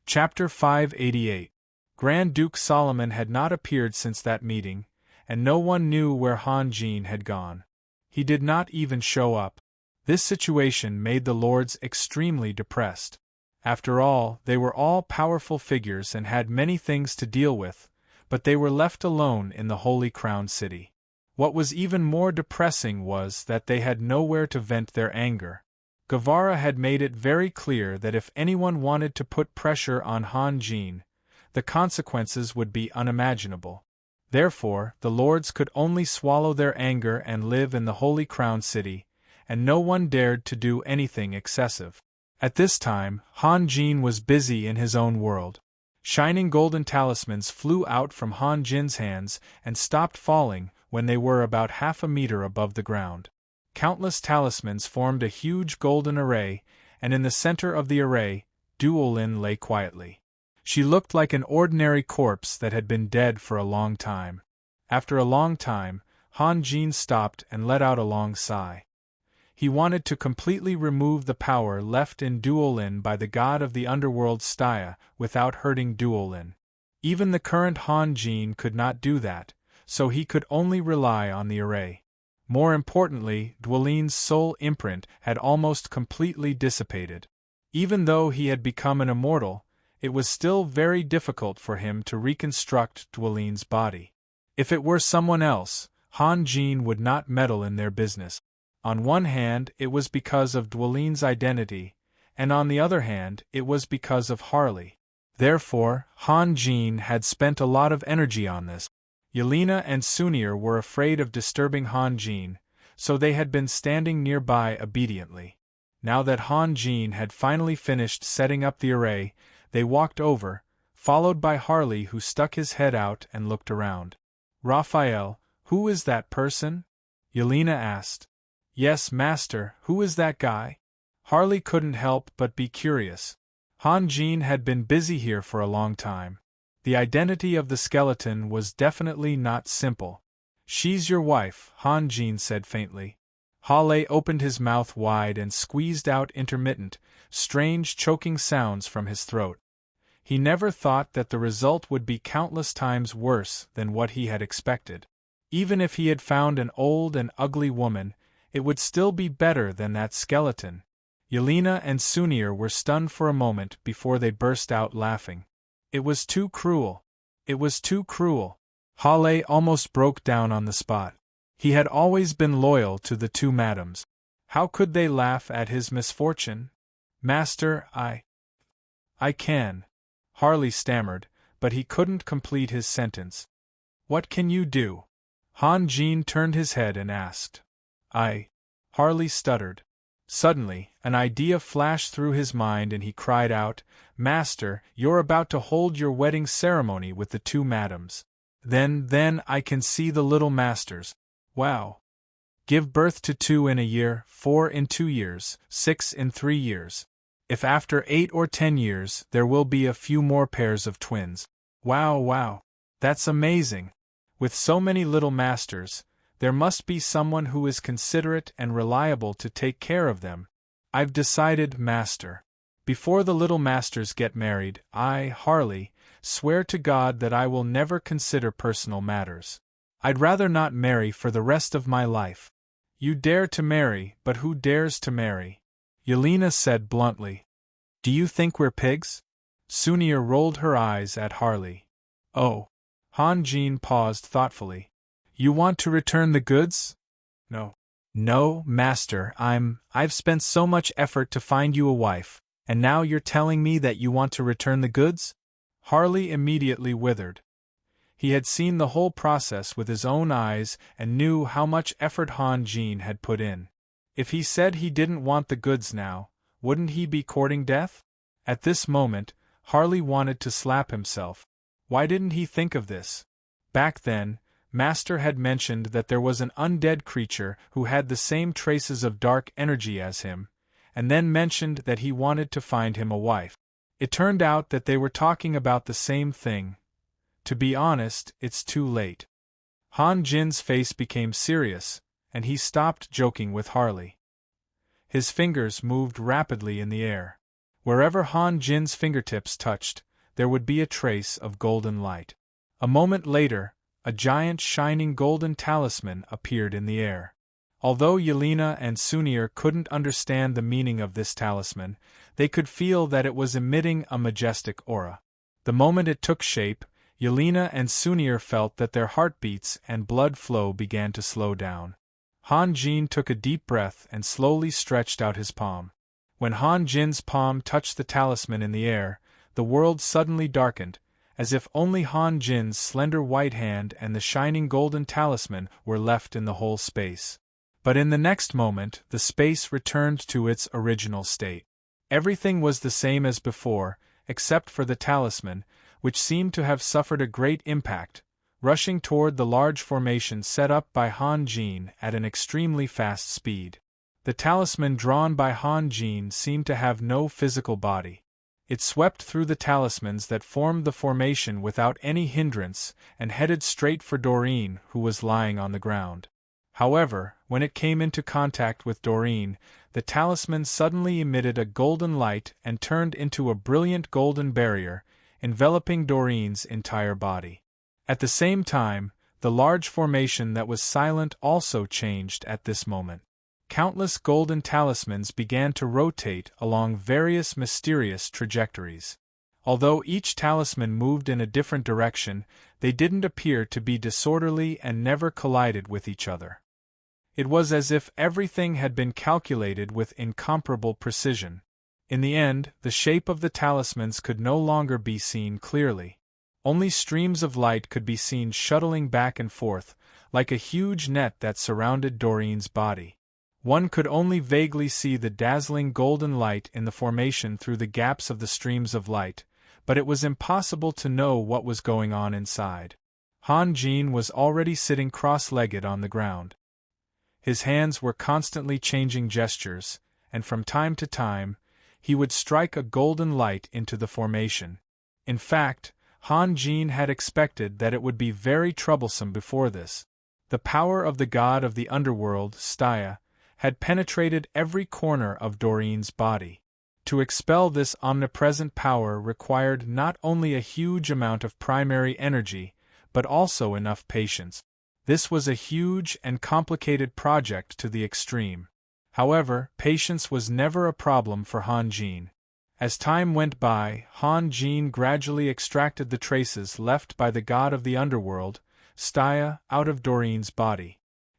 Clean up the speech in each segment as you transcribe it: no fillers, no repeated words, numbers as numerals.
Chapter 588. Grand Duke Solomon had not appeared since that meeting, and no one knew where Han Jin had gone. He did not even show up. This situation made the lords extremely depressed. After all, they were all powerful figures and had many things to deal with, but they were left alone in the Holy Crown City. What was even more depressing was that they had nowhere to vent their anger. Guevara had made it very clear that if anyone wanted to put pressure on Han Jin, the consequences would be unimaginable. Therefore, the lords could only swallow their anger and live in the Holy Crown City, and no one dared to do anything excessive. At this time, Han Jin was busy in his own world. Shining golden talismans flew out from Han Jin's hands and stopped falling when they were about half a meter above the ground. Countless talismans formed a huge golden array, and in the center of the array, Duolin lay quietly. She looked like an ordinary corpse that had been dead for a long time. After a long time, Han Jin stopped and let out a long sigh. He wanted to completely remove the power left in Duolin by the god of the underworld Stya without hurting Duolin. Even the current Han Jin could not do that, so he could only rely on the array. More importantly, Duolin's soul imprint had almost completely dissipated. Even though he had become an immortal, it was still very difficult for him to reconstruct Duolin's body. If it were someone else, Han Jin would not meddle in their business. On one hand, it was because of Duolin's identity, and on the other hand, it was because of Harley. Therefore, Han Jin had spent a lot of energy on this. Yelena and Sunir were afraid of disturbing Han Jin, so they had been standing nearby obediently. Now that Han Jin had finally finished setting up the array, they walked over, followed by Harley, who stuck his head out and looked around. "Raphael, who is that person?" Yelena asked. "Yes, master, who is that guy?" Harley couldn't help but be curious. Han Jin had been busy here for a long time. The identity of the skeleton was definitely not simple. "She's your wife," Han Jin said faintly. Hale opened his mouth wide and squeezed out intermittent, strange choking sounds from his throat. He never thought that the result would be countless times worse than what he had expected. Even if he had found an old and ugly woman, it would still be better than that skeleton. Yelena and Sunir were stunned for a moment before they burst out laughing. It was too cruel. It was too cruel. Hale almost broke down on the spot. He had always been loyal to the two madams. How could they laugh at his misfortune? "Master, I can," Harley stammered, but he couldn't complete his sentence. "What can you do?" Han Jin turned his head and asked. Harley stuttered. Suddenly, an idea flashed through his mind and he cried out, "Master, you're about to hold your wedding ceremony with the two madams. Then I can see the little masters. Wow. Give birth to 2 in a year, 4 in 2 years, 6 in 3 years. If after 8 or 10 years there will be a few more pairs of twins. Wow. That's amazing. With so many little masters, there must be someone who is considerate and reliable to take care of them. I've decided, master. Before the little masters get married, I, Harley, swear to God that I will never consider personal matters. I'd rather not marry for the rest of my life." "You dare to marry, but who dares to marry?" Yelena said bluntly. "Do you think we're pigs?" Sunir rolled her eyes at Harley. "Oh." Han Jin paused thoughtfully. "You want to return the goods?" No, master, I've spent so much effort to find you a wife, and now you're telling me that you want to return the goods?" Harley immediately withered. He had seen the whole process with his own eyes and knew how much effort Han Jin had put in. If he said he didn't want the goods now, wouldn't he be courting death? At this moment, Harley wanted to slap himself. Why didn't he think of this? Back then, Master had mentioned that there was an undead creature who had the same traces of dark energy as him, and then mentioned that he wanted to find him a wife. It turned out that they were talking about the same thing. To be honest, it's too late. Han Jin's face became serious, and he stopped joking with Harley. His fingers moved rapidly in the air. Wherever Han Jin's fingertips touched, there would be a trace of golden light. A moment later, a giant shining golden talisman appeared in the air. Although Yelena and Sunir couldn't understand the meaning of this talisman, they could feel that it was emitting a majestic aura. The moment it took shape, Yelena and Sunir felt that their heartbeats and blood flow began to slow down. Han Jin took a deep breath and slowly stretched out his palm. When Han Jin's palm touched the talisman in the air, the world suddenly darkened, as if only Han Jin's slender white hand and the shining golden talisman were left in the whole space. But in the next moment, the space returned to its original state. Everything was the same as before, except for the talisman, which seemed to have suffered a great impact, rushing toward the large formation set up by Han Jin at an extremely fast speed. The talisman drawn by Han Jin seemed to have no physical body. It swept through the talismans that formed the formation without any hindrance and headed straight for Doreen, who was lying on the ground. However, when it came into contact with Doreen, the talisman suddenly emitted a golden light and turned into a brilliant golden barrier, enveloping Doreen's entire body. At the same time, the large formation that was silent also changed at this moment. Countless golden talismans began to rotate along various mysterious trajectories. Although each talisman moved in a different direction, they didn't appear to be disorderly and never collided with each other. It was as if everything had been calculated with incomparable precision. In the end, the shape of the talismans could no longer be seen clearly. Only streams of light could be seen shuttling back and forth, like a huge net that surrounded Doreen's body. One could only vaguely see the dazzling golden light in the formation through the gaps of the streams of light, but it was impossible to know what was going on inside. Han Jin was already sitting cross-legged on the ground. His hands were constantly changing gestures, and from time to time, he would strike a golden light into the formation. In fact, Han Jin had expected that it would be very troublesome before this. The power of the god of the underworld, Staya, had penetrated every corner of Doreen's body. To expel this omnipresent power required not only a huge amount of primary energy, but also enough patience. This was a huge and complicated project to the extreme. However, patience was never a problem for Han Jin. As time went by, Han Jin gradually extracted the traces left by the god of the underworld, Staya, out of Doreen's body.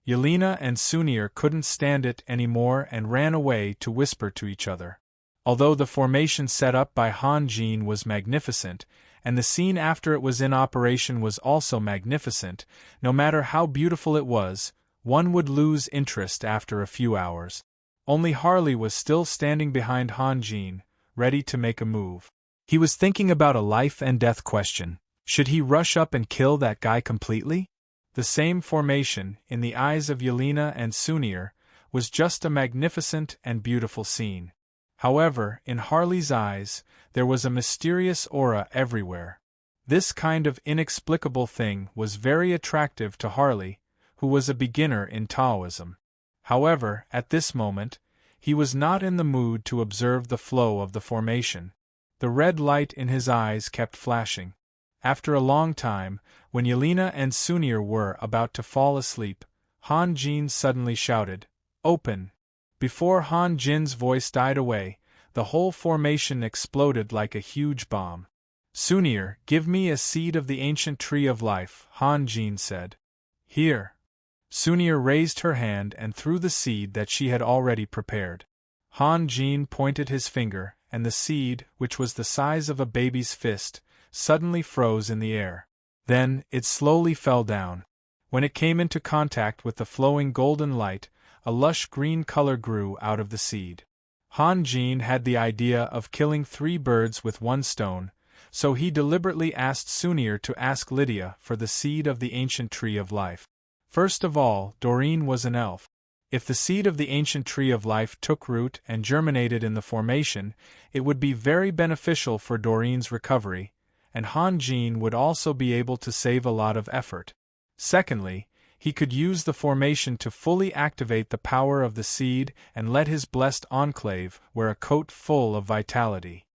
Yelena and Sunir couldn't stand it anymore and ran away to whisper to each other. Although the formation set up by Han Jin was magnificent, and the scene after it was in operation was also magnificent, no matter how beautiful it was, one would lose interest after a few hours. Only Harley was still standing behind Han Jin, ready to make a move. He was thinking about a life and death question. Should he rush up and kill that guy completely? The same formation, in the eyes of Yelena and Sunir, was just a magnificent and beautiful scene. However, in Harley's eyes, there was a mysterious aura everywhere. This kind of inexplicable thing was very attractive to Harley, who was a beginner in Taoism. However, at this moment, he was not in the mood to observe the flow of the formation. The red light in his eyes kept flashing. After a long time, when Yelena and Sunir were about to fall asleep, Han Jin suddenly shouted, "Open!" Before Han Jin's voice died away, the whole formation exploded like a huge bomb. "Sunir, give me a seed of the ancient tree of life," Han Jin said. "Here." Sunir raised her hand and threw the seed that she had already prepared. Han Jin pointed his finger, and the seed, which was the size of a baby's fist, suddenly froze in the air. Then, it slowly fell down. When it came into contact with the flowing golden light, a lush green color grew out of the seed. Han Jin had the idea of killing 3 birds with 1 stone, so he deliberately asked Sunir to ask Lydia for the seed of the ancient tree of life. First of all, Doreen was an elf. If the seed of the ancient tree of life took root and germinated in the formation, it would be very beneficial for Doreen's recovery, and Han Jin would also be able to save a lot of effort. Secondly, He could use the formation to fully activate the power of the seed and let his blessed enclave wear a coat full of vitality.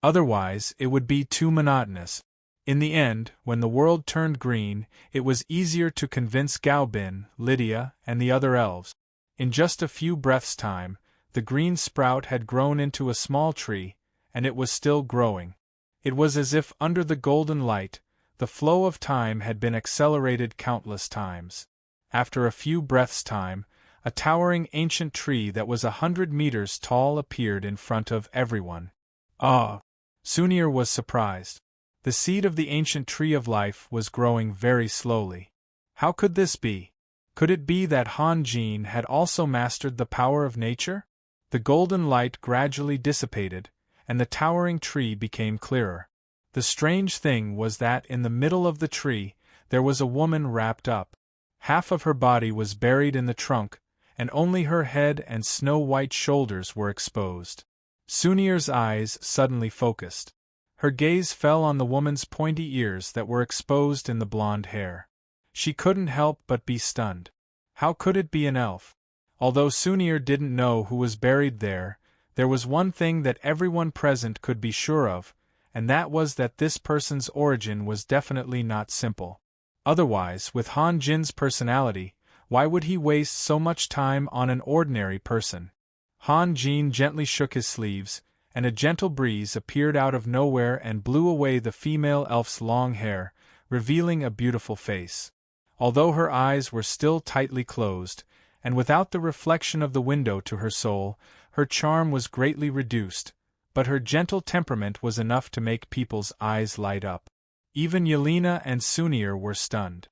Otherwise, it would be too monotonous. In the end, when the world turned green, it was easier to convince Gaubin, Lydia, and the other elves. In just a few breaths' time, the green sprout had grown into a small tree, and it was still growing. It was as if under the golden light, the flow of time had been accelerated countless times. After a few breaths' time, a towering ancient tree that was 100 meters tall appeared in front of everyone. Ah! Sunir was surprised. The seed of the ancient tree of life was growing very slowly. How could this be? Could it be that Han Jin had also mastered the power of nature? The golden light gradually dissipated, and the towering tree became clearer. The strange thing was that in the middle of the tree, there was a woman wrapped up. Half of her body was buried in the trunk, and only her head and snow-white shoulders were exposed. Sunir's eyes suddenly focused. Her gaze fell on the woman's pointy ears that were exposed in the blonde hair. She couldn't help but be stunned. How could it be an elf? Although Sunir didn't know who was buried there was one thing that everyone present could be sure of, and that was that this person's origin was definitely not simple. Otherwise, with Han Jin's personality, why would he waste so much time on an ordinary person? Han Jin gently shook his sleeves, and a gentle breeze appeared out of nowhere and blew away the female elf's long hair, revealing a beautiful face. Although her eyes were still tightly closed, and without the reflection of the window to her soul, her charm was greatly reduced, but her gentle temperament was enough to make people's eyes light up. Even Yelena and Sunir were stunned.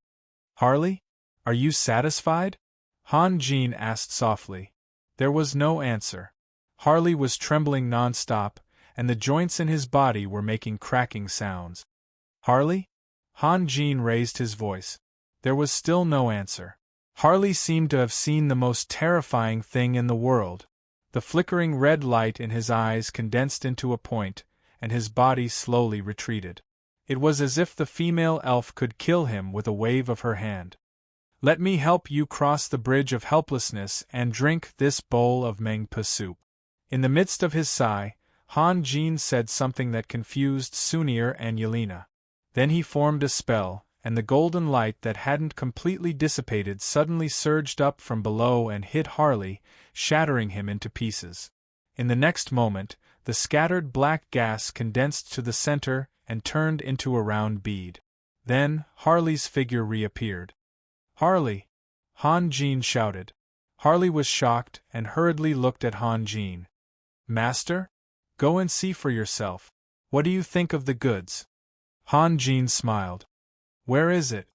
"Harley? Are you satisfied?" Han Jin asked softly. There was no answer. Harley was trembling non-stop, and the joints in his body were making cracking sounds. "Harley?" Han Jin raised his voice. There was still no answer. Harley seemed to have seen the most terrifying thing in the world. The flickering red light in his eyes condensed into a point, and his body slowly retreated. It was as if the female elf could kill him with a wave of her hand. "Let me help you cross the bridge of helplessness and drink this bowl of mengpa soup." In the midst of his sigh, Han Jin said something that confused Sunir and Yelena. Then he formed a spell, and the golden light that hadn't completely dissipated suddenly surged up from below and hit Harley, shattering him into pieces. In the next moment, the scattered black gas condensed to the center and turned into a round bead. Then, Harley's figure reappeared. "Harley!" Han Jin shouted. Harley was shocked and hurriedly looked at Han Jin. "Master? Go and see for yourself. What do you think of the goods?" Han Jin smiled. "Where is it?"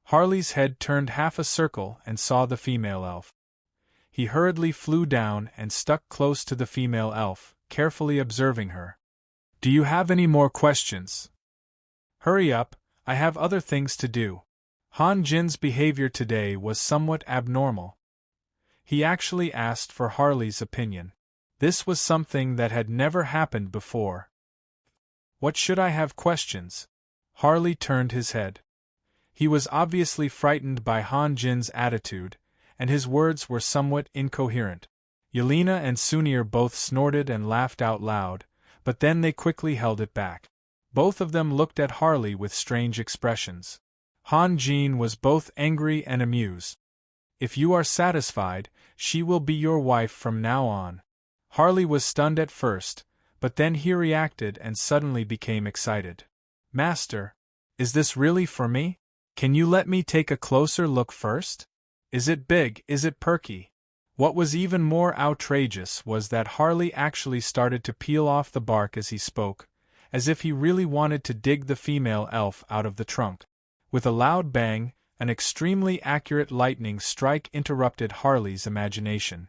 Harley's head turned half a circle and saw the female elf. He hurriedly flew down and stuck close to the female elf, carefully observing her. "Do you have any more questions?" "Hurry up, I have other things to do." Han Jin's behavior today was somewhat abnormal. He actually asked for Harley's opinion. This was something that had never happened before. "What should I have questions?" Harley turned his head. He was obviously frightened by Han Jin's attitude, and his words were somewhat incoherent. Yelena and Sunir both snorted and laughed out loud, but then they quickly held it back. Both of them looked at Harley with strange expressions. Han Jin was both angry and amused. "If you are satisfied, she will be your wife from now on." Harley was stunned at first, but then he reacted and suddenly became excited. "Master, is this really for me? Can you let me take a closer look first? Is it big? Is it perky?" What was even more outrageous was that Harley actually started to peel off the bark as he spoke, as if he really wanted to dig the female elf out of the trunk. With a loud bang, an extremely accurate lightning strike interrupted Harley's imagination.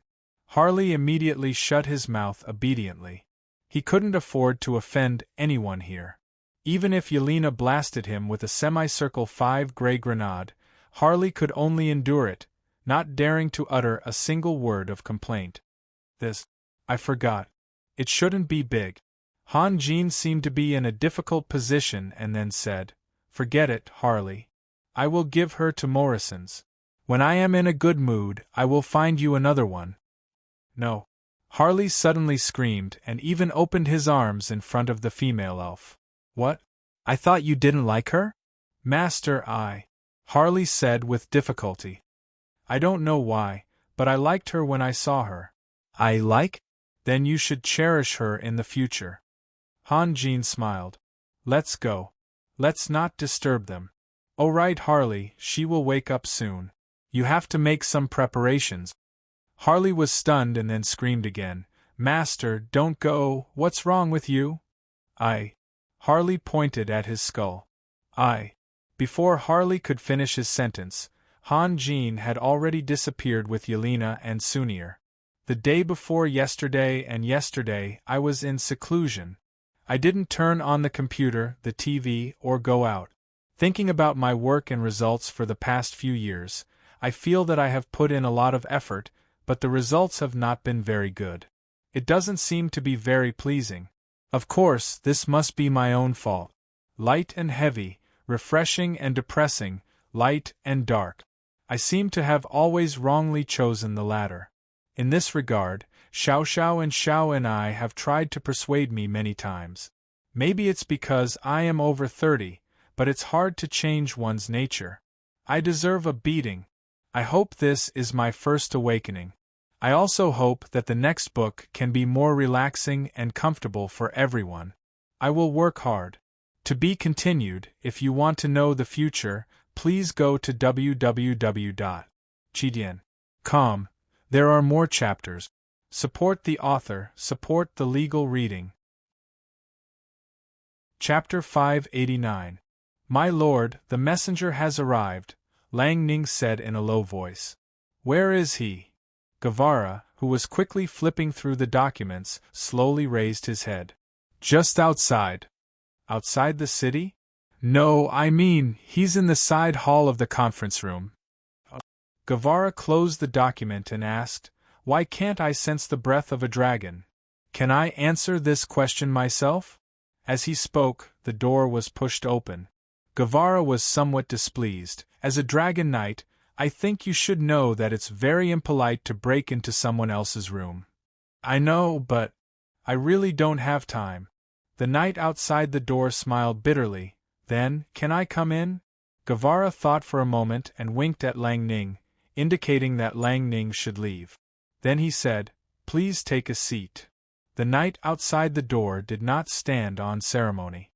Harley immediately shut his mouth obediently. He couldn't afford to offend anyone here. Even if Yelena blasted him with a semicircle 5 gray grenade, Harley could only endure it, not daring to utter a single word of complaint. I forgot. It shouldn't be big." Han Jin seemed to be in a difficult position and then said, "Forget it, Harley. I will give her to Morrison's." When I am in a good mood, I will find you another one. No. Harley suddenly screamed and even opened his arms in front of the female elf. What? I thought you didn't like her? Master, Harley said with difficulty. I don't know why, but I liked her when I saw her. I like? Then you should cherish her in the future. Han Jin smiled. Let's go. Let's not disturb them. Oh right, Harley, she will wake up soon. You have to make some preparations. Harley was stunned and then screamed again. Master, don't go, what's wrong with you? Harley pointed at his skull. Before Harley could finish his sentence, Han Jin had already disappeared with Yelena and Sunir. The day before yesterday and yesterday I was in seclusion. I didn't turn on the computer, the TV, or go out. Thinking about my work and results for the past few years, I feel that I have put in a lot of effort, but the results have not been very good. It doesn't seem to be very pleasing. Of course, this must be my own fault. Light and heavy, refreshing and depressing, light and dark. I seem to have always wrongly chosen the latter. In this regard, Xiao and I have tried to persuade me many times. Maybe it's because I am over 30, but it's hard to change one's nature. I deserve a beating. I hope this is my first awakening. I also hope that the next book can be more relaxing and comfortable for everyone. I will work hard. To be continued. If you want to know the future, please go to www.chidian.com. There are more chapters. Support the author, support the legal reading. Chapter 589. My lord, the messenger has arrived, Lang Ning said in a low voice. Where is he? Guevara, who was quickly flipping through the documents, slowly raised his head. Just outside. Outside the city? No, I mean, he's in the side hall of the conference room. Guevara closed the document and asked, Why can't I sense the breath of a dragon? Can I answer this question myself? As he spoke, the door was pushed open. Guevara was somewhat displeased. As a dragon knight, I think you should know that it's very impolite to break into someone else's room. I know, but I really don't have time. The knight outside the door smiled bitterly. Then, can I come in? Guevara thought for a moment and winked at Lang Ning, indicating that Lang Ning should leave. Then he said, Please take a seat. The knight outside the door did not stand on ceremony.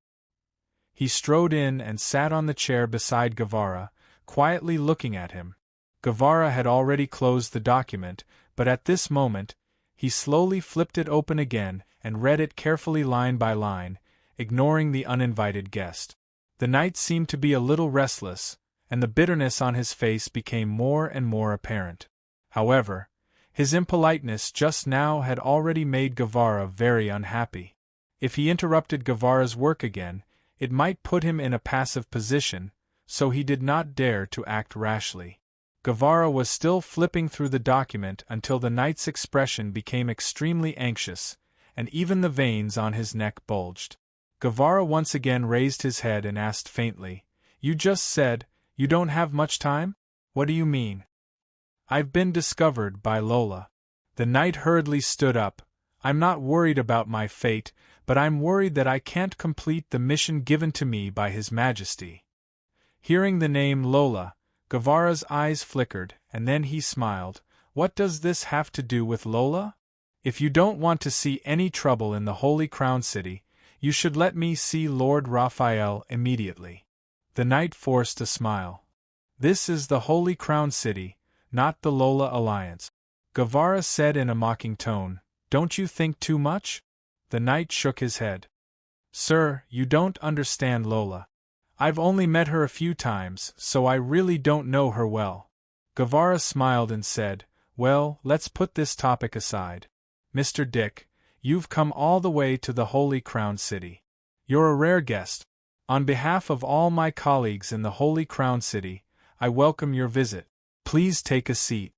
He strode in and sat on the chair beside Guevara, quietly looking at him. Guevara had already closed the document, but at this moment, he slowly flipped it open again and read it carefully line by line, ignoring the uninvited guest. The knight seemed to be a little restless, and the bitterness on his face became more and more apparent. However, his impoliteness just now had already made Guevara very unhappy. If he interrupted Guevara's work again, it might put him in a passive position, so he did not dare to act rashly. Guevara was still flipping through the document until the knight's expression became extremely anxious, and even the veins on his neck bulged. Guevara once again raised his head and asked faintly, You just said, you don't have much time? What do you mean? I've been discovered by Lola. The knight hurriedly stood up. I'm not worried about my fate, but I'm worried that I can't complete the mission given to me by His Majesty. Hearing the name Lola, Guevara's eyes flickered, and then he smiled. What does this have to do with Lola? If you don't want to see any trouble in the Holy Crown City, you should let me see Lord Raphael immediately. The knight forced a smile. This is the Holy Crown City, not the Lola Alliance. Guevara said in a mocking tone, Don't you think too much? The knight shook his head. Sir, you don't understand Lola. I've only met her a few times, so I really don't know her well. Guevara smiled and said, Well, let's put this topic aside. Mr. Dick, you've come all the way to the Holy Crown City. You're a rare guest. On behalf of all my colleagues in the Holy Crown City, I welcome your visit. Please take a seat.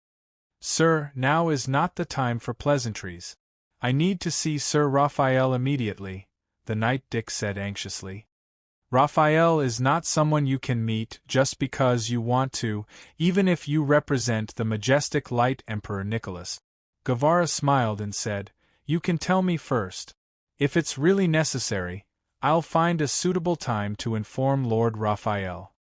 Sir, now is not the time for pleasantries. I need to see Sir Raphael immediately, the knight Dick said anxiously. Raphael is not someone you can meet just because you want to, even if you represent the majestic light Emperor Nicholas. Guevara smiled and said, "You can tell me first. If it's really necessary, I'll find a suitable time to inform Lord Raphael."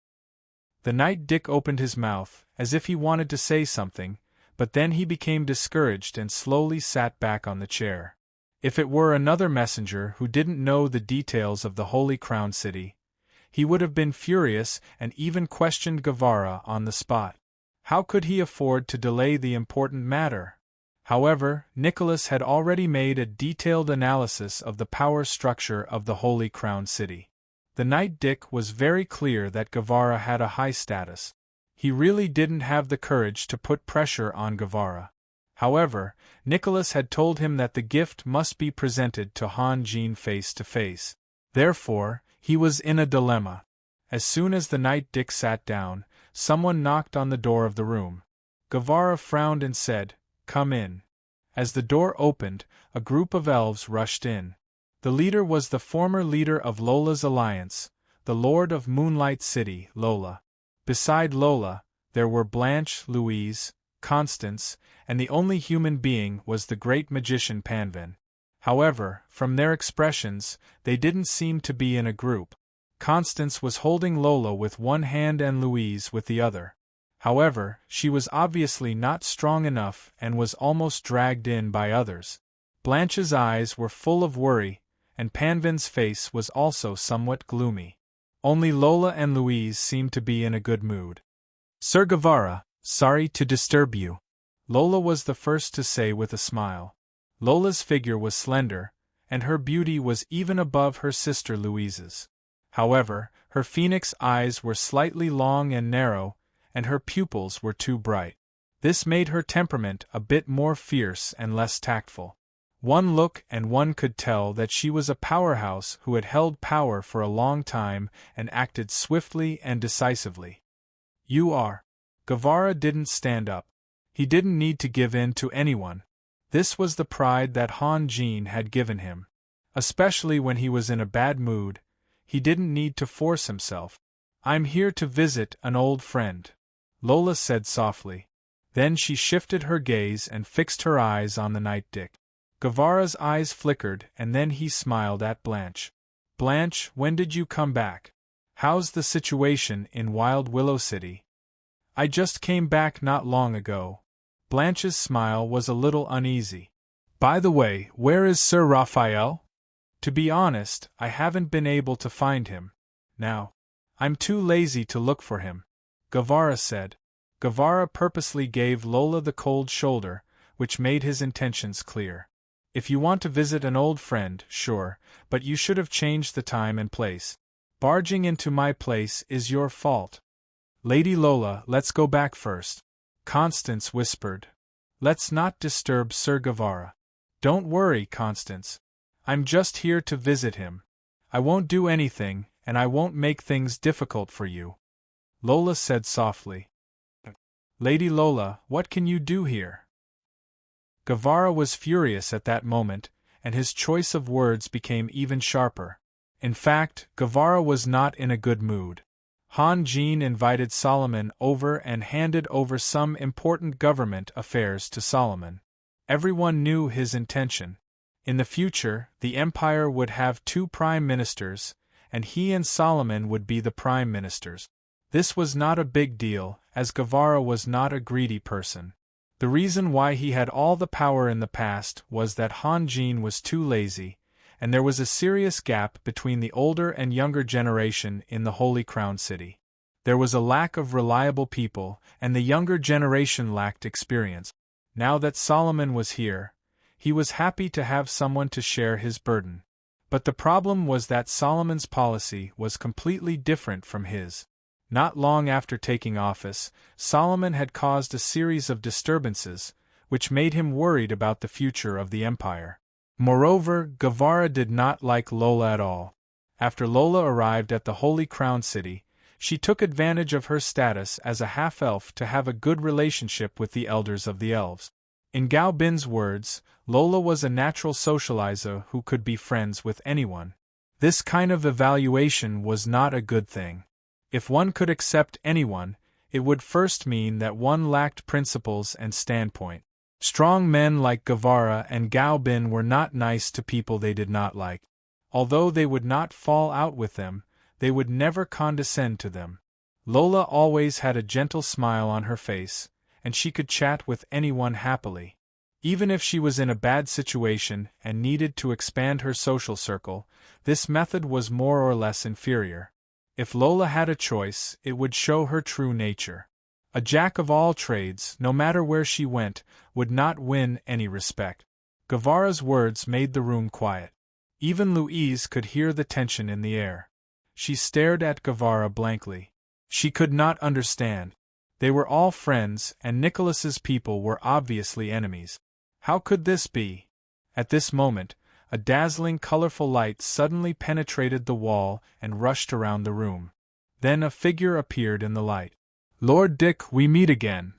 The Knight Dick opened his mouth, as if he wanted to say something, but then he became discouraged and slowly sat back on the chair. If it were another messenger who didn't know the details of the Holy Crown City, he would have been furious and even questioned Guevara on the spot. How could he afford to delay the important matter? However, Nicholas had already made a detailed analysis of the power structure of the Holy Crown City. The Knight Dick was very clear that Guevara had a high status. He really didn't have the courage to put pressure on Guevara. However, Nicholas had told him that the gift must be presented to Han Jin face to face. Therefore, he was in a dilemma. As soon as the Knight Dick sat down, someone knocked on the door of the room. Guevara frowned and said, "Come in." As the door opened, a group of elves rushed in. The leader was the former leader of Lola's alliance, the Lord of Moonlight City, Lola. Beside Lola, there were Blanche, Louise, Constance, and the only human being was the great magician Panvin. However, from their expressions, they didn't seem to be in a group. Constance was holding Lola with one hand and Louise with the other. However, she was obviously not strong enough and was almost dragged in by others. Blanche's eyes were full of worry, and Panvin's face was also somewhat gloomy. Only Lola and Louise seemed to be in a good mood. "Sir Guevara, sorry to disturb you," Lola was the first to say with a smile. Lola's figure was slender, and her beauty was even above her sister Louise's. However, her phoenix eyes were slightly long and narrow, and her pupils were too bright. This made her temperament a bit more fierce and less tactful. One look and one could tell that she was a powerhouse who had held power for a long time and acted swiftly and decisively. "You are." Guevara didn't stand up. He didn't need to give in to anyone. This was the pride that Han Jin had given him. Especially when he was in a bad mood, he didn't need to force himself. "I'm here to visit an old friend," Lola said softly. Then she shifted her gaze and fixed her eyes on the Knight Dick. Guevara's eyes flickered and then he smiled at Blanche. "Blanche, when did you come back? How's the situation in Wild Willow City?" "I just came back not long ago." Blanche's smile was a little uneasy. "By the way, where is Sir Raphael?" "To be honest, I haven't been able to find him. Now, I'm too lazy to look for him," Guevara said. Guevara purposely gave Lola the cold shoulder, which made his intentions clear. "If you want to visit an old friend, sure, but you should have changed the time and place. Barging into my place is your fault." "Lady Lola, let's go back first," Constance whispered. "Let's not disturb Sir Guevara." "Don't worry, Constance. I'm just here to visit him. I won't do anything, and I won't make things difficult for you," Lola said softly. "Lady Lola, what can you do here?" Guevara was furious at that moment, and his choice of words became even sharper. In fact, Guevara was not in a good mood. Han Jin invited Solomon over and handed over some important government affairs to Solomon. Everyone knew his intention. In the future, the empire would have 2 prime ministers, and he and Solomon would be the prime ministers. This was not a big deal, as Guevara was not a greedy person. The reason why he had all the power in the past was that Han Jin was too lazy, and there was a serious gap between the older and younger generation in the Holy Crown City. There was a lack of reliable people, and the younger generation lacked experience. Now that Solomon was here, he was happy to have someone to share his burden. But the problem was that Solomon's policy was completely different from his. Not long after taking office, Solomon had caused a series of disturbances, which made him worried about the future of the empire. Moreover, Guevara did not like Lola at all. After Lola arrived at the Holy Crown City, she took advantage of her status as a half-elf to have a good relationship with the elders of the elves. In Gao Bin's words, Lola was a natural socializer who could be friends with anyone. This kind of evaluation was not a good thing. If one could accept anyone, it would first mean that one lacked principles and standpoint. Strong men like Guevara and Gaobin were not nice to people they did not like. Although they would not fall out with them, they would never condescend to them. Lola always had a gentle smile on her face, and she could chat with anyone happily. Even if she was in a bad situation and needed to expand her social circle, this method was more or less inferior. If Lola had a choice, it would show her true nature. A jack of all trades, no matter where she went, would not win any respect. Guevara's words made the room quiet. Even Louise could hear the tension in the air. She stared at Guevara blankly. She could not understand. They were all friends, and Nicholas's people were obviously enemies. How could this be? At this moment, a dazzling, colorful light suddenly penetrated the wall and rushed around the room. Then a figure appeared in the light. "Lord Dick, we meet again."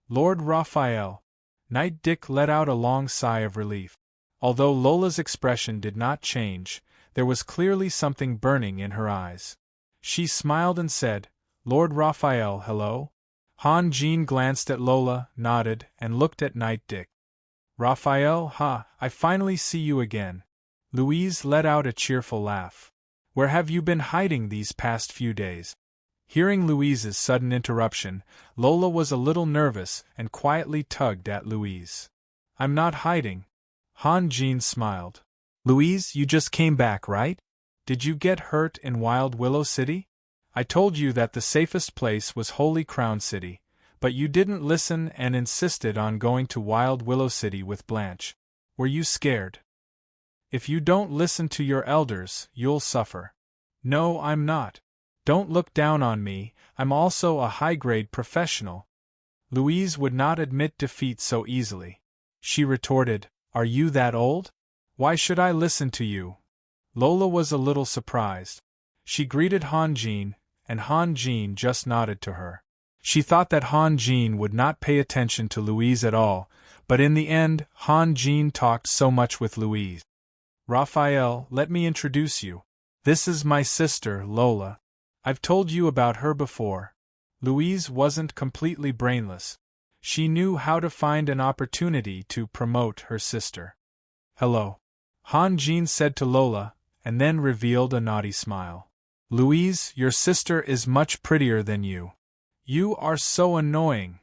"Lord Raphael." Knight Dick let out a long sigh of relief. Although Lola's expression did not change, there was clearly something burning in her eyes. She smiled and said, "Lord Raphael, hello?" Han Jean glanced at Lola, nodded, and looked at Knight Dick. "Raphael, I finally see you again." Louise let out a cheerful laugh. "Where have you been hiding these past few days?" Hearing Louise's sudden interruption, Lola was a little nervous and quietly tugged at Louise. "I'm not hiding." Han Jean smiled. "Louise, you just came back, right? Did you get hurt in Wild Willow City? I told you that the safest place was Holy Crown City, but you didn't listen and insisted on going to Wild Willow City with Blanche. Were you scared? If you don't listen to your elders, you'll suffer." "No, I'm not. Don't look down on me, I'm also a high-grade professional." Louise would not admit defeat so easily. She retorted, "Are you that old? Why should I listen to you?" Lola was a little surprised. She greeted Han Jean, and Han Jean just nodded to her. She thought that Han Jean would not pay attention to Louise at all, but in the end, Han Jean talked so much with Louise. "Raphael, let me introduce you. This is my sister, Lola. I've told you about her before." Louise wasn't completely brainless. She knew how to find an opportunity to promote her sister. "Hello," Han Jean said to Lola, and then revealed a naughty smile. "Louise, your sister is much prettier than you. You are so annoying."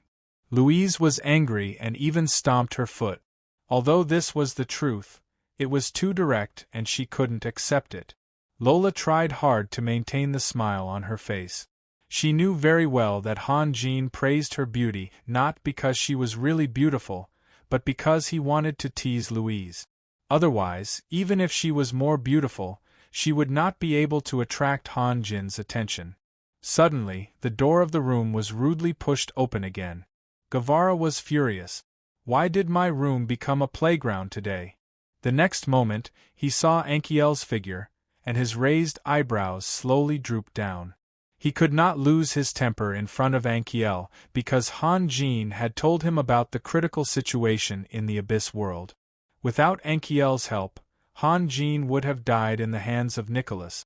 Louise was angry and even stomped her foot. Although this was the truth, it was too direct and she couldn't accept it. Lola tried hard to maintain the smile on her face. She knew very well that Han Jean praised her beauty not because she was really beautiful, but because he wanted to tease Louise. Otherwise, even if she was more beautiful, she would not be able to attract Han Jin's attention. Suddenly, the door of the room was rudely pushed open again. Guevara was furious. Why did my room become a playground today? The next moment, he saw Ankiel's figure, and his raised eyebrows slowly drooped down. He could not lose his temper in front of Ankiel, because Han Jean had told him about the critical situation in the Abyss world. Without Ankiel's help, Han Jean would have died in the hands of Nicholas.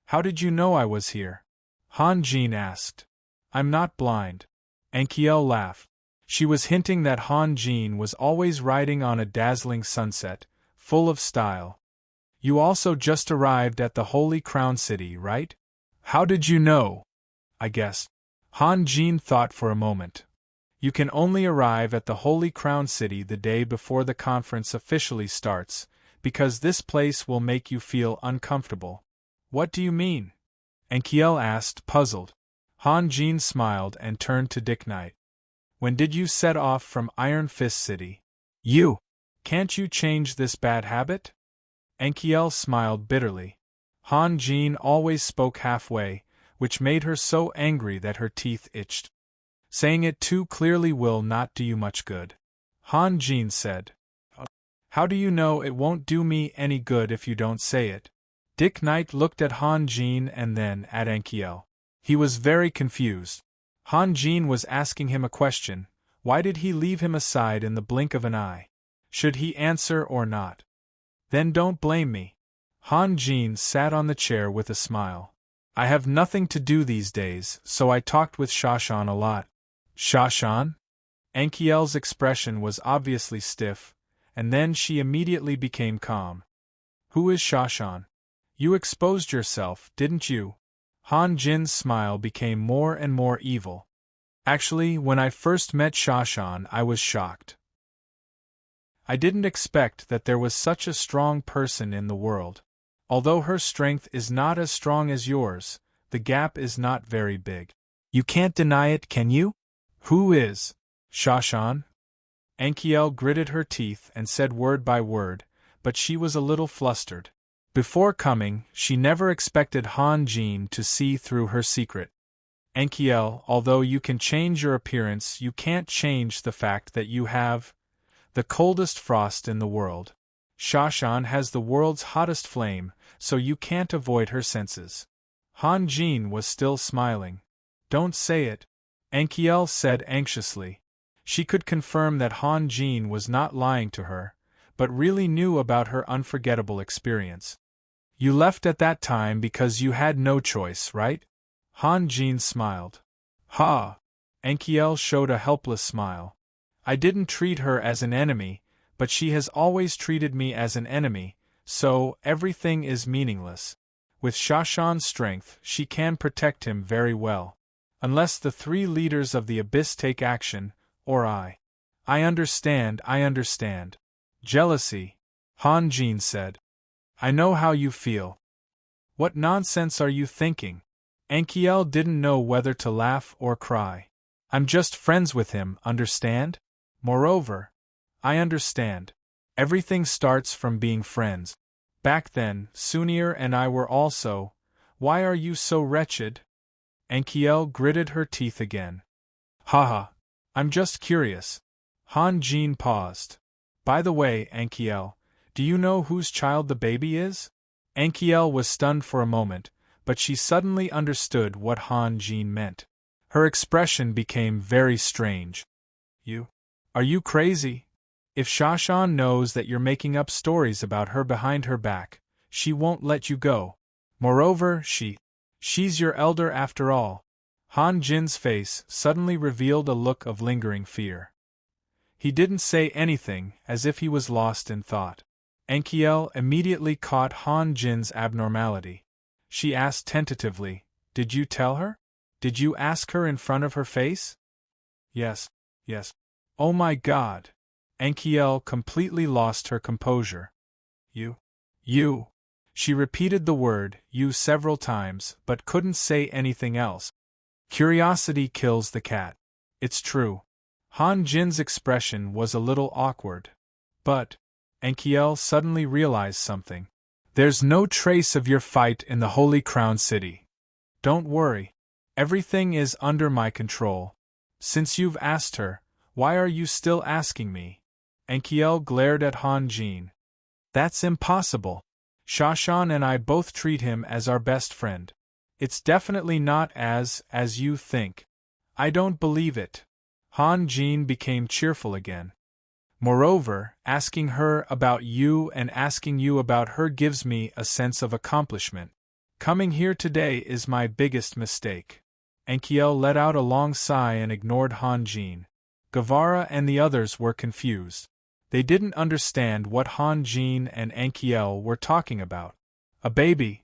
"How did you know I was here?" Han Jean asked. "I'm not blind." Ankiel laughed. She was hinting that Han Jean was always riding on a dazzling sunset, full of style. "You also just arrived at the Holy Crown City, right? How did you know?" "I guessed." Han Jean thought for a moment. "You can only arrive at the Holy Crown City the day before the conference officially starts, because this place will make you feel uncomfortable." "What do you mean?" Ankiel asked, puzzled. Han Jean smiled and turned to Dick Knight. "When did you set off from Iron Fist City?" "You! Can't you change this bad habit?" Ankiel smiled bitterly. Han Jean always spoke halfway, which made her so angry that her teeth itched. "Saying it too clearly will not do you much good," Han Jean said. "How do you know it won't do me any good if you don't say it?" Dick Knight looked at Han Jean and then at Ankiel. He was very confused. Han Jean was asking him a question. Why did he leave him aside in the blink of an eye? Should he answer or not? "Then don't blame me." Han Jin sat on the chair with a smile. I have nothing to do these days, so I talked with Shashan a lot. Shashan? Ankiel's expression was obviously stiff, and then she immediately became calm. Who is Shashan? You exposed yourself, didn't you? Han Jin's smile became more and more evil. Actually, when I first met Shashan, I was shocked. I didn't expect that there was such a strong person in the world. Although her strength is not as strong as yours, the gap is not very big. You can't deny it, can you? Who is Shashan? Ankiel gritted her teeth and said word by word, but she was a little flustered. Before coming, she never expected Han Jin to see through her secret. Ankiel, although you can change your appearance, you can't change the fact that you have the coldest frost in the world. Shashan has the world's hottest flame, so you can't avoid her senses. Han Jin was still smiling. Don't say it, Ankiel said anxiously. She could confirm that Han Jin was not lying to her, but really knew about her unforgettable experience. You left at that time because you had no choice, right? Han Jin smiled. Ha! Ankiel showed a helpless smile. I didn't treat her as an enemy, but she has always treated me as an enemy, so everything is meaningless. With Shashan's strength, she can protect him very well. Unless the three leaders of the Abyss take action, or I. I understand. Jealousy, Han Jin said. I know how you feel. What nonsense are you thinking? Ankiel didn't know whether to laugh or cry. I'm just friends with him, understand? Moreover, I understand. Everything starts from being friends. Back then, Sunir and I were also. Why are you so wretched? Ankiel gritted her teeth again. Haha. I'm just curious. Han Jin paused. By the way, Ankiel, do you know whose child the baby is? Ankiel was stunned for a moment, but she suddenly understood what Han Jin meant. Her expression became very strange. Are you crazy? If Shashan knows that you're making up stories about her behind her back, she won't let you go. Moreover, she's your elder after all. Han Jin's face suddenly revealed a look of lingering fear. He didn't say anything, as if he was lost in thought. Ankiel immediately caught Han Jin's abnormality. She asked tentatively, Did you tell her? Did you ask her in front of her face? Yes. Oh my God! Ankiel completely lost her composure. You. She repeated the word, you, several times, but couldn't say anything else. Curiosity kills the cat. It's true. Han Jin's expression was a little awkward. But Ankiel suddenly realized something. There's no trace of your fight in the Holy Crown City. Don't worry. Everything is under my control. Since you've asked her, why are you still asking me? Ankiel glared at Han Jin. That's impossible. Shashan and I both treat him as our best friend. It's definitely not as you think. I don't believe it. Han Jin became cheerful again. Moreover, asking her about you and asking you about her gives me a sense of accomplishment. Coming here today is my biggest mistake. Ankiel let out a long sigh and ignored Han Jin. Guevara and the others were confused. They didn't understand what Han Jin and Ankiel were talking about. A baby?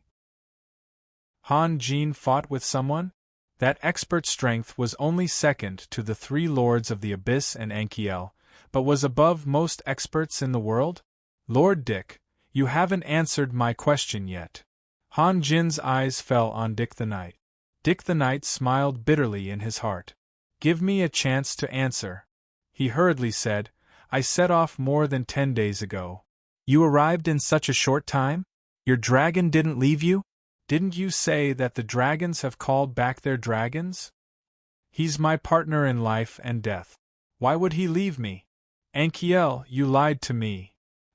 Han Jin fought with someone? That expert strength was only second to the three lords of the Abyss and Ankiel, but was above most experts in the world? Lord Dick, you haven't answered my question yet. Han Jin's eyes fell on Dick the Knight. Dick the Knight smiled bitterly in his heart. Give me a chance to answer. He hurriedly said, I set off more than 10 days ago. You arrived in such a short time? Your dragon didn't leave you? Didn't you say that the dragons have called back their dragons? He's my partner in life and death. Why would he leave me? Ankiel, you lied to me.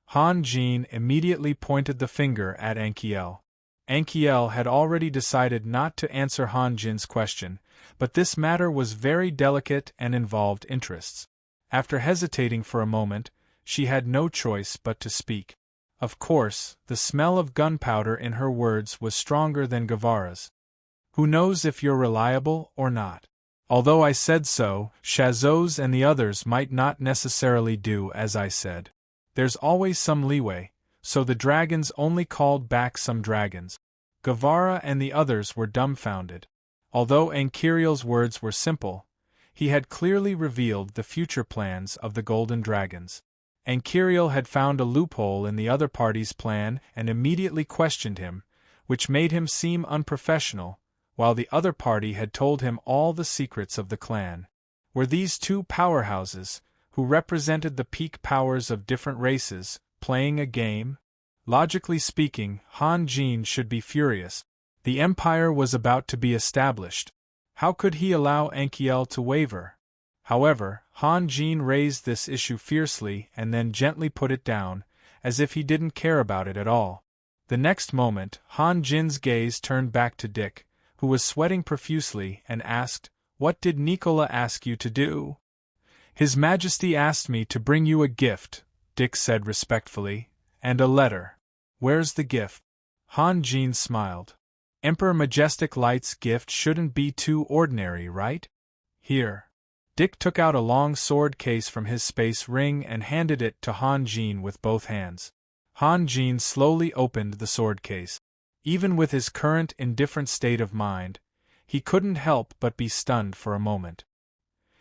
Han Jin immediately pointed the finger at Ankiel. Ankiel had already decided not to answer Han Jin's question, but this matter was very delicate and involved interests. After hesitating for a moment, she had no choice but to speak. Of course, the smell of gunpowder in her words was stronger than Guevara's. Who knows if you're reliable or not? Although I said so, Chazos and the others might not necessarily do as I said. There's always some leeway, so the dragons only called back some dragons. Guevara and the others were dumbfounded. Although Ankiriel's words were simple, he had clearly revealed the future plans of the Golden Dragons. Ankiriel had found a loophole in the other party's plan and immediately questioned him, which made him seem unprofessional, while the other party had told him all the secrets of the clan. Were these two powerhouses, who represented the peak powers of different races, playing a game? Logically speaking, Han Jin should be furious. The empire was about to be established. How could he allow Ankiel to waver? However, Han Jin raised this issue fiercely and then gently put it down, as if he didn't care about it at all. The next moment, Han Jin's gaze turned back to Dick, who was sweating profusely, and asked, "What did Nicola ask you to do?" "His Majesty asked me to bring you a gift," Dick said respectfully, "and a letter." "Where's the gift?" Han Jin smiled. "Emperor Majestic Light's gift shouldn't be too ordinary, right? Here." Dick took out a long sword case from his space ring and handed it to Han Jin with both hands. Han Jin slowly opened the sword case. Even with his current indifferent state of mind, he couldn't help but be stunned for a moment.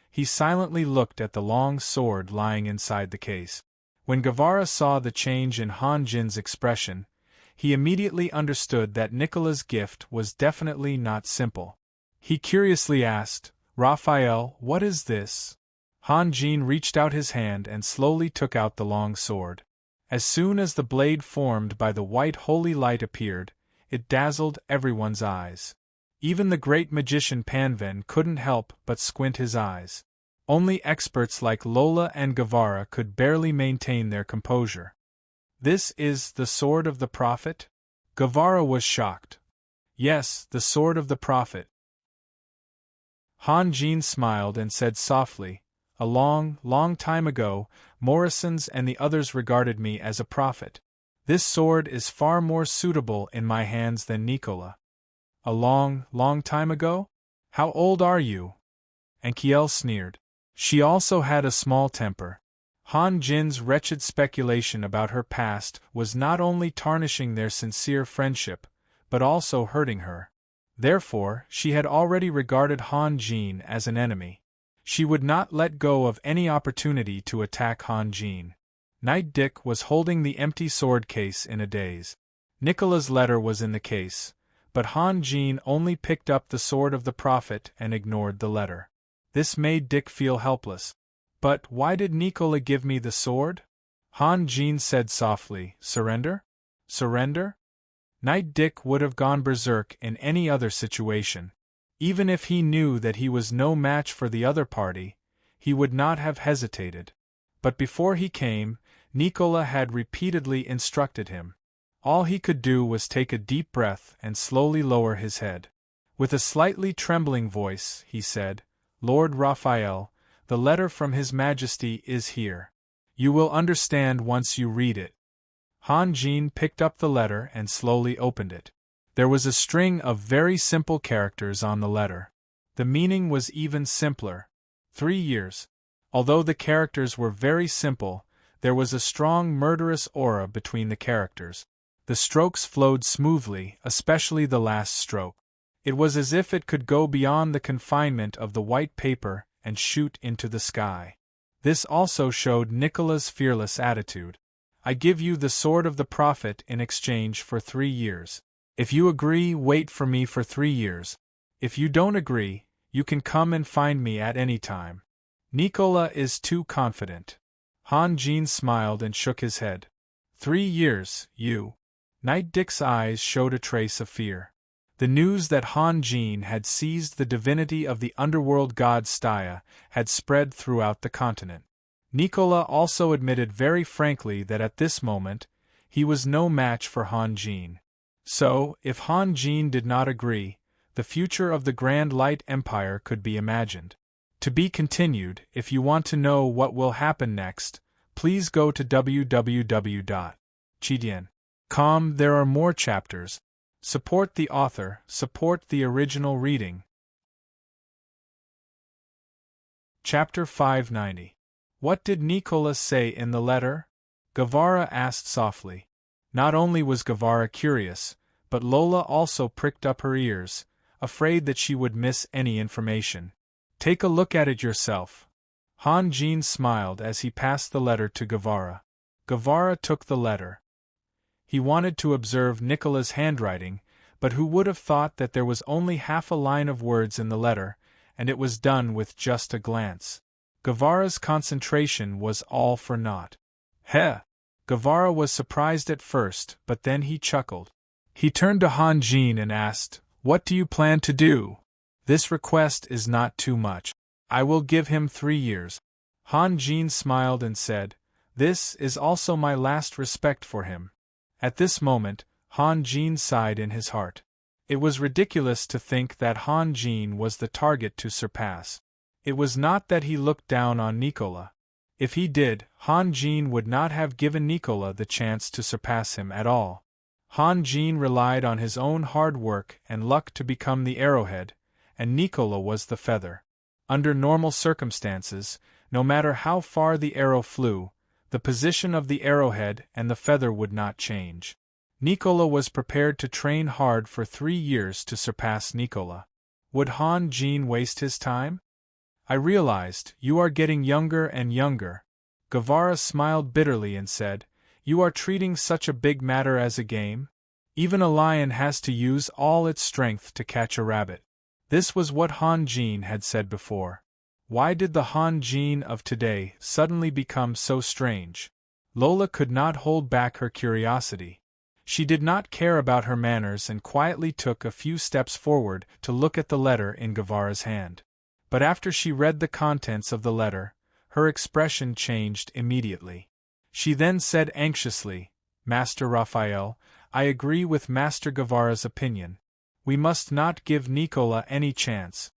He silently looked at the long sword lying inside the case. When Guevara saw the change in Han Jin's expression, he immediately understood that Nicola's gift was definitely not simple. He curiously asked, "Raphael, what is this?" Han Jin reached out his hand and slowly took out the long sword. As soon as the blade formed by the white holy light appeared, it dazzled everyone's eyes. Even the great magician Panven couldn't help but squint his eyes. Only experts like Lola and Guevara could barely maintain their composure. "This is the sword of the Prophet?" Guevara was shocked. "Yes, the sword of the Prophet." Han Jin smiled and said softly, "A long, long time ago, Morrisons and the others regarded me as a prophet. This sword is far more suitable in my hands than Nicola." "A long, long time ago? How old are you?" Ankiel sneered. She also had a small temper. Han Jin's wretched speculation about her past was not only tarnishing their sincere friendship, but also hurting her. Therefore, she had already regarded Han Jin as an enemy. She would not let go of any opportunity to attack Han Jin. Knight Dick was holding the empty sword case in a daze. Nicola's letter was in the case, but Han Jin only picked up the sword of the Prophet and ignored the letter. This made Dick feel helpless. "But why did Nicola give me the sword?" Han Jin said softly, "Surrender? Surrender?" Knight Dick would have gone berserk in any other situation. Even if he knew that he was no match for the other party, he would not have hesitated. But before he came, Nicola had repeatedly instructed him. All he could do was take a deep breath and slowly lower his head. With a slightly trembling voice, he said, "Lord Raphael, the letter from His Majesty is here. You will understand once you read it." Han Jin picked up the letter and slowly opened it. There was a string of very simple characters on the letter. The meaning was even simpler. 3 years. Although the characters were very simple, there was a strong murderous aura between the characters. The strokes flowed smoothly, especially the last stroke. It was as if it could go beyond the confinement of the white paper and shoot into the sky. This also showed Nicola's fearless attitude. "I give you the sword of the Prophet in exchange for 3 years. If you agree, wait for me for 3 years. If you don't agree, you can come and find me at any time." Nicola is too confident. Han Jin smiled and shook his head. 3 years, you. Knight Dick's eyes showed a trace of fear. The news that Han Jin had seized the divinity of the underworld god Staya had spread throughout the continent. Nicola also admitted very frankly that at this moment, he was no match for Han Jin. So, if Han Jin did not agree, the future of the Grand Light Empire could be imagined. To be continued. If you want to know what will happen next, please go to www.chazos.com. Chidian. Calm, there are more chapters. Support the author, support the original reading. Chapter 590. What did Nicholas say in the letter? Gavara asked softly. Not only was Gavara curious, but Lola also pricked up her ears, afraid that she would miss any information. Take a look at it yourself. Han Jin smiled as he passed the letter to Gavara. Gavara took the letter. He wanted to observe Nicola's handwriting, but who would have thought that there was only half a line of words in the letter, and it was done with just a glance. Gavara's concentration was all for naught. Heh! Gavara was surprised at first, but then he chuckled. He turned to Han Jin and asked, "What do you plan to do? This request is not too much. I will give him 3 years. Han Jin smiled and said, "This is also my last respect for him." At this moment, Han Jin sighed in his heart. It was ridiculous to think that Han Jin was the target to surpass. It was not that he looked down on Nicola. If he did, Han Jin would not have given Nicola the chance to surpass him at all. Han Jin relied on his own hard work and luck to become the arrowhead, and Nicola was the feather. Under normal circumstances, no matter how far the arrow flew, the position of the arrowhead and the feather would not change. Nicola was prepared to train hard for 3 years to surpass Nicola. Would Han Jin waste his time? I realized, you are getting younger and younger. Gavara smiled bitterly and said, "You are treating such a big matter as a game? Even a lion has to use all its strength to catch a rabbit." This was what Han Jin had said before. Why did the Han Jin of today suddenly become so strange? Lola could not hold back her curiosity. She did not care about her manners and quietly took a few steps forward to look at the letter in Gavara's hand. But after she read the contents of the letter, her expression changed immediately. She then said anxiously, "Master Raphael, I agree with Master Gavara's opinion. We must not give Nicola any chance."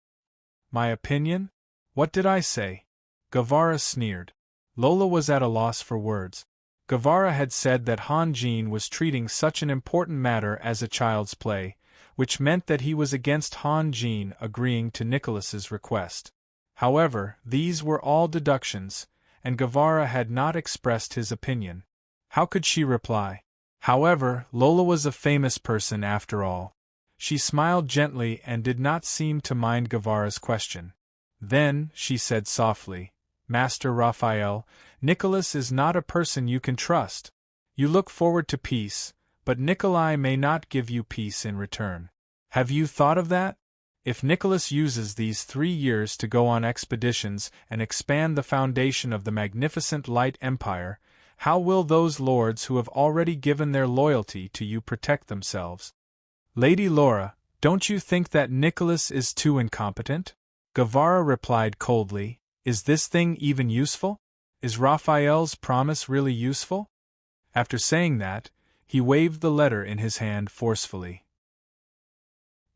"My opinion? What did I say?" Gavara sneered. Lola was at a loss for words. Gavara had said that Han Jin was treating such an important matter as a child's play, which meant that he was against Han Jin agreeing to Nicholas's request. However, these were all deductions, and Gavara had not expressed his opinion. How could she reply? However, Lola was a famous person after all. She smiled gently and did not seem to mind Gavara's question. Then, she said softly, "Master Raphael, Nicholas is not a person you can trust. You look forward to peace, but Nikolai may not give you peace in return. Have you thought of that? If Nicholas uses these 3 years to go on expeditions and expand the foundation of the magnificent Light Empire, how will those lords who have already given their loyalty to you protect themselves? Lady Laura, don't you think that Nicholas is too incompetent?" Gavara replied coldly, "Is this thing even useful? Is Raphael's promise really useful?" After saying that, he waved the letter in his hand forcefully.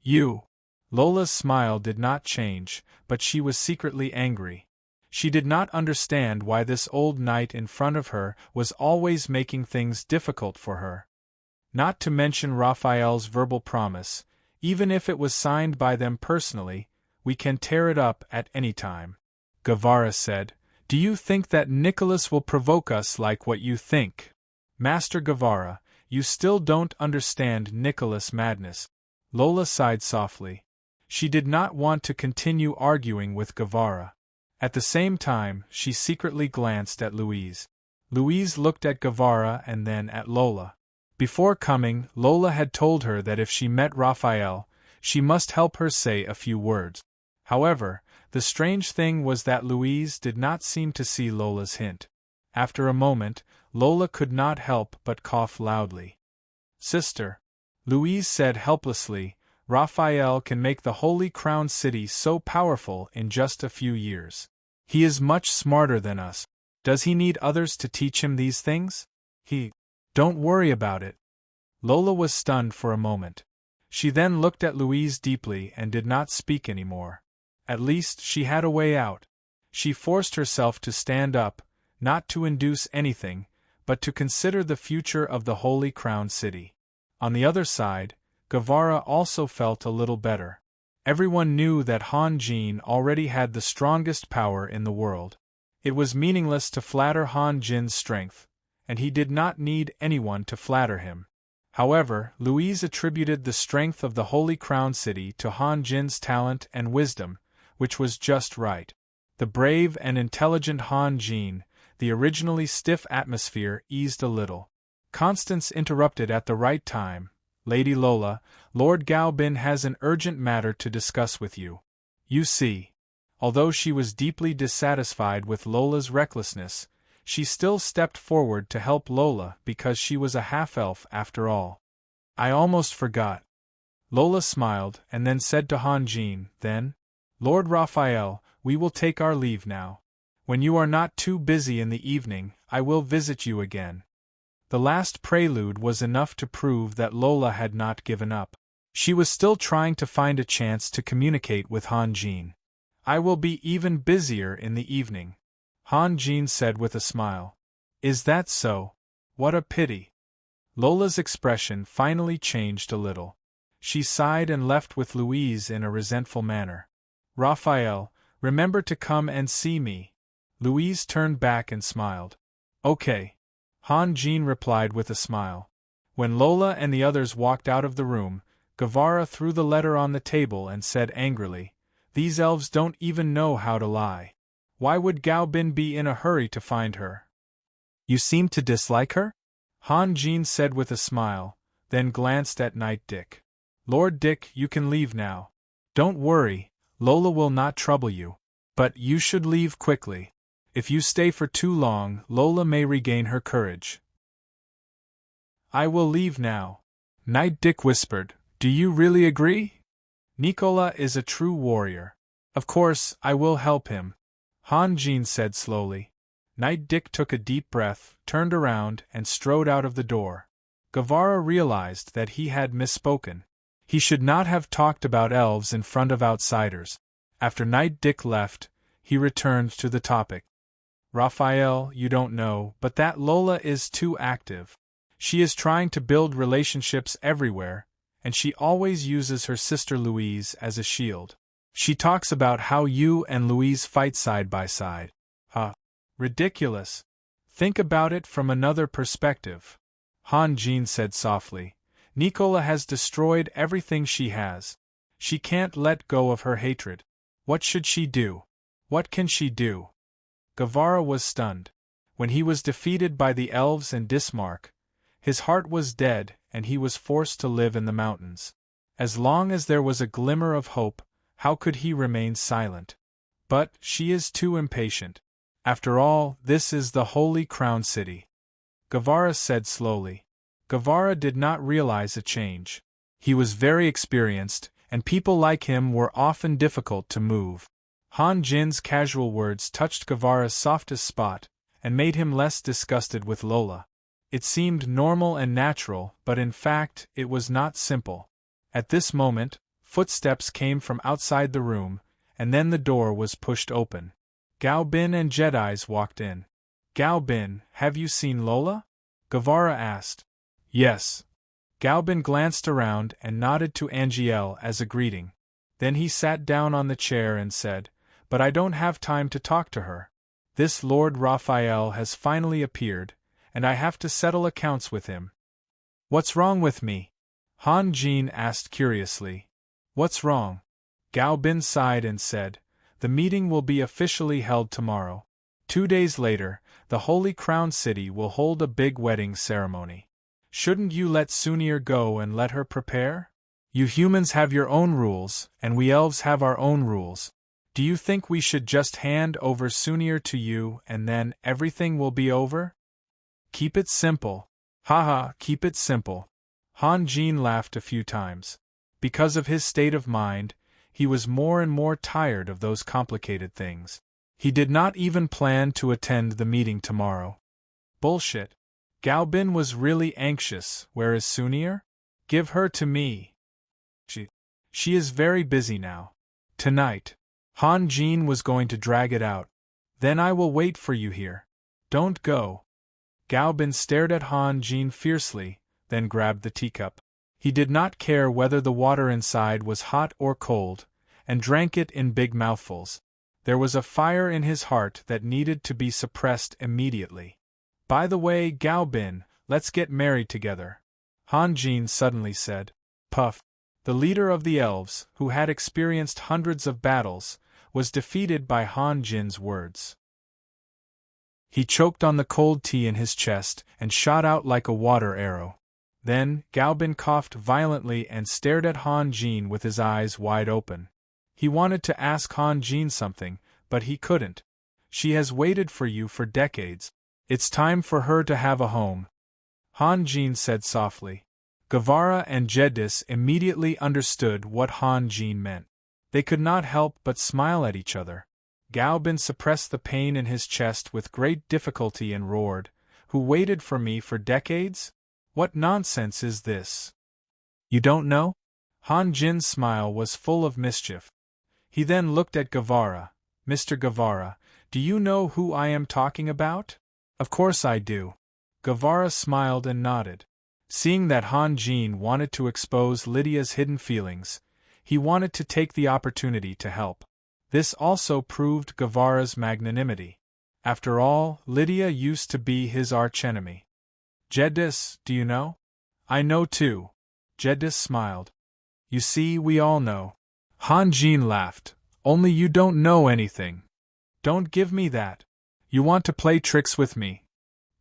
"You." Lola's smile did not change, but she was secretly angry. She did not understand why this old knight in front of her was always making things difficult for her. Not to mention Raphael's verbal promise, even if it was signed by them personally, "We can tear it up at any time." Gavara said, "Do you think that Nicholas will provoke us like what you think? Master Gavara, you still don't understand Nicholas' madness." Lola sighed softly. She did not want to continue arguing with Gavara. At the same time, she secretly glanced at Louise. Louise looked at Gavara and then at Lola. Before coming, Lola had told her that if she met Raphael, she must help her say a few words. However, the strange thing was that Louise did not seem to see Lola's hint. After a moment, Lola could not help but cough loudly. "Sister," Louise said helplessly, "Raphael can make the Holy Crown City so powerful in just a few years. He is much smarter than us. Does he need others to teach him these things? Don't worry about it." Lola was stunned for a moment. She then looked at Louise deeply and did not speak anymore. At least, she had a way out. She forced herself to stand up, not to induce anything, but to consider the future of the Holy Crown City. On the other side, Guevara also felt a little better. Everyone knew that Han Jin already had the strongest power in the world. It was meaningless to flatter Han Jin's strength, and he did not need anyone to flatter him. However, Louise attributed the strength of the Holy Crown City to Han Jin's talent and wisdom, which was just right. The brave and intelligent Han Jin, the originally stiff atmosphere eased a little. Constance interrupted at the right time. Lady Lola, Lord Gaobin has an urgent matter to discuss with you. You see. Although she was deeply dissatisfied with Lola's recklessness, she still stepped forward to help Lola because she was a half-elf after all. I almost forgot. Lola smiled and then said to Han Jin, then, Lord Raphael, we will take our leave now. When you are not too busy in the evening, I will visit you again. The last prelude was enough to prove that Lola had not given up. She was still trying to find a chance to communicate with Han Jin. I will be even busier in the evening, Han Jin said with a smile. Is that so? What a pity. Lola's expression finally changed a little. She sighed and left with Louise in a resentful manner. Raphael, remember to come and see me. Louise turned back and smiled. Okay. Han Jin replied with a smile. When Lola and the others walked out of the room, Guevara threw the letter on the table and said angrily, These elves don't even know how to lie. Why would Gaobin be in a hurry to find her? You seem to dislike her? Han Jin said with a smile, then glanced at Knight Dick. Lord Dick, you can leave now. Don't worry, Lola will not trouble you. But you should leave quickly. If you stay for too long, Lola may regain her courage. I will leave now. Knight Dick whispered, Do you really agree? Nicola is a true warrior. Of course, I will help him. Han Jin said slowly. Knight Dick took a deep breath, turned around, and strode out of the door. Guevara realized that he had misspoken. He should not have talked about elves in front of outsiders. After Knight Dick left, he returned to the topic. Raphael, you don't know, but that Lola is too active. She is trying to build relationships everywhere, and she always uses her sister Louise as a shield. She talks about how you and Louise fight side by side. Ridiculous. Think about it from another perspective. Han Jin said softly. Nicola has destroyed everything she has. She can't let go of her hatred. What should she do? What can she do? Guevara was stunned. When he was defeated by the elves and Dismark, his heart was dead and he was forced to live in the mountains. As long as there was a glimmer of hope, how could he remain silent? But she is too impatient. After all, this is the Holy Crown City. Guevara said slowly. Guevara did not realize a change. He was very experienced, and people like him were often difficult to move. Han Jin's casual words touched Guevara's softest spot, and made him less disgusted with Lola. It seemed normal and natural, but in fact, it was not simple. At this moment, footsteps came from outside the room, and then the door was pushed open. Gaobin and Jedis walked in. Gaobin, have you seen Lola? Guevara asked. Yes. Gaobin glanced around and nodded to Angiel as a greeting. Then he sat down on the chair and said, But I don't have time to talk to her. This Lord Raphael has finally appeared, and I have to settle accounts with him. What's wrong with me? Han Jin asked curiously. What's wrong? Gaobin sighed and said, The meeting will be officially held tomorrow. 2 days later, the Holy Crown City will hold a big wedding ceremony. Shouldn't you let Sunir go and let her prepare? You humans have your own rules, and we elves have our own rules. Do you think we should just hand over Sunir to you and then everything will be over? Keep it simple. Haha, keep it simple. Han Jin laughed a few times. Because of his state of mind, he was more and more tired of those complicated things. He did not even plan to attend the meeting tomorrow. Bullshit. Gaobin was really anxious. Where is Sunir? Give her to me. She is very busy now. Tonight. Han Jin was going to drag it out. Then I will wait for you here. Don't go. Gaobin stared at Han Jin fiercely, then grabbed the teacup. He did not care whether the water inside was hot or cold, and drank it in big mouthfuls. There was a fire in his heart that needed to be suppressed immediately. By the way, Gaobin, let's get married together, Han Jin suddenly said. Puff. The leader of the elves, who had experienced hundreds of battles, was defeated by Han Jin's words. He choked on the cold tea in his chest and shot out like a water arrow. Then, Gaobin coughed violently and stared at Han Jin with his eyes wide open. He wanted to ask Han Jin something, but he couldn't. She has waited for you for decades. It's time for her to have a home, Han Jin said softly. Guevara and Jedis immediately understood what Han Jin meant. They could not help but smile at each other. Gaobin suppressed the pain in his chest with great difficulty and roared, "Who waited for me for decades? What nonsense is this? You don't know?" Han Jin's smile was full of mischief. He then looked at Guevara. "Mr. Guevara, do you know who I am talking about?" "Of course I do." Guevara smiled and nodded. Seeing that Han Jin wanted to expose Lydia's hidden feelings, he wanted to take the opportunity to help. This also proved Guevara's magnanimity. After all, Lydia used to be his archenemy. "Jedis, do you know?" "I know too." Jedis smiled. "You see, we all know." Han Jin laughed. "Only you don't know anything. Don't give me that. You want to play tricks with me."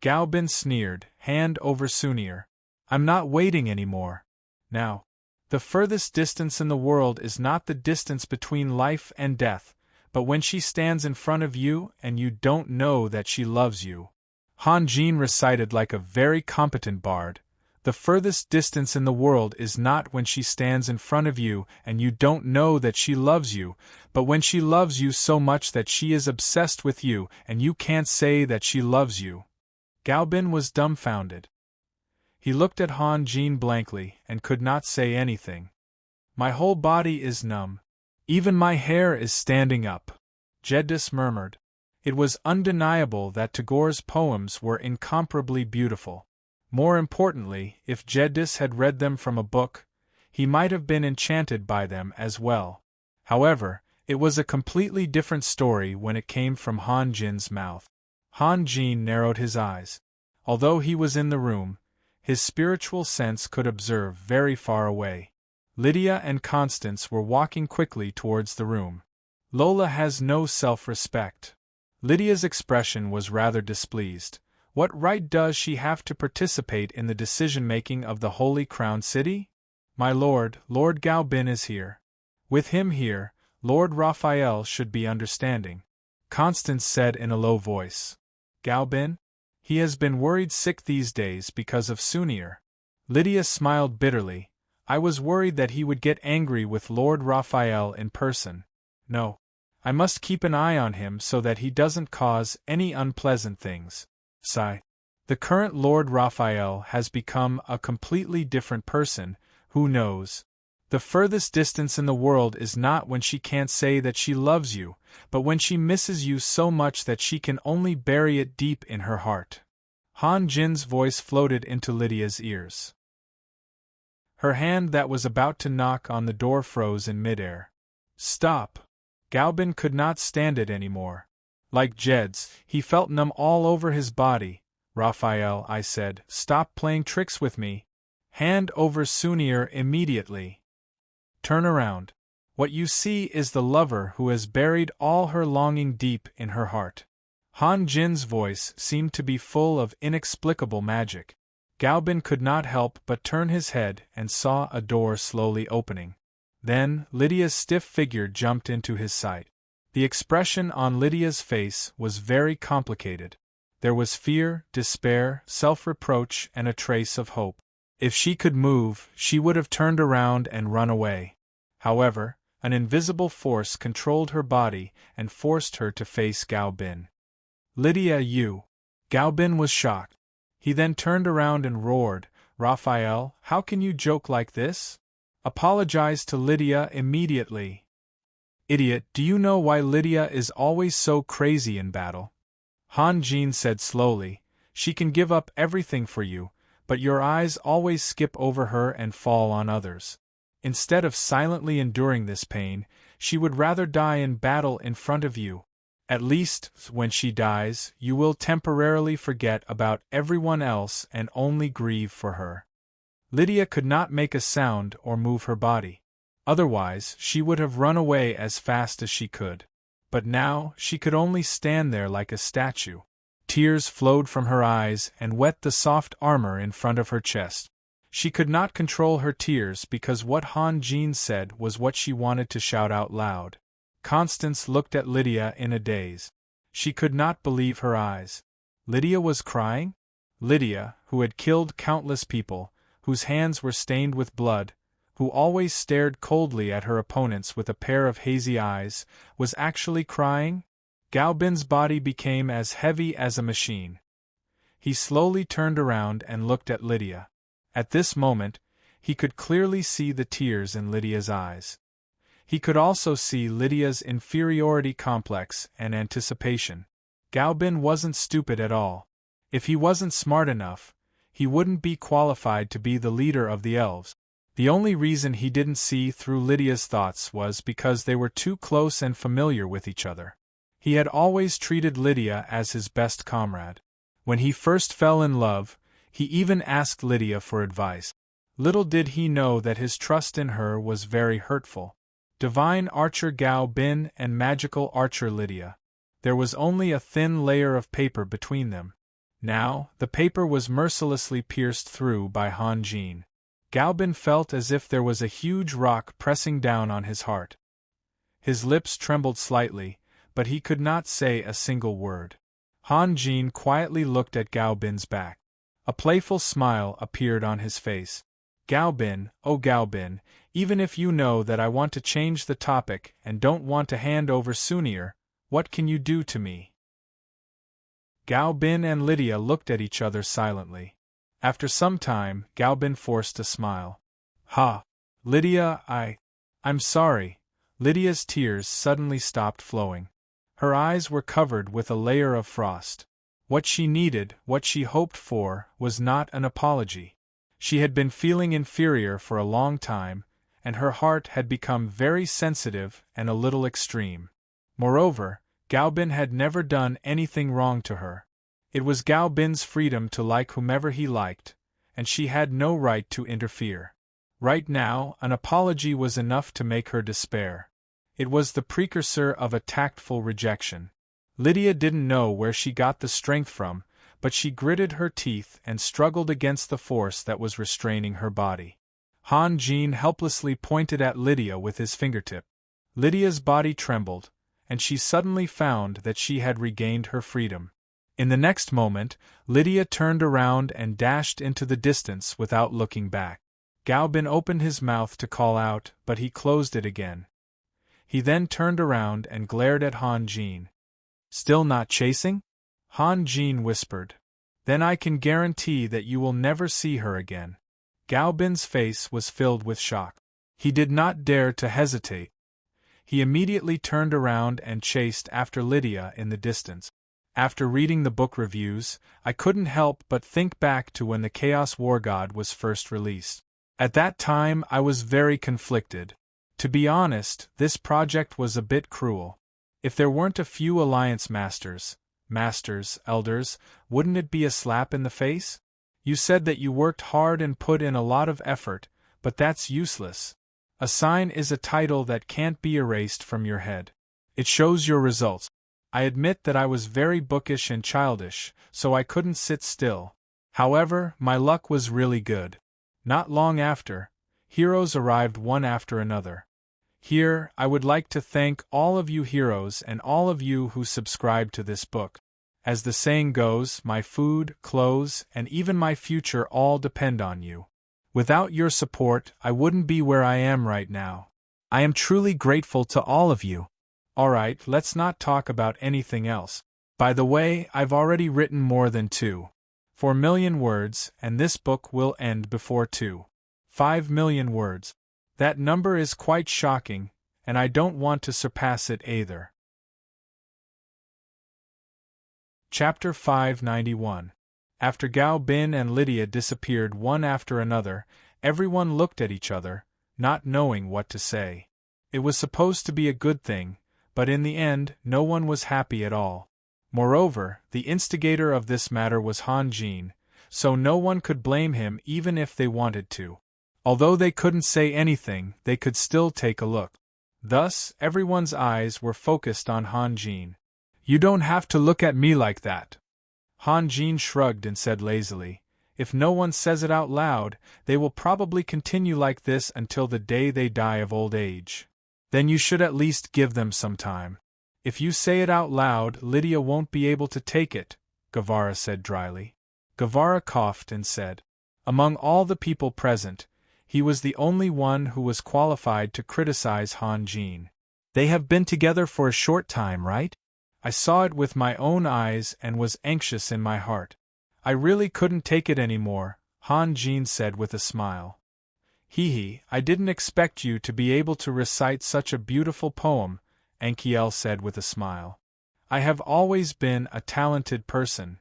Gaobin sneered, hand over Sunir. "I'm not waiting anymore. Now. The furthest distance in the world is not the distance between life and death, but when she stands in front of you and you don't know that she loves you." Han Jin recited like a very competent bard. "The furthest distance in the world is not when she stands in front of you and you don't know that she loves you, but when she loves you so much that she is obsessed with you and you can't say that she loves you." Gaobin was dumbfounded. He looked at Han Jin blankly and could not say anything. "My whole body is numb. Even my hair is standing up," Jedis murmured. It was undeniable that Tagore's poems were incomparably beautiful. More importantly, if Jedis had read them from a book, he might have been enchanted by them as well. However, it was a completely different story when it came from Han Jin's mouth. Han Jin narrowed his eyes. Although he was in the room, his spiritual sense could observe very far away. Lydia and Constance were walking quickly towards the room. Lola has no self-respect. Lydia's expression was rather displeased. What right does she have to participate in the decision-making of the Holy Crown City? "My lord, Lord Gaobin is here. With him here, Lord Raphael should be understanding," Constance said in a low voice. "Gaobin? He has been worried sick these days because of Sunir." Lydia smiled bitterly. "I was worried that he would get angry with Lord Raphael in person. No. I must keep an eye on him so that he doesn't cause any unpleasant things." Sigh. The current Lord Raphael has become a completely different person, who knows? The furthest distance in the world is not when she can't say that she loves you, but when she misses you so much that she can only bury it deep in her heart. Han Jin's voice floated into Lydia's ears. Her hand that was about to knock on the door froze in midair. "Stop!" Gaobin could not stand it anymore. Like Jed's, he felt numb all over his body. "Raphael," I said, "stop playing tricks with me. Hand over Sunir immediately. Turn around. What you see is the lover who has buried all her longing deep in her heart." Han Jin's voice seemed to be full of inexplicable magic. Gaobin could not help but turn his head and saw a door slowly opening. Then, Lydia's stiff figure jumped into his sight. The expression on Lydia's face was very complicated. There was fear, despair, self-reproach, and a trace of hope. If she could move, she would have turned around and run away. However, an invisible force controlled her body and forced her to face Gaobin. "Lydia, you!" Gaobin was shocked. He then turned around and roared, "Raphael, how can you joke like this? Apologize to Lydia immediately." "Idiot, do you know why Lydia is always so crazy in battle?" Han Jin said slowly. She can give up everything for you, but your eyes always skip over her and fall on others. Instead of silently enduring this pain, she would rather die in battle in front of you. At least, when she dies, you will temporarily forget about everyone else and only grieve for her." Lydia could not make a sound or move her body. Otherwise, she would have run away as fast as she could. But now, she could only stand there like a statue. Tears flowed from her eyes and wet the soft armor in front of her chest. She could not control her tears because what Han Jin said was what she wanted to shout out loud. Constance looked at Lydia in a daze. She could not believe her eyes. Lydia was crying? Lydia, who had killed countless people, whose hands were stained with blood, who always stared coldly at her opponents with a pair of hazy eyes, was actually crying? Gao Bin's body became as heavy as a machine. He slowly turned around and looked at Lydia. At this moment, he could clearly see the tears in Lydia's eyes. He could also see Lydia's inferiority complex and anticipation. Gao Bin wasn't stupid at all. If he wasn't smart enough, he wouldn't be qualified to be the leader of the elves. The only reason he didn't see through Lydia's thoughts was because they were too close and familiar with each other. He had always treated Lydia as his best comrade. When he first fell in love, he even asked Lydia for advice. Little did he know that his trust in her was very hurtful. Divine archer Gao Bin and magical archer Lydia. There was only a thin layer of paper between them. Now, the paper was mercilessly pierced through by Han Jin. Gao Bin felt as if there was a huge rock pressing down on his heart. His lips trembled slightly, but he could not say a single word. Han Jin quietly looked at Gao Bin's back. A playful smile appeared on his face. "Gao Bin, oh Gao Bin, even if you know that I want to change the topic and don't want to hand over Sunir, what can you do to me?" Gao Bin and Lydia looked at each other silently. After some time, Gao Bin forced a smile. "Ha! Lydia, I'm sorry." Lydia's tears suddenly stopped flowing. Her eyes were covered with a layer of frost. What she needed, what she hoped for, was not an apology. She had been feeling inferior for a long time, and her heart had become very sensitive and a little extreme. Moreover, Gao Bin had never done anything wrong to her. It was Gao Bin's freedom to like whomever he liked, and she had no right to interfere. Right now, an apology was enough to make her despair. It was the precursor of a tactful rejection. Lydia didn't know where she got the strength from, but she gritted her teeth and struggled against the force that was restraining her body. Han Jin helplessly pointed at Lydia with his fingertip. Lydia's body trembled, and she suddenly found that she had regained her freedom. In the next moment, Lydia turned around and dashed into the distance without looking back. Gao Bin opened his mouth to call out, but he closed it again. He then turned around and glared at Han Jin. "Still not chasing?" Han Jin whispered. "Then I can guarantee that you will never see her again." Gao Bin's face was filled with shock. He did not dare to hesitate. He immediately turned around and chased after Lydia in the distance. After reading the book reviews, I couldn't help but think back to when the Chaos Wargod was first released. At that time I was very conflicted. To be honest, this project was a bit cruel. If there weren't a few Alliance Masters, Elders, wouldn't it be a slap in the face? You said that you worked hard and put in a lot of effort, but that's useless. A sign is a title that can't be erased from your head. It shows your results. I admit that I was very bookish and childish, so I couldn't sit still. However, my luck was really good. Not long after, heroes arrived one after another. Here, I would like to thank all of you heroes and all of you who subscribed to this book. As the saying goes, my food, clothes, and even my future all depend on you. Without your support, I wouldn't be where I am right now. I am truly grateful to all of you. Alright, let's not talk about anything else. By the way, I've already written more than 2.4 million words, and this book will end before 2.5 million words. That number is quite shocking, and I don't want to surpass it either. Chapter 591. After Gao Bin and Lydia disappeared one after another, everyone looked at each other, not knowing what to say. It was supposed to be a good thing, but in the end, no one was happy at all. Moreover, the instigator of this matter was Han Jin, so no one could blame him even if they wanted to. Although they couldn't say anything, they could still take a look. Thus, everyone's eyes were focused on Han Jin. "You don't have to look at me like that." Han Jin shrugged and said lazily, "If no one says it out loud, they will probably continue like this until the day they die of old age. Then you should at least give them some time. If you say it out loud, Lydia won't be able to take it," Guevara said dryly. Guevara coughed and said, "Among all the people present, he was the only one who was qualified to criticize Han Jin. They have been together for a short time, right? I saw it with my own eyes and was anxious in my heart. I really couldn't take it anymore," Han Jin said with a smile. "Hee, I didn't expect you to be able to recite such a beautiful poem," Ankiel said with a smile. "I have always been a talented person."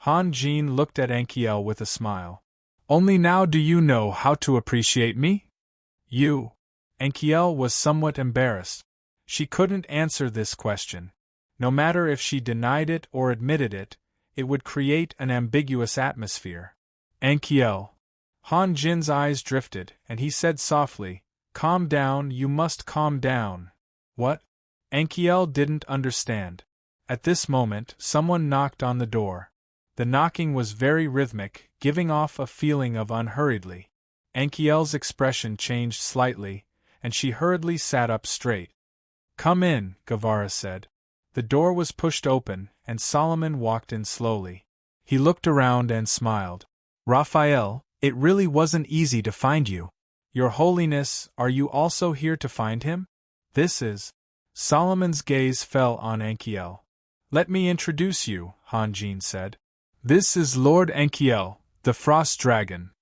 Han Jin looked at Ankiel with a smile. "Only now do you know how to appreciate me?" "You?" Ankiel was somewhat embarrassed. She couldn't answer this question. No matter if she denied it or admitted it, it would create an ambiguous atmosphere. "Ankiel." Han Jin's eyes drifted, and he said softly, "Calm down, you must calm down." "What?" Ankiel didn't understand. At this moment, someone knocked on the door. The knocking was very rhythmic, giving off a feeling of unhurriedly. Ankiel's expression changed slightly, and she hurriedly sat up straight. "Come in," Guevara said. The door was pushed open, and Solomon walked in slowly. He looked around and smiled. "Raphael, it really wasn't easy to find you. Your Holiness, are you also here to find him? This is..." Solomon's gaze fell on Ankiel. "Let me introduce you," Han Jin said. "This is Lord Ankiel, the Frost Dragon."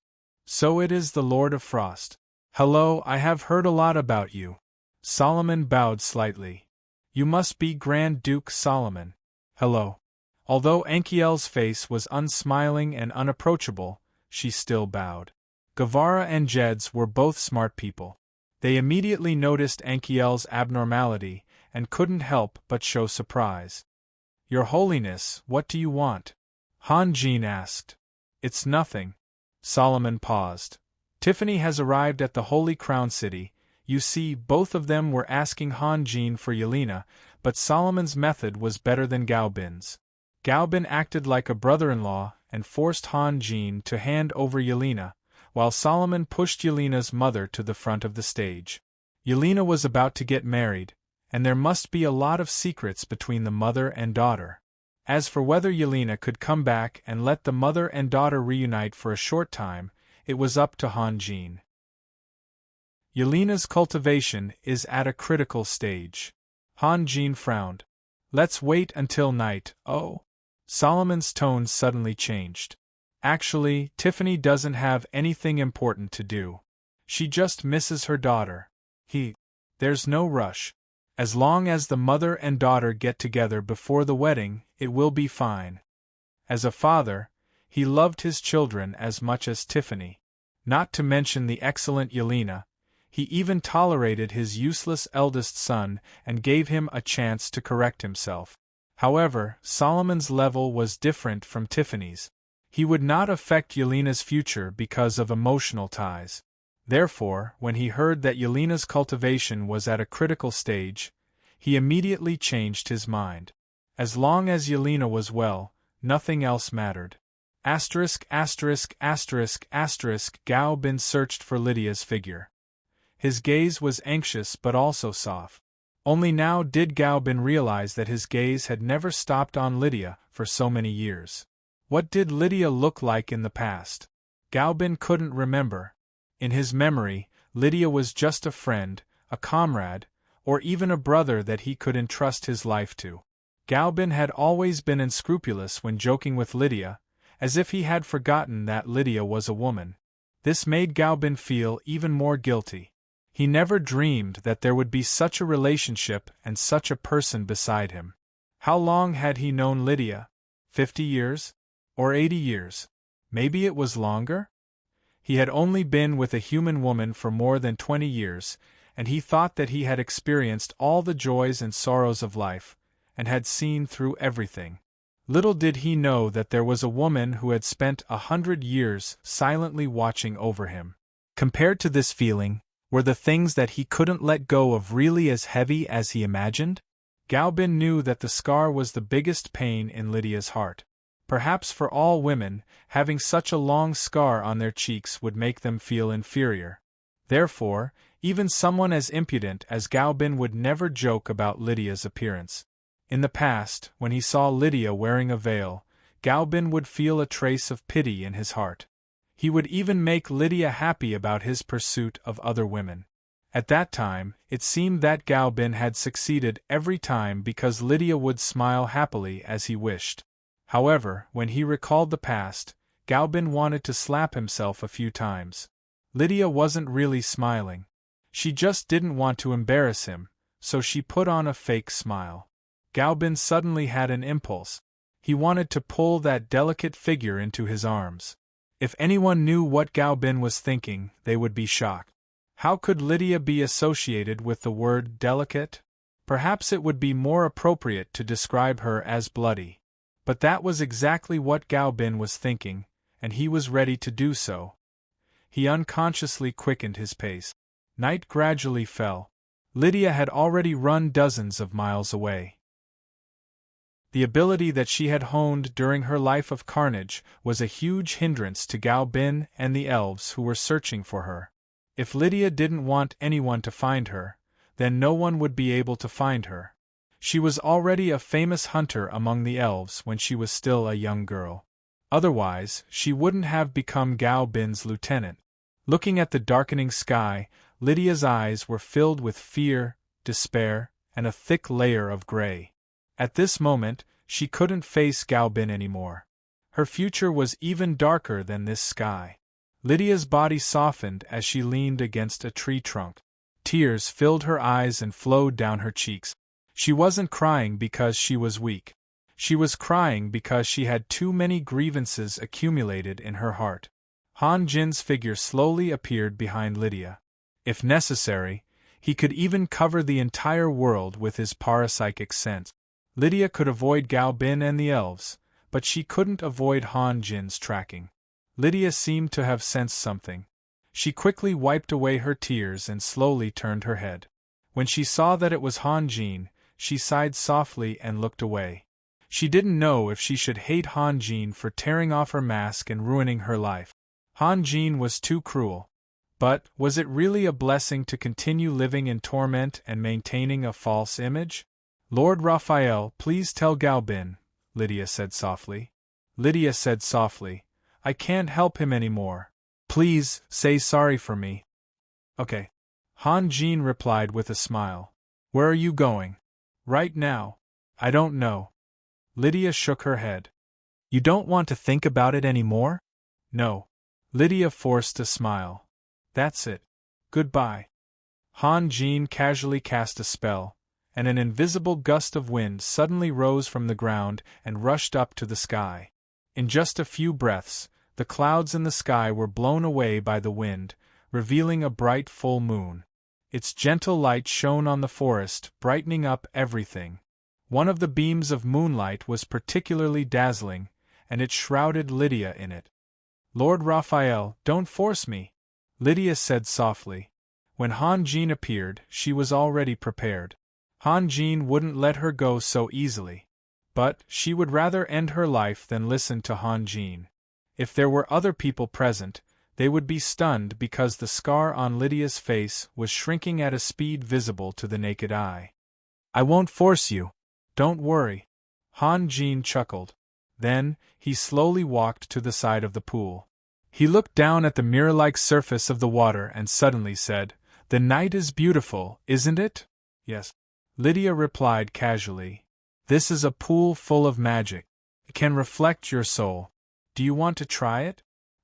"So it is the Lord of Frost. Hello, I have heard a lot about you." Solomon bowed slightly. "You must be Grand Duke Solomon." "Hello." Although Ankiel's face was unsmiling and unapproachable, she still bowed. Guevara and Jedz were both smart people. They immediately noticed Ankiel's abnormality and couldn't help but show surprise. "Your Holiness, what do you want?" Han Jin asked. "It's nothing." Solomon paused. "Tiffany has arrived at the Holy Crown City." You see, both of them were asking Han Jin for Yelena, but Solomon's method was better than Gao Bin's. Gao Bin acted like a brother-in-law and forced Han Jin to hand over Yelena, while Solomon pushed Yelena's mother to the front of the stage. Yelena was about to get married, and there must be a lot of secrets between the mother and daughter. As for whether Yelena could come back and let the mother and daughter reunite for a short time, it was up to Han Jin. Yelena's cultivation is at a critical stage. Han Jin frowned. "Let's wait until night." "Oh." Solomon's tone suddenly changed. "Actually, Tiffany doesn't have anything important to do. She just misses her daughter." There's no rush. As long as the mother and daughter get together before the wedding, it will be fine. As a father, he loved his children as much as Tiffany. Not to mention the excellent Yelena. He even tolerated his useless eldest son and gave him a chance to correct himself. However, Solomon's level was different from Tiffany's. He would not affect Yelena's future because of emotional ties. Therefore, when he heard that Yelena's cultivation was at a critical stage, he immediately changed his mind. As long as Yelena was well, nothing else mattered. Gao Bin searched for Lydia's figure. His gaze was anxious but also soft. Only now did Gao Bin realize that his gaze had never stopped on Lydia for so many years. What did Lydia look like in the past? Gao Bin couldn't remember. In his memory, Lydia was just a friend, a comrade, or even a brother that he could entrust his life to. Gao Bin had always been unscrupulous when joking with Lydia, as if he had forgotten that Lydia was a woman. This made Gao Bin feel even more guilty. He never dreamed that there would be such a relationship and such a person beside him. How long had he known Lydia? 50 years? Or 80 years. Maybe it was longer? He had only been with a human woman for more than 20 years, and he thought that he had experienced all the joys and sorrows of life, and had seen through everything. Little did he know that there was a woman who had spent 100 years silently watching over him. Compared to this feeling, were the things that he couldn't let go of really as heavy as he imagined? Galbin knew that the scar was the biggest pain in Lydia's heart. Perhaps for all women, having such a long scar on their cheeks would make them feel inferior. Therefore, even someone as impudent as Galbin would never joke about Lydia's appearance. In the past, when he saw Lydia wearing a veil, Galbin would feel a trace of pity in his heart. He would even make Lydia happy about his pursuit of other women. At that time, it seemed that Galbin had succeeded every time because Lydia would smile happily as he wished. However, when he recalled the past, Galbin wanted to slap himself a few times. Lydia wasn't really smiling. She just didn't want to embarrass him, so she put on a fake smile. Galbin suddenly had an impulse. He wanted to pull that delicate figure into his arms. If anyone knew what Galbin was thinking, they would be shocked. How could Lydia be associated with the word delicate? Perhaps it would be more appropriate to describe her as bloody. But that was exactly what Galbin was thinking, and he was ready to do so. He unconsciously quickened his pace. Night gradually fell. Lydia had already run dozens of miles away. The ability that she had honed during her life of carnage was a huge hindrance to Galbin and the elves who were searching for her. If Lydia didn't want anyone to find her, then no one would be able to find her. She was already a famous hunter among the elves when she was still a young girl. Otherwise, she wouldn't have become Galbin's lieutenant. Looking at the darkening sky, Lydia's eyes were filled with fear, despair, and a thick layer of gray. At this moment, she couldn't face Galbin anymore. Her future was even darker than this sky. Lydia's body softened as she leaned against a tree trunk. Tears filled her eyes and flowed down her cheeks. She wasn't crying because she was weak. She was crying because she had too many grievances accumulated in her heart. Han Jin's figure slowly appeared behind Lydia. If necessary, he could even cover the entire world with his parapsychic sense. Lydia could avoid Galbin and the elves, but she couldn't avoid Han Jin's tracking. Lydia seemed to have sensed something. She quickly wiped away her tears and slowly turned her head. When she saw that it was Han Jin, she sighed softly and looked away. She didn't know if she should hate Han Jin for tearing off her mask and ruining her life. Han Jin was too cruel. But, was it really a blessing to continue living in torment and maintaining a false image? Lord Raphael, please tell Galbin, Lydia said softly. Lydia said softly, I can't help him anymore. Please, say sorry for me. Okay. Han Jin replied with a smile. Where are you going? Right now. I don't know. Lydia shook her head. You don't want to think about it anymore? No. Lydia forced a smile. That's it. Goodbye. Han Jin casually cast a spell, and an invisible gust of wind suddenly rose from the ground and rushed up to the sky. In just a few breaths, the clouds in the sky were blown away by the wind, revealing a bright full moon. Its gentle light shone on the forest, brightening up everything. One of the beams of moonlight was particularly dazzling, and it shrouded Lydia in it. Lord Raphael, don't force me, Lydia said softly. When Han Jin appeared, she was already prepared. Han Jin wouldn't let her go so easily. But she would rather end her life than listen to Han Jin. If there were other people present, they would be stunned because the scar on Lydia's face was shrinking at a speed visible to the naked eye. I won't force you. Don't worry. Han Jin chuckled. Then, he slowly walked to the side of the pool. He looked down at the mirror-like surface of the water and suddenly said, The night is beautiful, isn't it? Yes. Lydia replied casually. This is a pool full of magic. It can reflect your soul. Do you want to try it?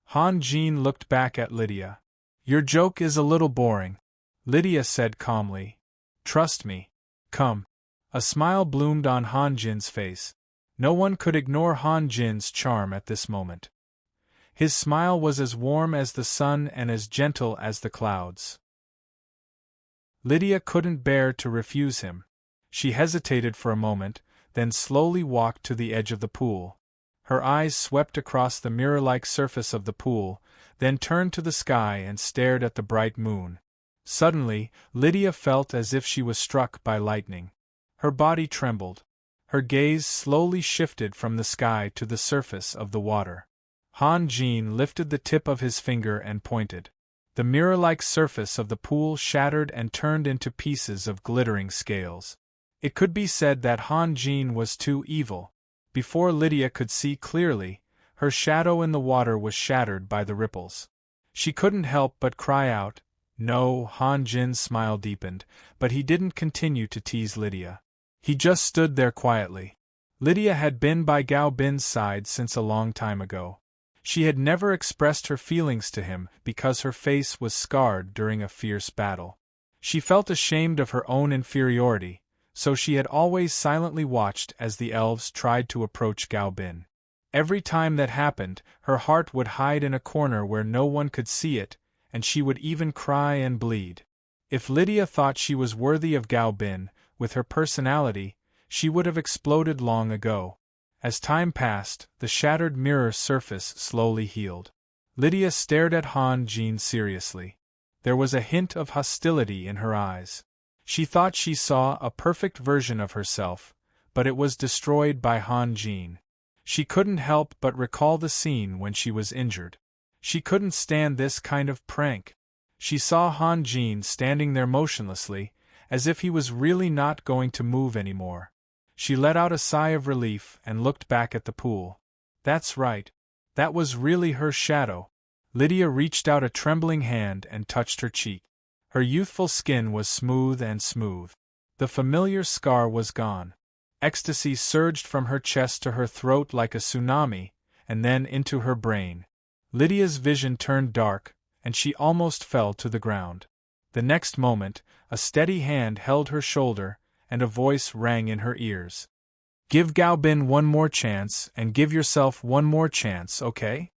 Han Jin looked back at Lydia. Your joke is a little boring, Lydia said calmly. Trust me. Come. A smile bloomed on Han Jin's face. No one could ignore Han Jin's charm at this moment. His smile was as warm as the sun and as gentle as the clouds. Lydia couldn't bear to refuse him. She hesitated for a moment, then slowly walked to the edge of the pool. Her eyes swept across the mirror-like surface of the pool, then turned to the sky and stared at the bright moon. Suddenly, Lydia felt as if she was struck by lightning. Her body trembled. Her gaze slowly shifted from the sky to the surface of the water. Han Jin lifted the tip of his finger and pointed. The mirror-like surface of the pool shattered and turned into pieces of glittering scales. It could be said that Han Jin was too evil. Before Lydia could see clearly, her shadow in the water was shattered by the ripples. She couldn't help but cry out. No, Han Jin's smile deepened, but he didn't continue to tease Lydia. He just stood there quietly. Lydia had been by Gao Bin's side since a long time ago. She had never expressed her feelings to him because her face was scarred during a fierce battle. She felt ashamed of her own inferiority, so she had always silently watched as the elves tried to approach Gao Bin. Every time that happened, her heart would hide in a corner where no one could see it, and she would even cry and bleed. If Lydia thought she was worthy of Gao Bin, with her personality, she would have exploded long ago. As time passed, the shattered mirror surface slowly healed. Lydia stared at Han Jin seriously. There was a hint of hostility in her eyes. She thought she saw a perfect version of herself, but it was destroyed by Han Jin. She couldn't help but recall the scene when she was injured. She couldn't stand this kind of prank. She saw Han Jin standing there motionlessly, as if he was really not going to move anymore. She let out a sigh of relief and looked back at the pool. That's right. That was really her shadow. Lydia reached out a trembling hand and touched her cheek. Her youthful skin was smooth and smooth. The familiar scar was gone. Ecstasy surged from her chest to her throat like a tsunami, and then into her brain. Lydia's vision turned dark, and she almost fell to the ground. The next moment, a steady hand held her shoulder, and a voice rang in her ears. Give Gao Bin one more chance, and give yourself one more chance, okay?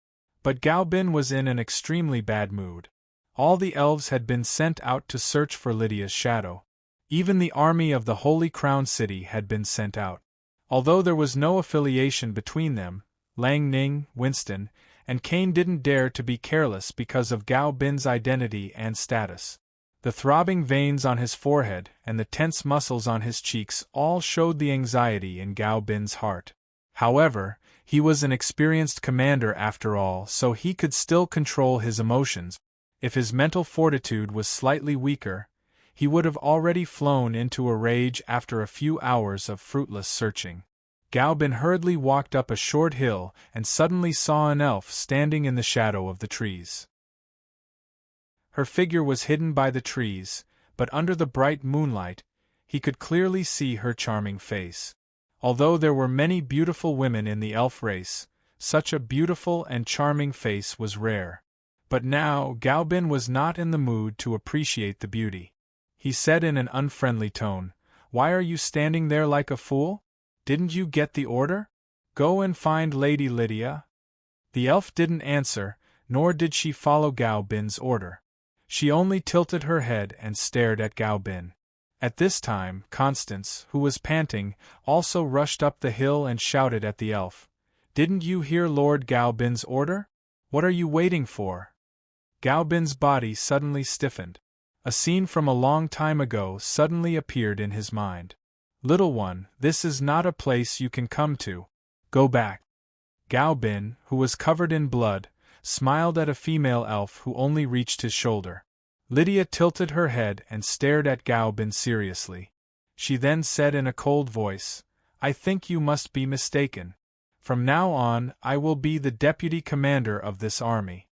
But Gao Bin was in an extremely bad mood. All the elves had been sent out to search for Lydia's shadow. Even the army of the Holy Crown City had been sent out. Although there was no affiliation between them, Lang Ning, Winston, and Kane didn't dare to be careless because of Gao Bin's identity and status. The throbbing veins on his forehead and the tense muscles on his cheeks all showed the anxiety in Gao Bin's heart. However, he was an experienced commander after all, so he could still control his emotions. If his mental fortitude was slightly weaker, he would have already flown into a rage after a few hours of fruitless searching. Gao Bin hurriedly walked up a short hill and suddenly saw an elf standing in the shadow of the trees. Her figure was hidden by the trees, but under the bright moonlight, he could clearly see her charming face. Although there were many beautiful women in the elf race, such a beautiful and charming face was rare. But now Gao Bin was not in the mood to appreciate the beauty. He said in an unfriendly tone, "Why are you standing there like a fool? Didn't you get the order? Go and find Lady Lydia." The elf didn't answer, nor did she follow Gao Bin's order. She only tilted her head and stared at Gao Bin. At this time, Constance, who was panting, also rushed up the hill and shouted at the elf. "Didn't you hear Lord Gao Bin's order? What are you waiting for?" Gao Bin's body suddenly stiffened. A scene from a long time ago suddenly appeared in his mind. "Little one, this is not a place you can come to. Go back." Gao Bin, who was covered in blood, smiled at a female elf who only reached his shoulder. Lydia tilted her head and stared at Gao Bin seriously. She then said in a cold voice, "I think you must be mistaken. From now on, I will be the deputy commander of this army."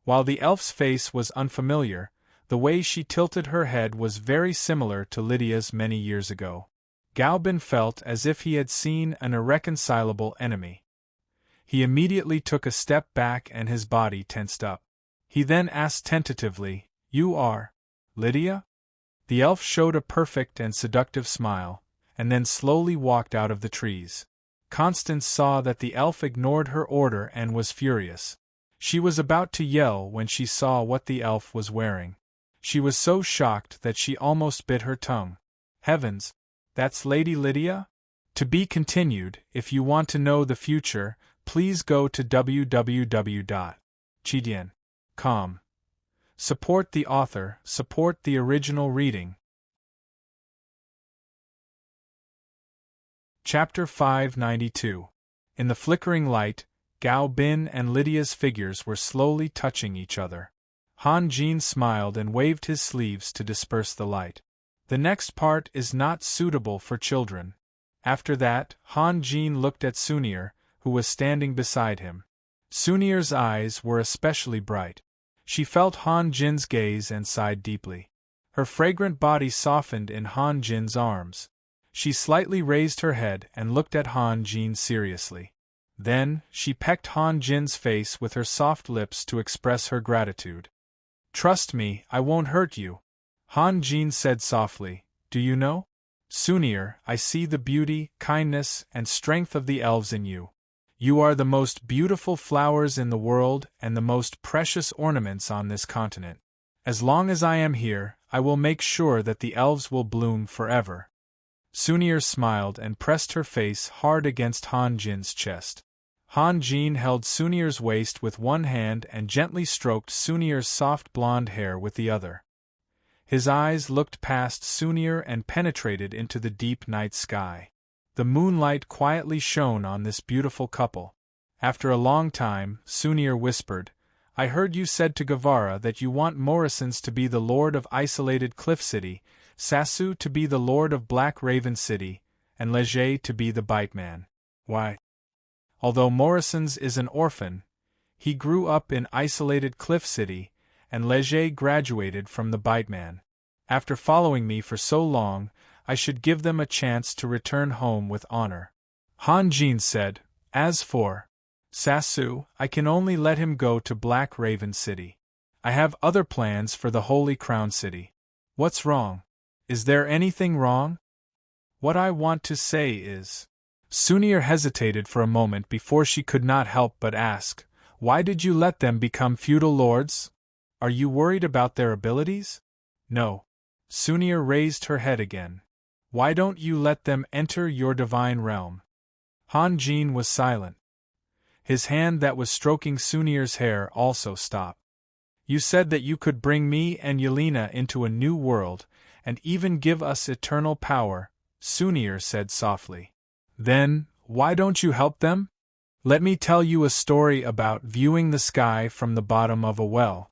While the elf's face was unfamiliar, the way she tilted her head was very similar to Lydia's many years ago. Gao Bin felt as if he had seen an irreconcilable enemy. He immediately took a step back and his body tensed up. He then asked tentatively, "You are Lydia?" The elf showed a perfect and seductive smile, and then slowly walked out of the trees. Constance saw that the elf ignored her order and was furious. She was about to yell when she saw what the elf was wearing. She was so shocked that she almost bit her tongue. Heavens! That's Lady Lydia? To be continued. If you want to know the future, please go to www.chidian.com. Support the author, support the original reading. Chapter 592. In the flickering light, Gao Bin and Lydia's figures were slowly touching each other. Han Jin smiled and waved his sleeves to disperse the light. The next part is not suitable for children. After that, Han Jin looked at Sunir, who was standing beside him. Sunir's eyes were especially bright. She felt Han Jin's gaze and sighed deeply. Her fragrant body softened in Han Jin's arms. She slightly raised her head and looked at Han Jin seriously. Then, she pecked Han Jin's face with her soft lips to express her gratitude. "Trust me, I won't hurt you," Han Jin said softly. "Do you know? Sunir, I see the beauty, kindness, and strength of the elves in you. You are the most beautiful flowers in the world and the most precious ornaments on this continent. As long as I am here, I will make sure that the elves will bloom forever." Sunir smiled and pressed her face hard against Han Jin's chest. Han Jin held Sunir's waist with one hand and gently stroked Sunir's soft blonde hair with the other. His eyes looked past Sunir and penetrated into the deep night sky. The moonlight quietly shone on this beautiful couple. After a long time, Sunir whispered, "I heard you said to Gavara that you want Morrison's to be the lord of Isolated Cliff City, Sassu to be the lord of Black Raven City, and Leger to be the Bite Man. Why? Although Morrison's is an orphan, he grew up in Isolated Cliff City, and Leger graduated from the Bite Man. After following me for so long, I should give them a chance to return home with honor." Han Jin said, "As for Sassu, I can only let him go to Black Raven City. I have other plans for the Holy Crown City." "What's wrong? Is there anything wrong?" "What I want to say is..." Sunir hesitated for a moment before she could not help but ask, "Why did you let them become feudal lords? Are you worried about their abilities?" "No." Sunir raised her head again. "Why don't you let them enter your divine realm?" Han Jin was silent. His hand that was stroking Sunir's hair also stopped. "You said that you could bring me and Yelena into a new world, and even give us eternal power," Sunir said softly. "Then, why don't you help them? Let me tell you a story about viewing the sky from the bottom of a well,"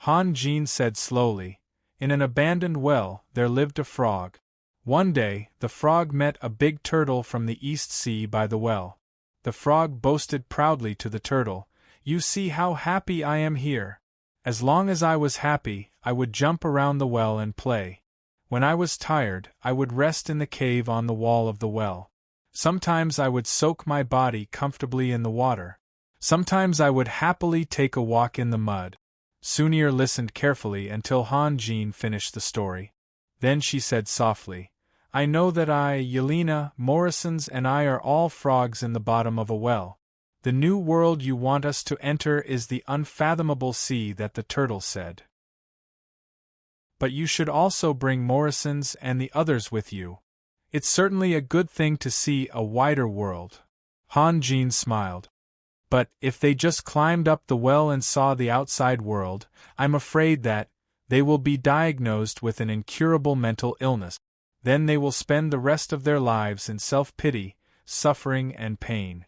Han Jin said slowly. "In an abandoned well, there lived a frog. One day, the frog met a big turtle from the East Sea by the well. The frog boasted proudly to the turtle, 'You see how happy I am here. As long as I was happy, I would jump around the well and play. When I was tired, I would rest in the cave on the wall of the well. Sometimes I would soak my body comfortably in the water. Sometimes I would happily take a walk in the mud." Sunir listened carefully until Han Jin finished the story. Then she said softly, "I know that I, Yelena, Morrison's and I are all frogs in the bottom of a well. The new world you want us to enter is the unfathomable sea that the turtle said. But you should also bring Morrison's and the others with you. It's certainly a good thing to see a wider world." Han Jin smiled. "But, if they just climbed up the well and saw the outside world, I'm afraid that they will be diagnosed with an incurable mental illness. Then they will spend the rest of their lives in self-pity, suffering and pain."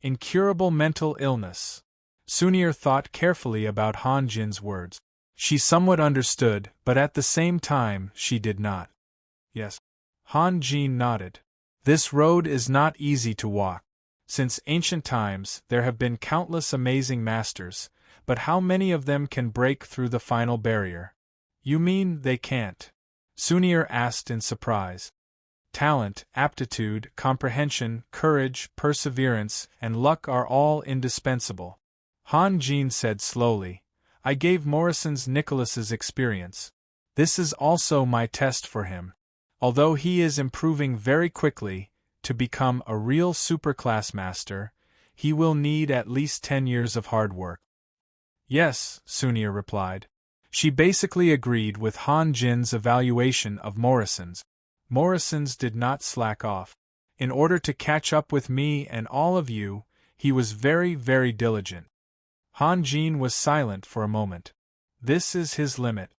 Incurable mental illness. Sunir thought carefully about Han Jin's words. She somewhat understood, but at the same time, she did not. "Yes." Han Jin nodded. "This road is not easy to walk. Since ancient times, there have been countless amazing masters, but how many of them can break through the final barrier?" "You mean they can't?" Sunir asked in surprise. "Talent, aptitude, comprehension, courage, perseverance, and luck are all indispensable." Han Jin said slowly, "I gave Morrison's Nicholas's experience. This is also my test for him. Although he is improving very quickly, to become a real superclass master, he will need at least 10 years of hard work. Yes, Sunir replied. She basically agreed with Han Jin's evaluation of Morrison's. Morrison's did not slack off. In order to catch up with me and all of you, he was very, very diligent. Han Jin was silent for a moment. This is his limit.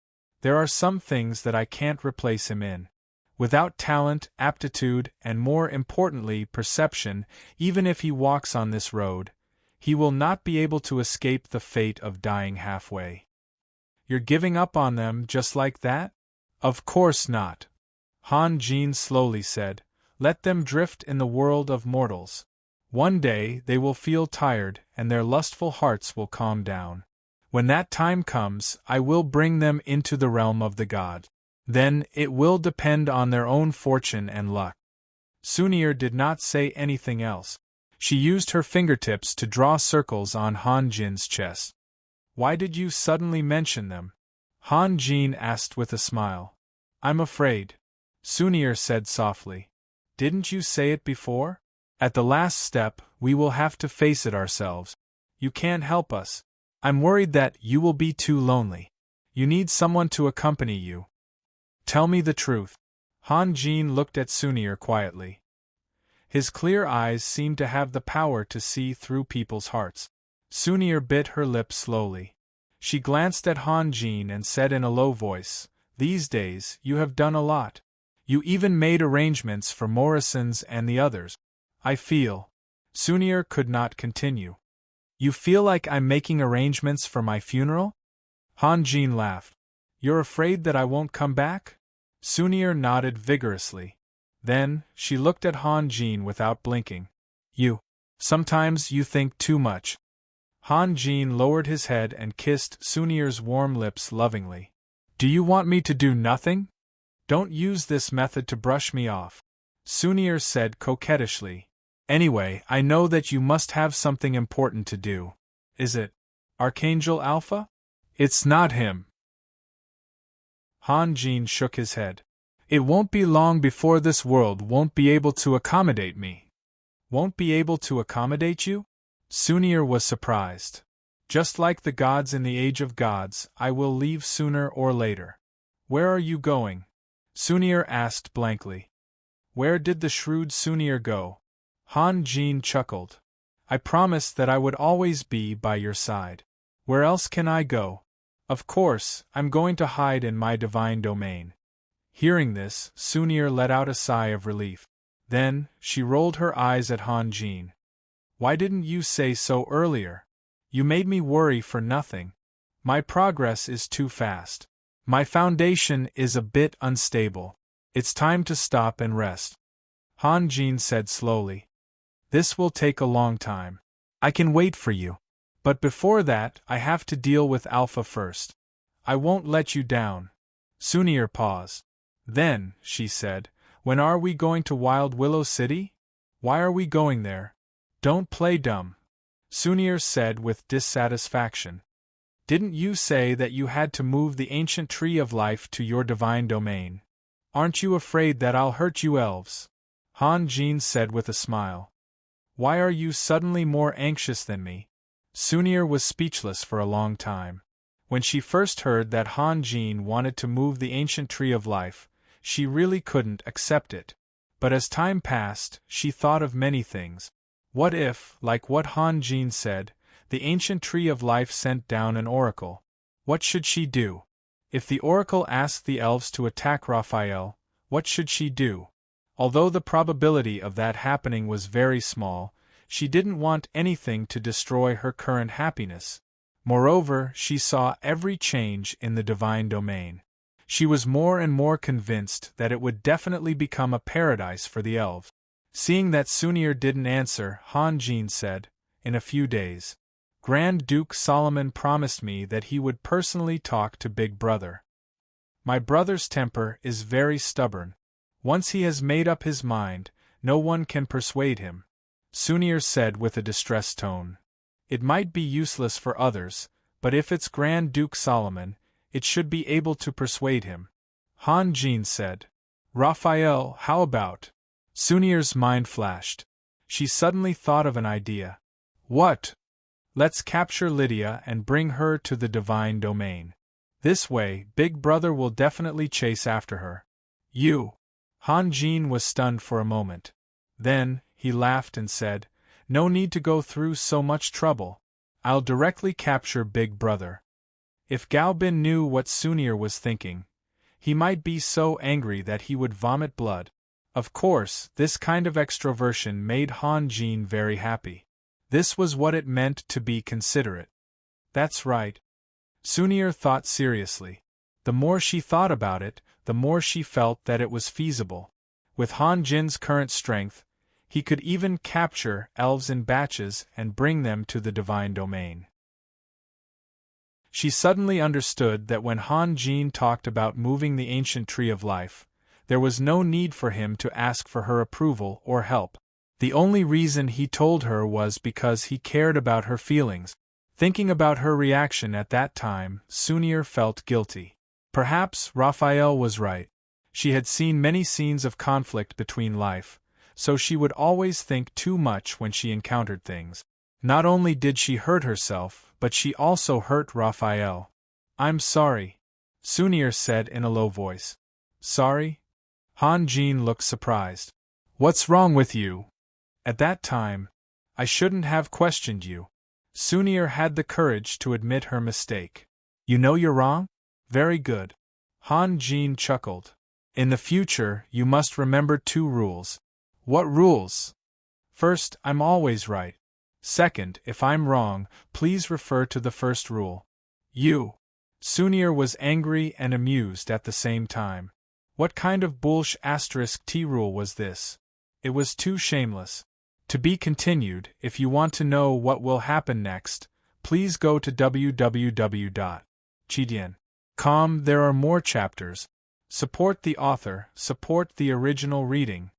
There are some things that I can't replace him in. Without talent, aptitude, and more importantly, perception, even if he walks on this road, he will not be able to escape the fate of dying halfway. You're giving up on them just like that? Of course not. Han Jin slowly said, let them drift in the world of mortals. One day they will feel tired and their lustful hearts will calm down. When that time comes, I will bring them into the realm of the gods. Then it will depend on their own fortune and luck. Sunir did not say anything else. She used her fingertips to draw circles on Han Jin's chest. Why did you suddenly mention them? Han Jin asked with a smile. I'm afraid. Sunir said softly. Didn't you say it before? At the last step, we will have to face it ourselves. You can't help us. I'm worried that you will be too lonely. You need someone to accompany you. Tell me the truth. Han Jin looked at Sunir quietly. His clear eyes seemed to have the power to see through people's hearts. Sunir bit her lip slowly. She glanced at Han Jin and said in a low voice, these days, you have done a lot. You even made arrangements for Morrison's and the others. I feel. Sunir could not continue. You feel like I'm making arrangements for my funeral? Han Jin laughed. You're afraid that I won't come back? Sunir nodded vigorously. Then, she looked at Han Jin without blinking. Sometimes you think too much. Han Jin lowered his head and kissed Sunir's warm lips lovingly. Do you want me to do nothing? Don't use this method to brush me off. Sunir said coquettishly. Anyway, I know that you must have something important to do. Is it Archangel Alpha? It's not him. Han Jin shook his head. It won't be long before this world won't be able to accommodate me. Won't be able to accommodate you? Sunir was surprised. Just like the gods in the Age of Gods, I will leave sooner or later. Where are you going? Sunir asked blankly. Where did the shrewd Sunir go? Han Jin chuckled. I promised that I would always be by your side. Where else can I go? Of course, I'm going to hide in my divine domain. Hearing this, Sunir let out a sigh of relief. Then, she rolled her eyes at Han Jin. Why didn't you say so earlier? You made me worry for nothing. My progress is too fast. My foundation is a bit unstable. It's time to stop and rest. Han Jin said slowly. This will take a long time. I can wait for you. But before that, I have to deal with Alpha first. I won't let you down. Sunir paused. Then, she said, when are we going to Wild Willow City? Why are we going there? Don't play dumb. Sunir said with dissatisfaction. Didn't you say that you had to move the ancient tree of life to your divine domain? Aren't you afraid that I'll hurt you elves? Han Jin said with a smile. Why are you suddenly more anxious than me? Sunir was speechless for a long time. When she first heard that Han Jin wanted to move the ancient tree of life, she really couldn't accept it. But as time passed, she thought of many things. What if, like what Han Jin said, the ancient tree of life sent down an oracle? What should she do? If the oracle asked the elves to attack Raphael, what should she do? Although the probability of that happening was very small, she didn't want anything to destroy her current happiness. Moreover, she saw every change in the divine domain. She was more and more convinced that it would definitely become a paradise for the elves. Seeing that Sunir didn't answer, Han Jin said, in a few days. Grand Duke Solomon promised me that he would personally talk to Big Brother. My brother's temper is very stubborn. Once he has made up his mind, no one can persuade him. Sunir said with a distressed tone. It might be useless for others, but if it's Grand Duke Solomon, it should be able to persuade him. Han Jin said. Raphael, how about? Sunir's mind flashed. She suddenly thought of an idea. What? Let's capture Lydia and bring her to the divine domain. This way, Big Brother will definitely chase after her. You! Han Jin was stunned for a moment. Then, he laughed and said, No need to go through so much trouble. I'll directly capture Big Brother. If Gao Bin knew what Sunir was thinking, he might be so angry that he would vomit blood. Of course, this kind of extroversion made Han Jin very happy. This was what it meant to be considerate. That's right. Sunir thought seriously. The more she thought about it, the more she felt that it was feasible. With Han Jin's current strength, he could even capture elves in batches and bring them to the divine domain. She suddenly understood that when Han Jin talked about moving the ancient tree of life, there was no need for him to ask for her approval or help. The only reason he told her was because he cared about her feelings. Thinking about her reaction at that time, Sunir felt guilty. Perhaps Raphael was right. She had seen many scenes of conflict between life, so she would always think too much when she encountered things. Not only did she hurt herself, but she also hurt Raphael. I'm sorry, Sunir said in a low voice. Sorry? Han Jin looked surprised. What's wrong with you? At that time, I shouldn't have questioned you. Sunir had the courage to admit her mistake. You know you're wrong? Very good. Han Jin chuckled. In the future, you must remember 2 rules. What rules? First, I'm always right. Second, if I'm wrong, please refer to the first rule. You. Sunir was angry and amused at the same time. What kind of **T rule was this? It was too shameless. To be continued. If you want to know what will happen next, please go to www.chidian.com. There are more chapters. Support the author, support the original reading.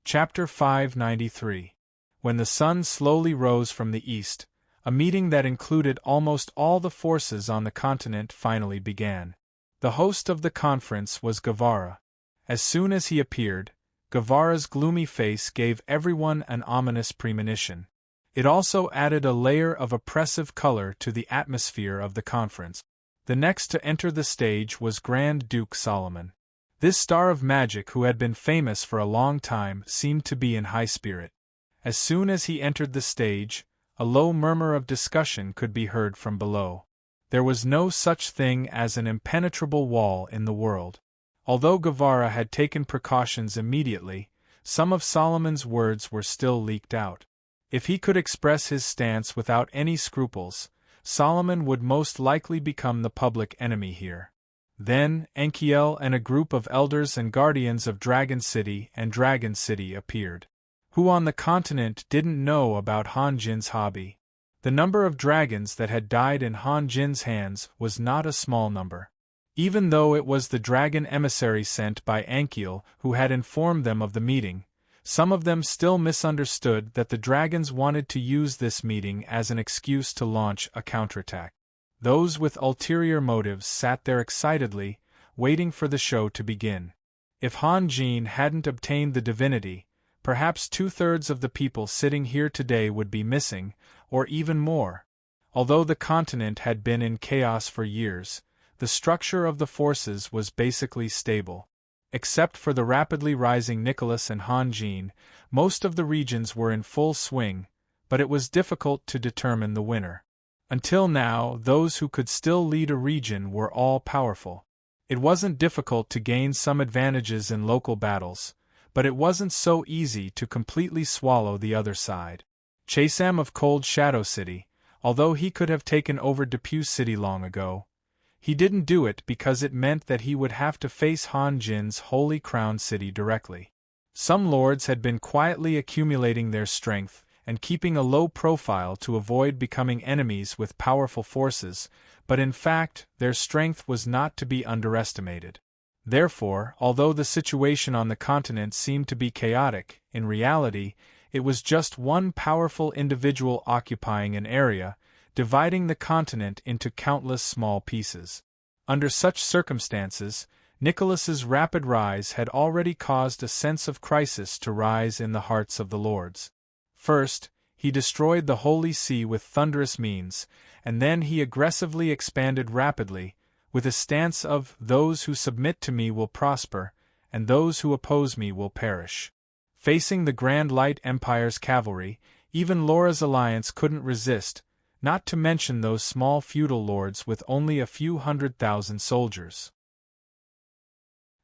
Chapter 593. When the sun slowly rose from the east, a meeting that included almost all the forces on the continent finally began. The host of the conference was Guevara. As soon as he appeared, Guevara's gloomy face gave everyone an ominous premonition. It also added a layer of oppressive color to the atmosphere of the conference. The next to enter the stage was Grand Duke Solomon. This star of magic who had been famous for a long time seemed to be in high spirit. As soon as he entered the stage, a low murmur of discussion could be heard from below. There was no such thing as an impenetrable wall in the world. Although Guevara had taken precautions immediately, some of Solomon's words were still leaked out. If he could express his stance without any scruples, Solomon would most likely become the public enemy here. Then, Enkiel and a group of elders and guardians of Dragon City and Dragon City appeared. Who on the continent didn't know about Han Jin's hobby? The number of dragons that had died in Han Jin's hands was not a small number. Even though it was the dragon emissary sent by Enkiel who had informed them of the meeting, some of them still misunderstood that the dragons wanted to use this meeting as an excuse to launch a counterattack. Those with ulterior motives sat there excitedly, waiting for the show to begin. If Han Jin hadn't obtained the divinity, perhaps 2/3 of the people sitting here today would be missing, or even more. Although the continent had been in chaos for years, the structure of the forces was basically stable. Except for the rapidly rising Nicholas and Han Jin, most of the regions were in full swing, but it was difficult to determine the winner. Until now, those who could still lead a region were all powerful. It wasn't difficult to gain some advantages in local battles, but it wasn't so easy to completely swallow the other side. Chasam of Cold Shadow City, although he could have taken over Depew City long ago, he didn't do it because it meant that he would have to face Han Jin's Holy Crown City directly. Some lords had been quietly accumulating their strength and keeping a low profile to avoid becoming enemies with powerful forces, but in fact, their strength was not to be underestimated. Therefore, although the situation on the continent seemed to be chaotic, in reality, it was just one powerful individual occupying an area, dividing the continent into countless small pieces. Under such circumstances, Nicholas's rapid rise had already caused a sense of crisis to rise in the hearts of the lords. First, he destroyed the Holy See with thunderous means, and then he aggressively expanded rapidly, with a stance of "those who submit to me will prosper, and those who oppose me will perish." Facing the Grand Light Empire's cavalry, even Laura's alliance couldn't resist, not to mention those small feudal lords with only a few 100,000 soldiers.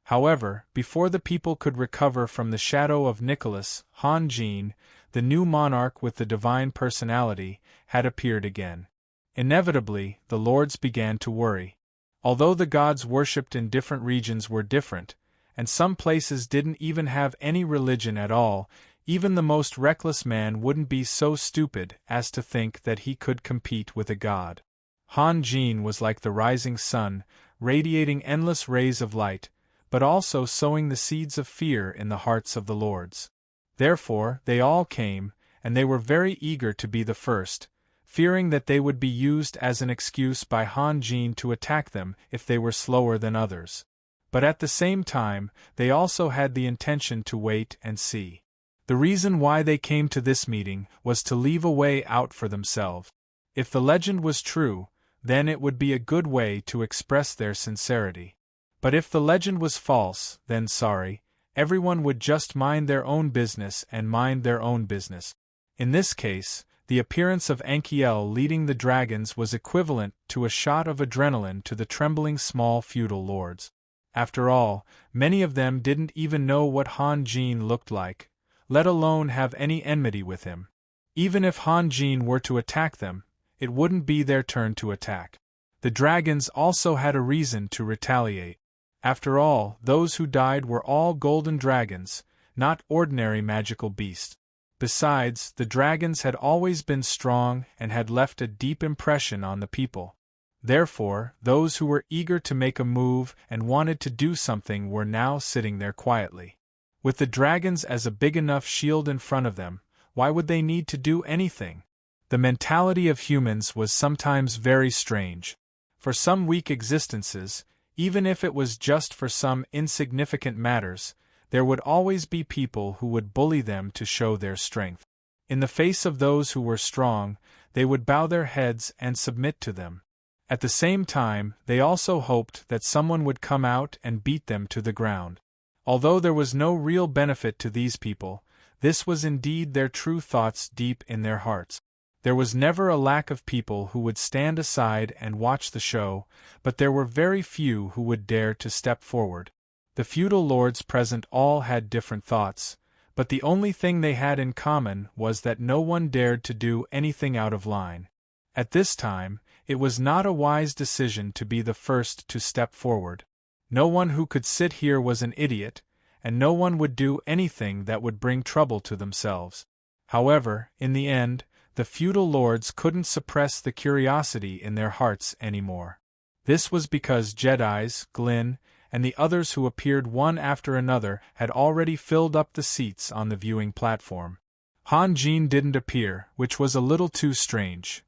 However, before the people could recover from the shadow of Nicholas, Han Jin, the new monarch with the divine personality, had appeared again. Inevitably, the lords began to worry. Although the gods worshipped in different regions were different, and some places didn't even have any religion at all, even the most reckless man wouldn't be so stupid as to think that he could compete with a god. Han Jin was like the rising sun, radiating endless rays of light, but also sowing the seeds of fear in the hearts of the lords. Therefore, they all came, and they were very eager to be the first, fearing that they would be used as an excuse by Han Jin to attack them if they were slower than others. But at the same time, they also had the intention to wait and see. The reason why they came to this meeting was to leave a way out for themselves. If the legend was true, then it would be a good way to express their sincerity. But if the legend was false, then sorry, everyone would just mind their own business and mind their own business. In this case, the appearance of Ankiel leading the dragons was equivalent to a shot of adrenaline to the trembling small feudal lords. After all, many of them didn't even know what Han Jin looked like, let alone have any enmity with him. Even if Han Jin were to attack them, it wouldn't be their turn to attack. The dragons also had a reason to retaliate. After all, those who died were all golden dragons, not ordinary magical beasts. Besides, the dragons had always been strong and had left a deep impression on the people. Therefore, those who were eager to make a move and wanted to do something were now sitting there quietly. With the dragons as a big enough shield in front of them, why would they need to do anything? The mentality of humans was sometimes very strange. For some weak existences, even if it was just for some insignificant matters, there would always be people who would bully them to show their strength. In the face of those who were strong, they would bow their heads and submit to them. At the same time, they also hoped that someone would come out and beat them to the ground. Although there was no real benefit to these people, this was indeed their true thoughts deep in their hearts. There was never a lack of people who would stand aside and watch the show, but there were very few who would dare to step forward. The feudal lords present all had different thoughts, but the only thing they had in common was that no one dared to do anything out of line. At this time, it was not a wise decision to be the first to step forward. No one who could sit here was an idiot, and no one would do anything that would bring trouble to themselves. However, in the end, the feudal lords couldn't suppress the curiosity in their hearts anymore. This was because Jedis, Glyn, and the others who appeared one after another had already filled up the seats on the viewing platform. Han Jin didn't appear, which was a little too strange.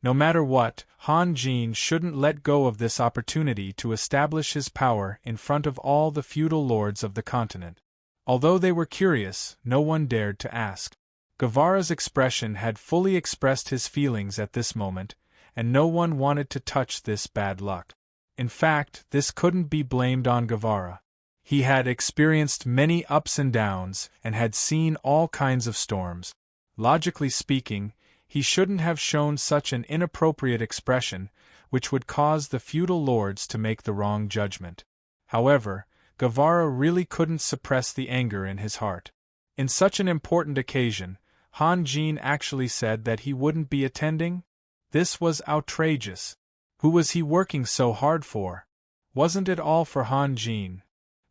No matter what, Han Jin shouldn't let go of this opportunity to establish his power in front of all the feudal lords of the continent. Although they were curious, no one dared to ask. Guevara's expression had fully expressed his feelings at this moment, and no one wanted to touch this bad luck. In fact, this couldn't be blamed on Guevara. He had experienced many ups and downs and had seen all kinds of storms. Logically speaking, he shouldn't have shown such an inappropriate expression, which would cause the feudal lords to make the wrong judgment. However, Guevara really couldn't suppress the anger in his heart. In such an important occasion, Han Jin actually said that he wouldn't be attending? This was outrageous. Who was he working so hard for? Wasn't it all for Han Jin?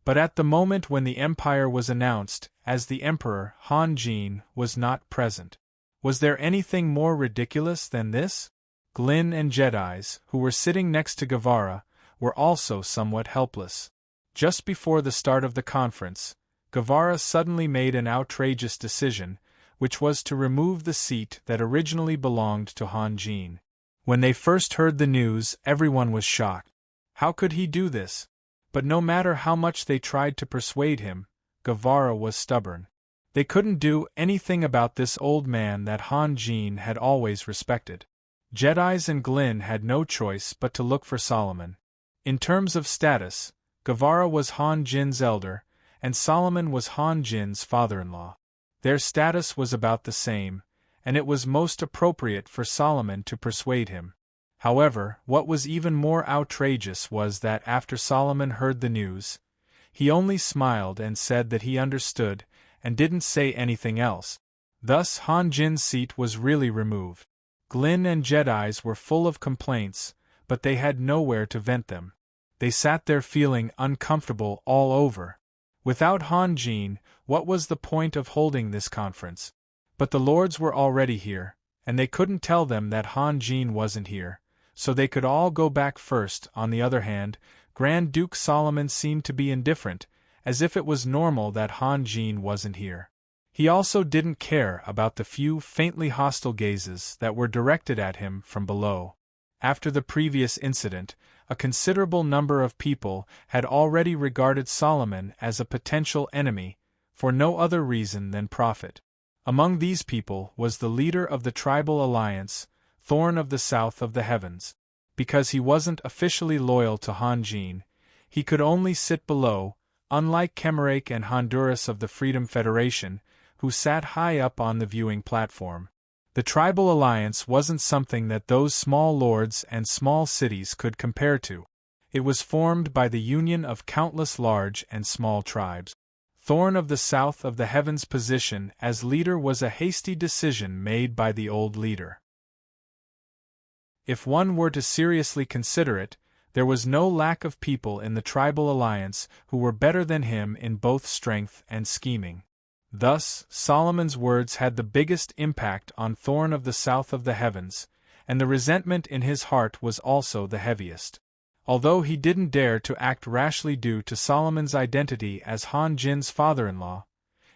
But at the moment when the Empire was announced, as the Emperor, Han Jin was not present. Was there anything more ridiculous than this? Glyn and Jedis, who were sitting next to Guevara, were also somewhat helpless. Just before the start of the conference, Guevara suddenly made an outrageous decision, which was to remove the seat that originally belonged to Han Jin. When they first heard the news, everyone was shocked. How could he do this? But no matter how much they tried to persuade him, Guevara was stubborn. They couldn't do anything about this old man that Han Jin had always respected. Jedis and Glynn had no choice but to look for Solomon. In terms of status, Guevara was Han Jin's elder, and Solomon was Han Jin's father-in-law. Their status was about the same, and it was most appropriate for Solomon to persuade him. However, what was even more outrageous was that after Solomon heard the news, he only smiled and said that he understood, and didn't say anything else. Thus Han Jin's seat was really removed. Glynn and Jedis were full of complaints, but they had nowhere to vent them. They sat there feeling uncomfortable all over. Without Han Jin, what was the point of holding this conference? But the lords were already here, and they couldn't tell them that Han Jin wasn't here, so they could all go back first. On the other hand, Grand Duke Solomon seemed to be indifferent, as if it was normal that Han Jin wasn't here. He also didn't care about the few faintly hostile gazes that were directed at him from below. After the previous incident, a considerable number of people had already regarded Solomon as a potential enemy, for no other reason than profit. Among these people was the leader of the tribal alliance, Thorn of the South of the Heavens. Because he wasn't officially loyal to Han Jin, he could only sit below, unlike Kemerake and Honduras of the Freedom Federation, who sat high up on the viewing platform. The tribal alliance wasn't something that those small lords and small cities could compare to. It was formed by the union of countless large and small tribes. Thorn of the South of the Heavens' position as leader was a hasty decision made by the old leader. If one were to seriously consider it, there was no lack of people in the tribal alliance who were better than him in both strength and scheming. Thus, Solomon's words had the biggest impact on Thorn of the South of the Heavens, and the resentment in his heart was also the heaviest. Although he didn't dare to act rashly due to Solomon's identity as Han Jin's father-in-law,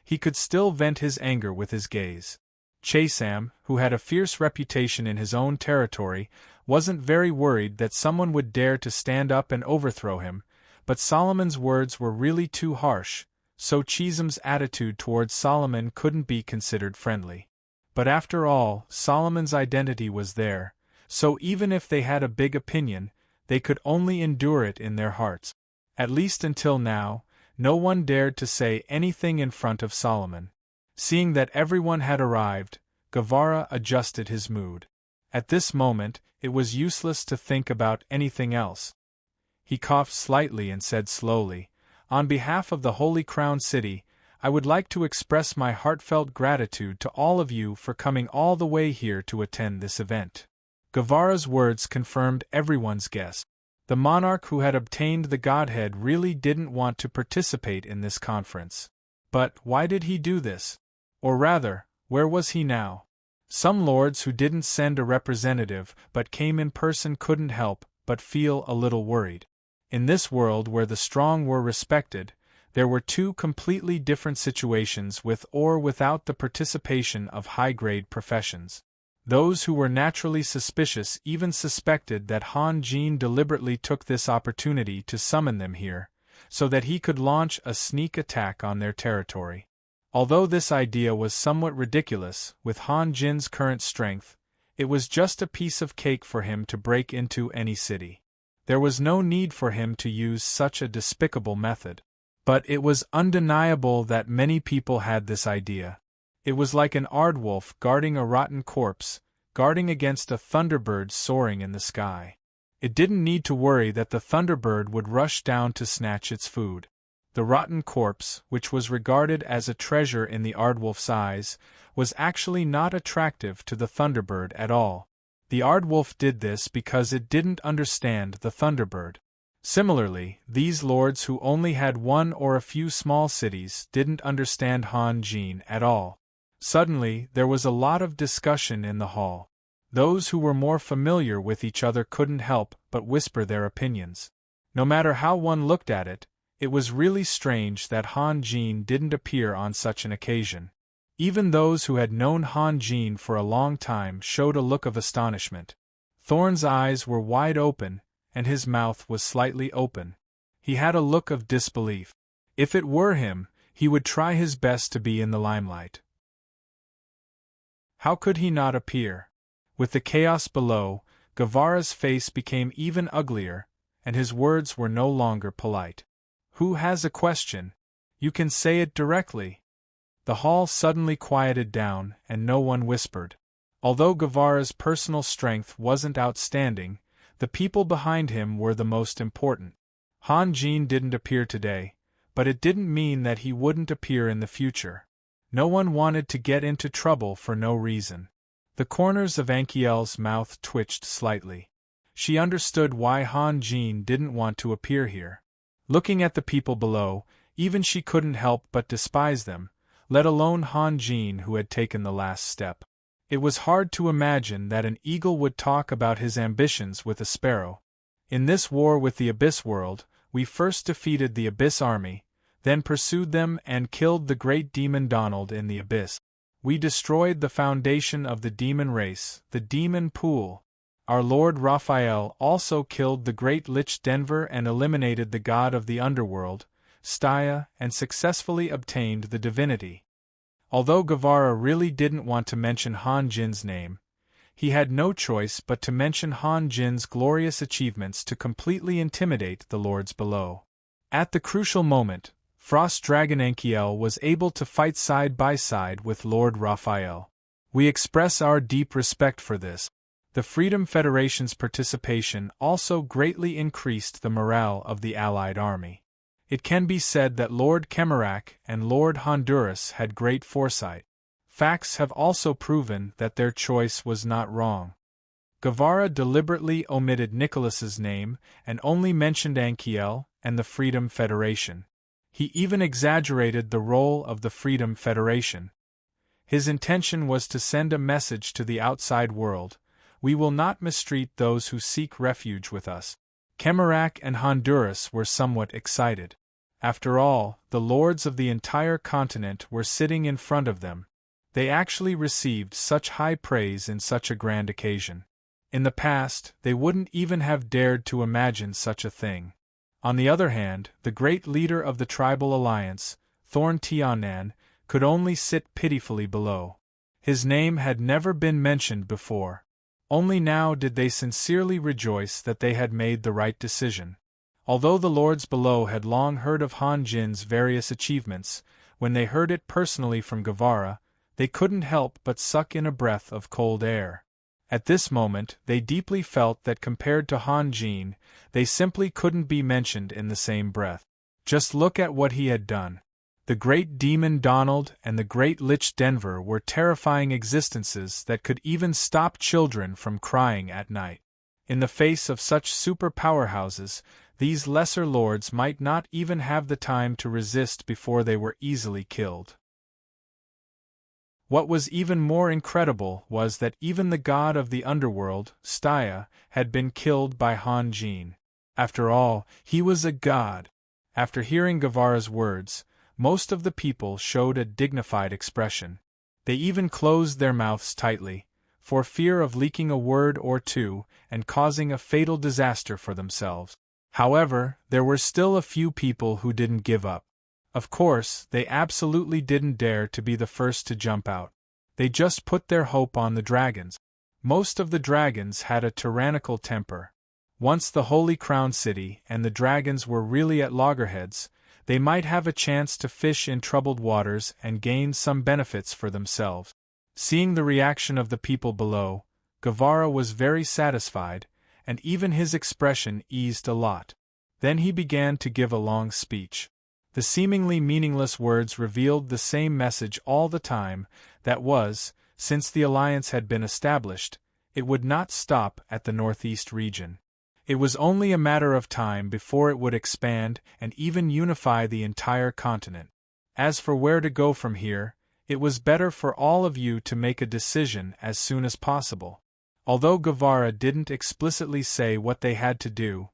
he could still vent his anger with his gaze. Chesam, who had a fierce reputation in his own territory, wasn't very worried that someone would dare to stand up and overthrow him, but Solomon's words were really too harsh, so Chesam's attitude towards Solomon couldn't be considered friendly. But after all, Solomon's identity was there, so even if they had a big opinion, they could only endure it in their hearts. At least until now, no one dared to say anything in front of Solomon. Seeing that everyone had arrived, Guevara adjusted his mood. At this moment, it was useless to think about anything else. He coughed slightly and said slowly, "On behalf of the Holy Crown City, I would like to express my heartfelt gratitude to all of you for coming all the way here to attend this event." Guevara's words confirmed everyone's guess. The monarch who had obtained the godhead really didn't want to participate in this conference. But why did he do this? Or rather, where was he now? Some lords who didn't send a representative but came in person couldn't help but feel a little worried. In this world where the strong were respected, there were two completely different situations with or without the participation of high-grade professions. Those who were naturally suspicious even suspected that Han Jin deliberately took this opportunity to summon them here, so that he could launch a sneak attack on their territory. Although this idea was somewhat ridiculous, with Han Jin's current strength, it was just a piece of cake for him to break into any city. There was no need for him to use such a despicable method. But it was undeniable that many people had this idea. It was like an aardwolf guarding a rotten corpse, guarding against a thunderbird soaring in the sky. It didn't need to worry that the thunderbird would rush down to snatch its food. The rotten corpse, which was regarded as a treasure in the aardwolf's eyes, was actually not attractive to the thunderbird at all. The aardwolf did this because it didn't understand the thunderbird. Similarly, these lords who only had one or a few small cities didn't understand Han Jin at all. Suddenly, there was a lot of discussion in the hall. Those who were more familiar with each other couldn't help but whisper their opinions. No matter how one looked at it, it was really strange that Han Jin didn't appear on such an occasion. Even those who had known Han Jin for a long time showed a look of astonishment. Thorn's eyes were wide open, and his mouth was slightly open. He had a look of disbelief. If it were him, he would try his best to be in the limelight. How could he not appear? With the chaos below, Guevara's face became even uglier, and his words were no longer polite. Who has a question? You can say it directly. The hall suddenly quieted down, and no one whispered. Although Guevara's personal strength wasn't outstanding, the people behind him were the most important. Han Jin didn't appear today, but it didn't mean that he wouldn't appear in the future. No one wanted to get into trouble for no reason. The corners of Ankiel's mouth twitched slightly. She understood why Han Jin didn't want to appear here. Looking at the people below, even she couldn't help but despise them, let alone Han Jin who had taken the last step. It was hard to imagine that an eagle would talk about his ambitions with a sparrow. In this war with the Abyss world, we first defeated the Abyss army, then pursued them and killed the great demon Donald in the Abyss. We destroyed the foundation of the demon race, the demon pool. Our Lord Raphael also killed the great Lich Denver and eliminated the god of the underworld, Staya, and successfully obtained the divinity. Although Guevara really didn't want to mention Han Jin's name, he had no choice but to mention Han Jin's glorious achievements to completely intimidate the lords below. At the crucial moment, Frost Dragon Ankiel was able to fight side by side with Lord Raphael. We express our deep respect for this. The Freedom Federation's participation also greatly increased the morale of the Allied army. It can be said that Lord Kemerak and Lord Honduras had great foresight. Facts have also proven that their choice was not wrong. Guevara deliberately omitted Nicholas's name and only mentioned Ankiel and the Freedom Federation. He even exaggerated the role of the Freedom Federation. His intention was to send a message to the outside world: we will not mistreat those who seek refuge with us. Kemerak and Honduras were somewhat excited. After all, the lords of the entire continent were sitting in front of them. They actually received such high praise in such a grand occasion. In the past, they wouldn't even have dared to imagine such a thing. On the other hand, the great leader of the tribal alliance, Thorn Tianan, could only sit pitifully below. His name had never been mentioned before. Only now did they sincerely rejoice that they had made the right decision. Although the lords below had long heard of Han Jin's various achievements, when they heard it personally from Guevara, they couldn't help but suck in a breath of cold air. At this moment, they deeply felt that compared to Han Jin, they simply couldn't be mentioned in the same breath. Just look at what he had done. The great demon Donald and the great Lich Denver were terrifying existences that could even stop children from crying at night. In the face of such super powerhouses, these lesser lords might not even have the time to resist before they were easily killed. What was even more incredible was that even the god of the underworld, Staya, had been killed by Han Jin. After all, he was a god. After hearing Guevara's words, most of the people showed a dignified expression. They even closed their mouths tightly, for fear of leaking a word or two and causing a fatal disaster for themselves. However, there were still a few people who didn't give up. Of course, they absolutely didn't dare to be the first to jump out. They just put their hope on the dragons. Most of the dragons had a tyrannical temper. Once the Holy Crown City and the dragons were really at loggerheads, they might have a chance to fish in troubled waters and gain some benefits for themselves. Seeing the reaction of the people below, Guevara was very satisfied, and even his expression eased a lot. Then he began to give a long speech. The seemingly meaningless words revealed the same message all the time, that was, since the alliance had been established, it would not stop at the northeast region. It was only a matter of time before it would expand and even unify the entire continent. As for where to go from here, it was better for all of you to make a decision as soon as possible. Although Guevara didn't explicitly say what they had to do,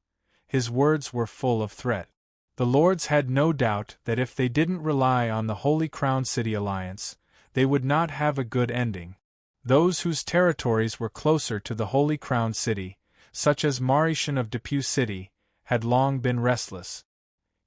his words were full of threat. The lords had no doubt that if they didn't rely on the Holy Crown City alliance, they would not have a good ending. Those whose territories were closer to the Holy Crown City, such as Mauritian of Depew City, had long been restless.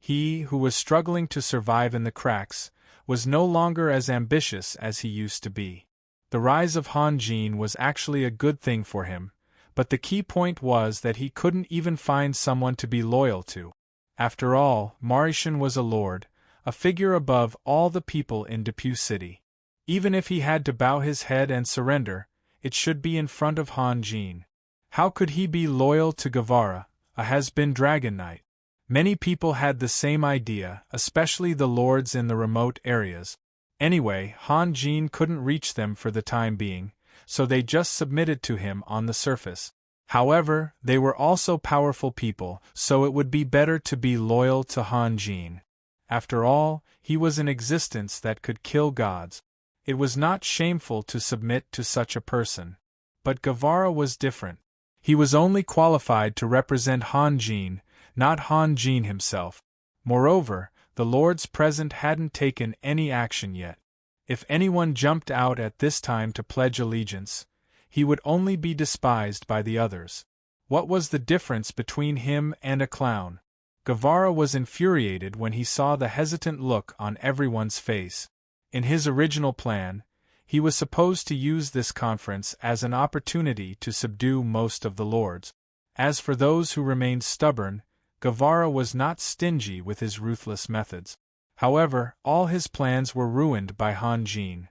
He, who was struggling to survive in the cracks, was no longer as ambitious as he used to be. The rise of Han Jin was actually a good thing for him, but the key point was that he couldn't even find someone to be loyal to. After all, Mauritian was a lord, a figure above all the people in Depew City. Even if he had to bow his head and surrender, it should be in front of Han Jin. How could he be loyal to Guevara, a has-been Dragon Knight? Many people had the same idea, especially the lords in the remote areas. Anyway, Han Jin couldn't reach them for the time being, so they just submitted to him on the surface. However, they were also powerful people, so it would be better to be loyal to Han Jin. After all, he was an existence that could kill gods. It was not shameful to submit to such a person. But Guevara was different. He was only qualified to represent Han Jin, not Han Jin himself. Moreover, the lords present hadn't taken any action yet. If anyone jumped out at this time to pledge allegiance, he would only be despised by the others. What was the difference between him and a clown? Guevara was infuriated when he saw the hesitant look on everyone's face. In his original plan, he was supposed to use this conference as an opportunity to subdue most of the lords. As for those who remained stubborn, Guevara was not stingy with his ruthless methods. However, all his plans were ruined by Han Jin.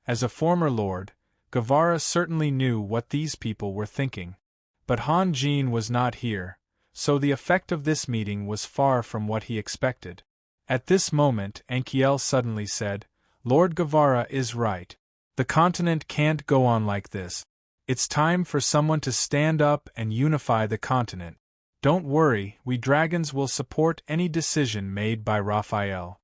As a former lord, Guevara certainly knew what these people were thinking. But Han Jin was not here, so the effect of this meeting was far from what he expected. At this moment, Enkiel suddenly said, "Lord Guevara is right. The continent can't go on like this. It's time for someone to stand up and unify the continent. Don't worry, we dragons will support any decision made by Raphael."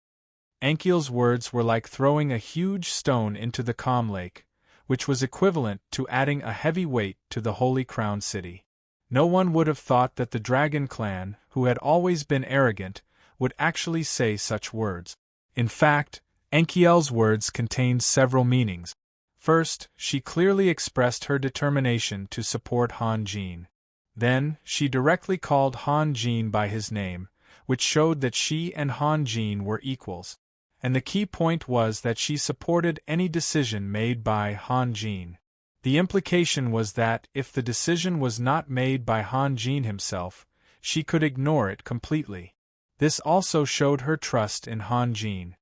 Enkiel's words were like throwing a huge stone into the calm lake, which was equivalent to adding a heavy weight to the Holy Crown City. No one would have thought that the Dragon Clan, who had always been arrogant, would actually say such words. In fact, Enkiel's words contained several meanings. First, she clearly expressed her determination to support Han Jin. Then, she directly called Han Jin by his name, which showed that she and Han Jin were equals. And the key point was that she supported any decision made by Han Jin. The implication was that, if the decision was not made by Han Jin himself, she could ignore it completely. This also showed her trust in Han Jin.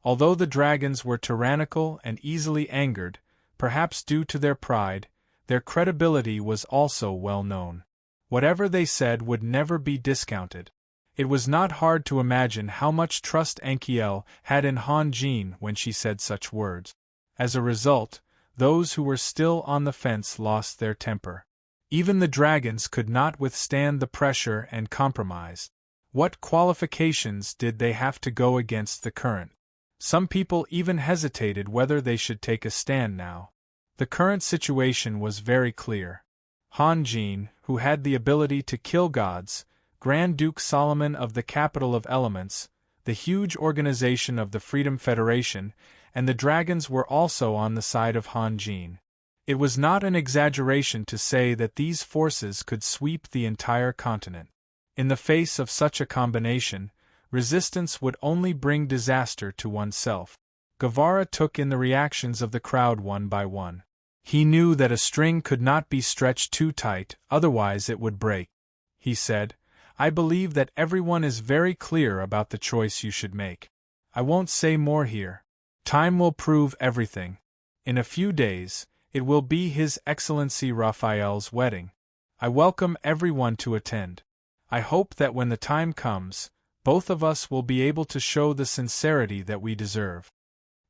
Although the dragons were tyrannical and easily angered, perhaps due to their pride, their credibility was also well known. Whatever they said would never be discounted. It was not hard to imagine how much trust Enkiel had in Han Jin when she said such words. As a result, those who were still on the fence lost their temper. Even the dragons could not withstand the pressure and compromise. What qualifications did they have to go against the current? Some people even hesitated whether they should take a stand now. The current situation was very clear. Han Jin, who had the ability to kill gods, Grand Duke Solomon of the Capital of Elements, the huge organization of the Freedom Federation, and the dragons were also on the side of Han Jin. It was not an exaggeration to say that these forces could sweep the entire continent. In the face of such a combination, resistance would only bring disaster to oneself. Guevara took in the reactions of the crowd one by one. He knew that a string could not be stretched too tight, otherwise it would break. He said, "I believe that everyone is very clear about the choice you should make. I won't say more here. Time will prove everything. In a few days, it will be His Excellency Raphael's wedding. I welcome everyone to attend. I hope that when the time comes, both of us will be able to show the sincerity that we deserve."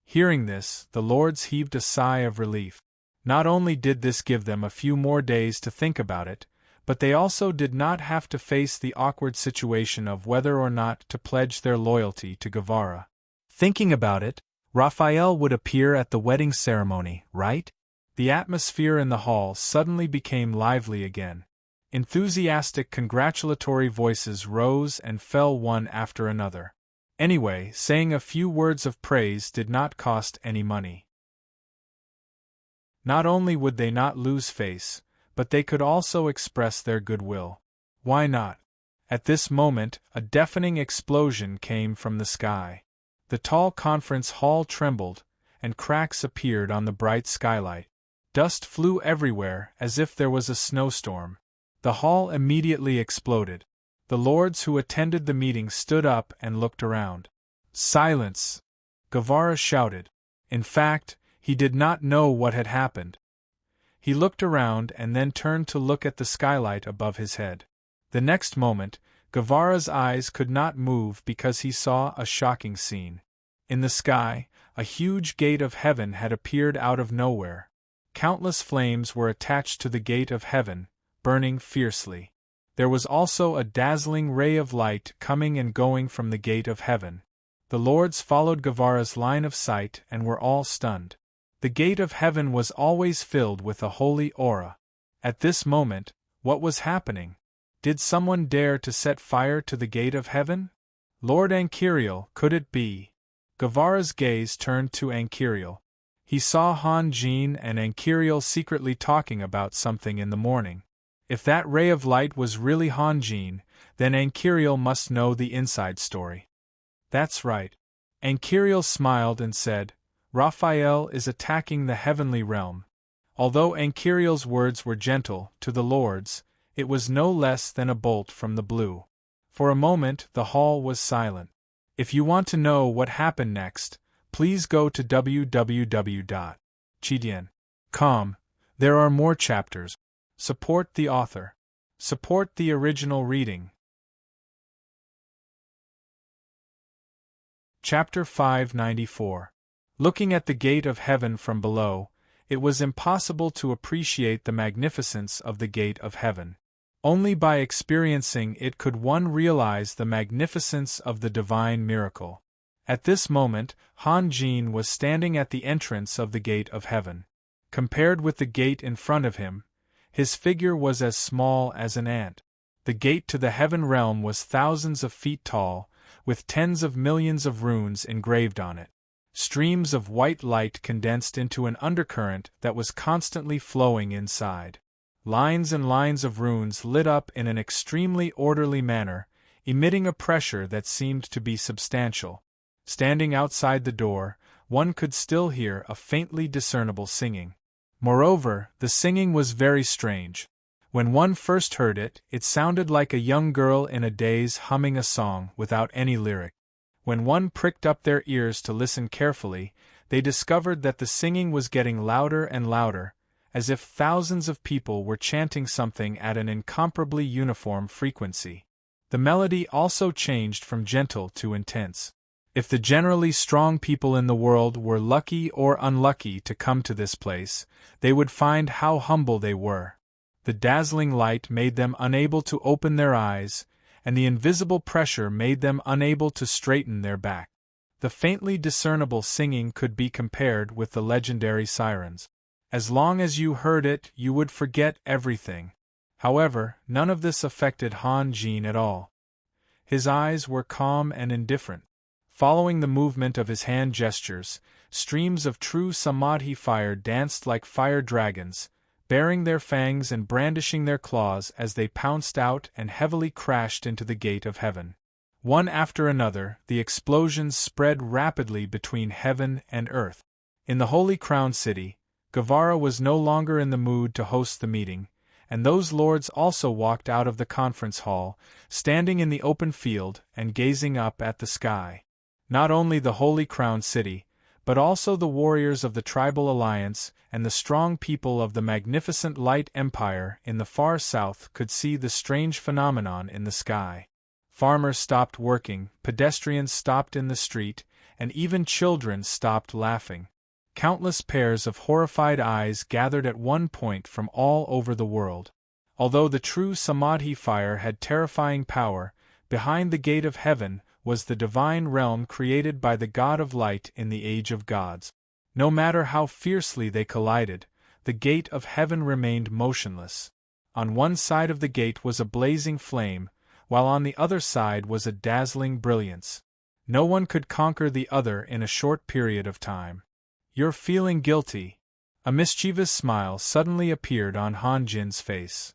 Hearing this, the lords heaved a sigh of relief. Not only did this give them a few more days to think about it, but they also did not have to face the awkward situation of whether or not to pledge their loyalty to Guevara. Thinking about it, Raphael would appear at the wedding ceremony, right? The atmosphere in the hall suddenly became lively again. Enthusiastic congratulatory voices rose and fell one after another. Anyway, saying a few words of praise did not cost any money. Not only would they not lose face, but they could also express their goodwill. Why not? At this moment, a deafening explosion came from the sky. The tall conference hall trembled, and cracks appeared on the bright skylight. Dust flew everywhere as if there was a snowstorm. The hall immediately exploded. The lords who attended the meeting stood up and looked around. "Silence!" Guevara shouted. In fact, he did not know what had happened. He looked around and then turned to look at the skylight above his head. The next moment, Guevara's eyes could not move because he saw a shocking scene. In the sky, a huge gate of heaven had appeared out of nowhere. Countless flames were attached to the gate of heaven, burning fiercely. There was also a dazzling ray of light coming and going from the gate of heaven. The lords followed Guevara's line of sight and were all stunned. The gate of heaven was always filled with a holy aura. At this moment, what was happening? Did someone dare to set fire to the gate of heaven? Lord Ankiriel, could it be? Guevara's gaze turned to Ankiriel. He saw Han Jin and Ankiriel secretly talking about something in the morning. If that ray of light was really Han Jin, then Ankiriel must know the inside story. That's right. Ankiriel smiled and said, "Raphael is attacking the heavenly realm." Although Ankiriel's words were gentle to the lords, it was no less than a bolt from the blue. For a moment the hall was silent. If you want to know what happened next, please go to www.chidian.com. There are more chapters. Support the author. Support the original reading. Chapter 594. Looking at the gate of heaven from below, it was impossible to appreciate the magnificence of the gate of heaven. Only by experiencing it could one realize the magnificence of the divine miracle. At this moment, Han Jin was standing at the entrance of the gate of heaven. Compared with the gate in front of him, his figure was as small as an ant. The gate to the heaven realm was thousands of feet tall, with tens of millions of runes engraved on it. Streams of white light condensed into an undercurrent that was constantly flowing inside. Lines and lines of runes lit up in an extremely orderly manner, emitting a pressure that seemed to be substantial. Standing outside the door, one could still hear a faintly discernible singing. Moreover, the singing was very strange. When one first heard it, it sounded like a young girl in a daze humming a song without any lyric. When one pricked up their ears to listen carefully, they discovered that the singing was getting louder and louder, as if thousands of people were chanting something at an incomparably uniform frequency. The melody also changed from gentle to intense. If the generally strong people in the world were lucky or unlucky to come to this place, they would find how humble they were. The dazzling light made them unable to open their eyes, and the invisible pressure made them unable to straighten their back. The faintly discernible singing could be compared with the legendary sirens. As long as you heard it, you would forget everything. However, none of this affected Han Jin at all. His eyes were calm and indifferent. Following the movement of his hand gestures, streams of true samadhi fire danced like fire dragons, baring their fangs and brandishing their claws as they pounced out and heavily crashed into the gate of heaven. One after another, the explosions spread rapidly between heaven and earth. In the Holy Crown City, Guevara was no longer in the mood to host the meeting, and those lords also walked out of the conference hall, standing in the open field and gazing up at the sky. Not only the Holy Crown City, but also the warriors of the Tribal Alliance and the strong people of the magnificent Light Empire in the far south could see the strange phenomenon in the sky. Farmers stopped working, pedestrians stopped in the street, and even children stopped laughing. Countless pairs of horrified eyes gathered at one point from all over the world. Although the true Samadhi fire had terrifying power, behind the gate of heaven was the divine realm created by the God of Light in the Age of Gods. No matter how fiercely they collided, the gate of heaven remained motionless. On one side of the gate was a blazing flame, while on the other side was a dazzling brilliance. No one could conquer the other in a short period of time. "You're feeling guilty," A mischievous smile suddenly appeared on Han Jin's face.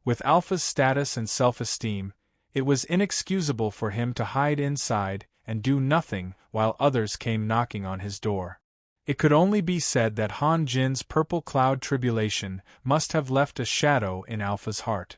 With Alpha's status and self-esteem, it was inexcusable for him to hide inside and do nothing while others came knocking on his door. It could only be said that Han Jin's purple cloud tribulation must have left a shadow in Alpha's heart.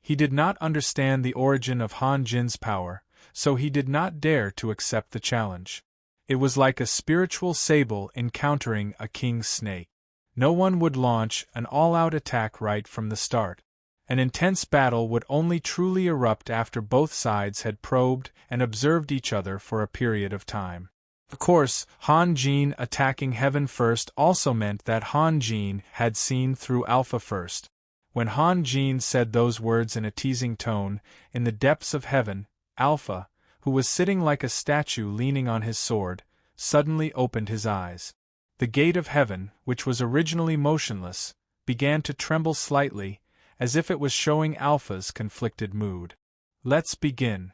He did not understand the origin of Han Jin's power, so he did not dare to accept the challenge. It was like a spiritual sable encountering a king's snake. No one would launch an all-out attack right from the start. An intense battle would only truly erupt after both sides had probed and observed each other for a period of time. Of course, Han Jin attacking heaven first also meant that Han Jin had seen through Alpha first. When Han Jin said those words in a teasing tone, in the depths of heaven, Alpha, who was sitting like a statue leaning on his sword, suddenly opened his eyes. The gate of heaven, which was originally motionless, began to tremble slightly, as if it was showing Alpha's conflicted mood. "Let's begin,"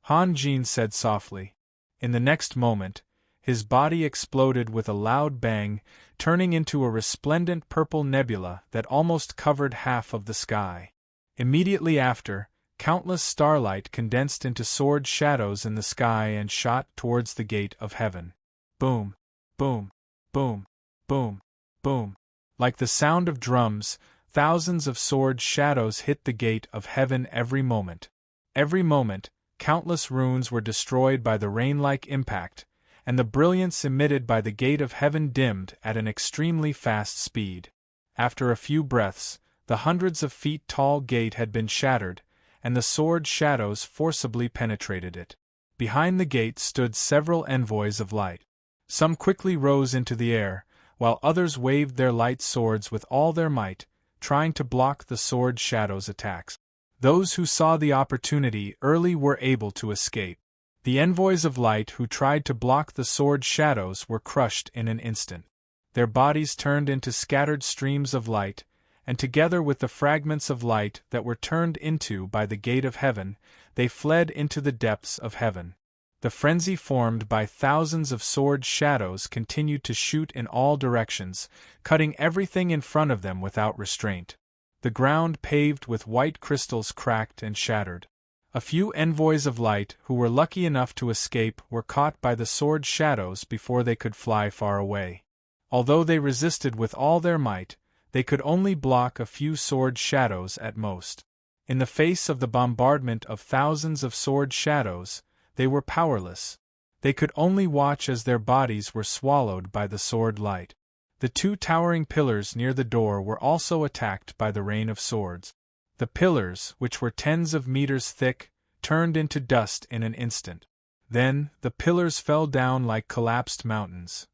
Han Jin said softly. In the next moment, his body exploded with a loud bang, turning into a resplendent purple nebula that almost covered half of the sky. Immediately after, countless starlight condensed into sword shadows in the sky and shot towards the gate of heaven. Boom, boom, boom, boom, boom. Like the sound of drums, thousands of sword shadows hit the gate of heaven every moment. Every moment, countless runes were destroyed by the rain-like impact, and the brilliance emitted by the gate of heaven dimmed at an extremely fast speed. After a few breaths, the hundreds of feet tall gate had been shattered, and the sword shadows forcibly penetrated it. Behind the gate stood several envoys of light. Some quickly rose into the air, while others waved their light swords with all their might, trying to block the sword shadows' attacks. Those who saw the opportunity early were able to escape. The envoys of light who tried to block the sword shadows were crushed in an instant. Their bodies turned into scattered streams of light, and together with the fragments of light that were turned into by the gate of heaven, they fled into the depths of heaven. The frenzy formed by thousands of sword shadows continued to shoot in all directions, cutting everything in front of them without restraint. The ground paved with white crystals cracked and shattered. A few envoys of light who were lucky enough to escape were caught by the sword shadows before they could fly far away. Although they resisted with all their might, they could only block a few sword shadows at most. In the face of the bombardment of thousands of sword shadows, they were powerless. They could only watch as their bodies were swallowed by the sword light. The two towering pillars near the door were also attacked by the rain of swords. The pillars, which were tens of meters thick, turned into dust in an instant. Then, the pillars fell down like collapsed mountains.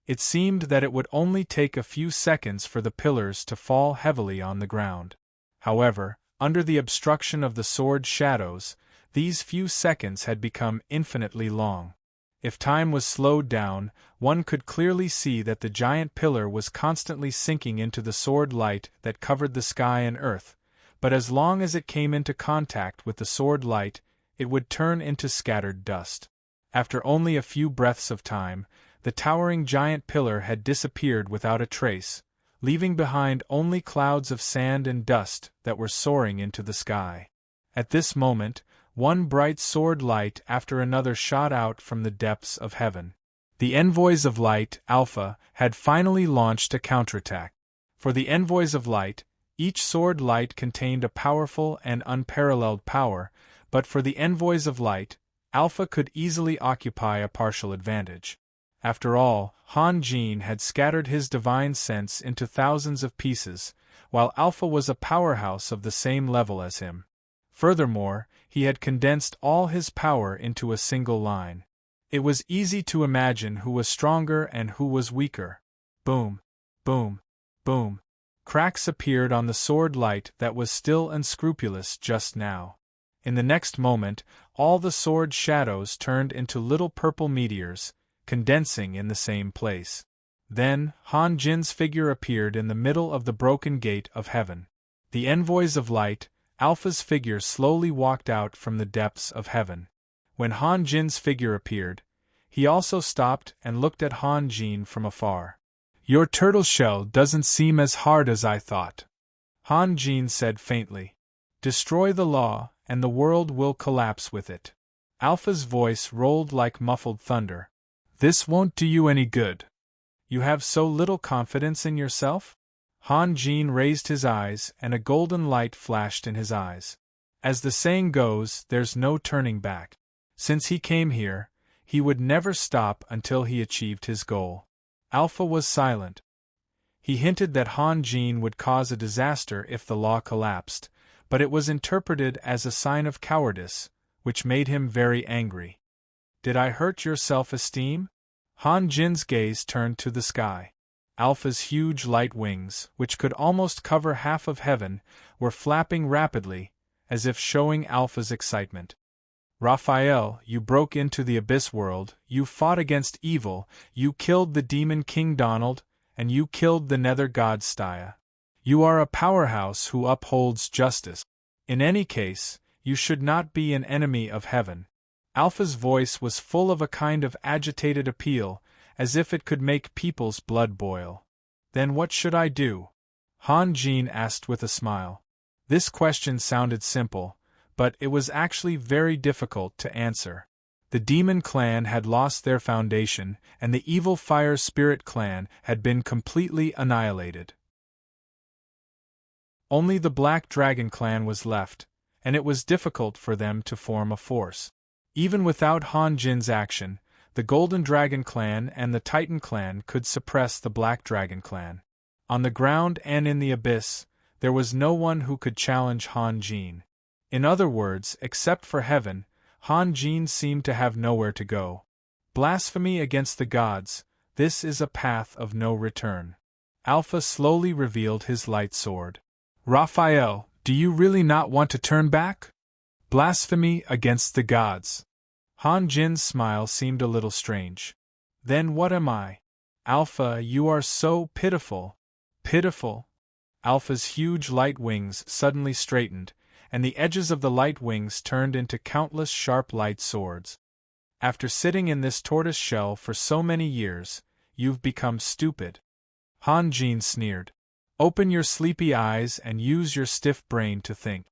It seemed that it would only take a few seconds for the pillars to fall heavily on the ground. However, under the obstruction of the sword shadows, these few seconds had become infinitely long. If time was slowed down, one could clearly see that the giant pillar was constantly sinking into the sword light that covered the sky and earth, but as long as it came into contact with the sword light, it would turn into scattered dust. After only a few breaths of time, the towering giant pillar had disappeared without a trace, leaving behind only clouds of sand and dust that were soaring into the sky. At this moment, one bright sword light after another shot out from the depths of heaven. The envoys of light, Alpha, had finally launched a counterattack. For the envoys of light, each sword light contained a powerful and unparalleled power, but for the envoys of light, Alpha could easily occupy a partial advantage. After all, Han Jin had scattered his divine sense into thousands of pieces, while Alpha was a powerhouse of the same level as him. Furthermore, he had condensed all his power into a single line. It was easy to imagine who was stronger and who was weaker. Boom, boom, boom. Cracks appeared on the sword light that was still unscrupulous just now. In the next moment, all the sword shadows turned into little purple meteors, condensing in the same place. Then, Han Jin's figure appeared in the middle of the broken gate of heaven. The envoys of light, Alpha's figure slowly walked out from the depths of heaven. When Han Jin's figure appeared, He also stopped and looked at Han Jin from afar. "Your turtle shell doesn't seem as hard as I thought," Han Jin said faintly. "Destroy the law, and the world will collapse with it." Alpha's voice rolled like muffled thunder. "This won't do you any good. You have so little confidence in yourself?" Han Jin raised his eyes, and a golden light flashed in his eyes. As the saying goes, there's no turning back. Since he came here, he would never stop until he achieved his goal. Alpha was silent. He hinted that Han Jin would cause a disaster if the law collapsed, but it was interpreted as a sign of cowardice, which made him very angry. "Did I hurt your self-esteem?" Han Jin's gaze turned to the sky. Alpha's huge light wings, which could almost cover half of heaven, were flapping rapidly, as if showing Alpha's excitement. "Raphael, you broke into the Abyss world, you fought against evil, you killed the demon King Donald, and you killed the nether god Stya. You are a powerhouse who upholds justice. In any case, you should not be an enemy of heaven." Alpha's voice was full of a kind of agitated appeal, as if it could make people's blood boil. "Then what should I do?" Han Jin asked with a smile. This question sounded simple, but it was actually very difficult to answer. The Demon Clan had lost their foundation, and the evil Fire Spirit Clan had been completely annihilated. Only the Black Dragon Clan was left, and it was difficult for them to form a force. Even without Han Jin's action, the Golden Dragon Clan and the Titan Clan could suppress the Black Dragon Clan. On the ground and in the abyss, there was no one who could challenge Han Jin. In other words, except for heaven, Han Jin seemed to have nowhere to go. Blasphemy against the gods, this is a path of no return. Alpha slowly revealed his light sword. "Raphael, do you really not want to turn back? Blasphemy against the gods." Han Jin's smile seemed a little strange. "Then what am I?" "Alpha, you are so pitiful." "Pitiful?" Alpha's huge light wings suddenly straightened, and the edges of the light wings turned into countless sharp light swords. "After sitting in this tortoise shell for so many years, you've become stupid." Han Jin sneered. "Open your sleepy eyes and use your stiff brain to think.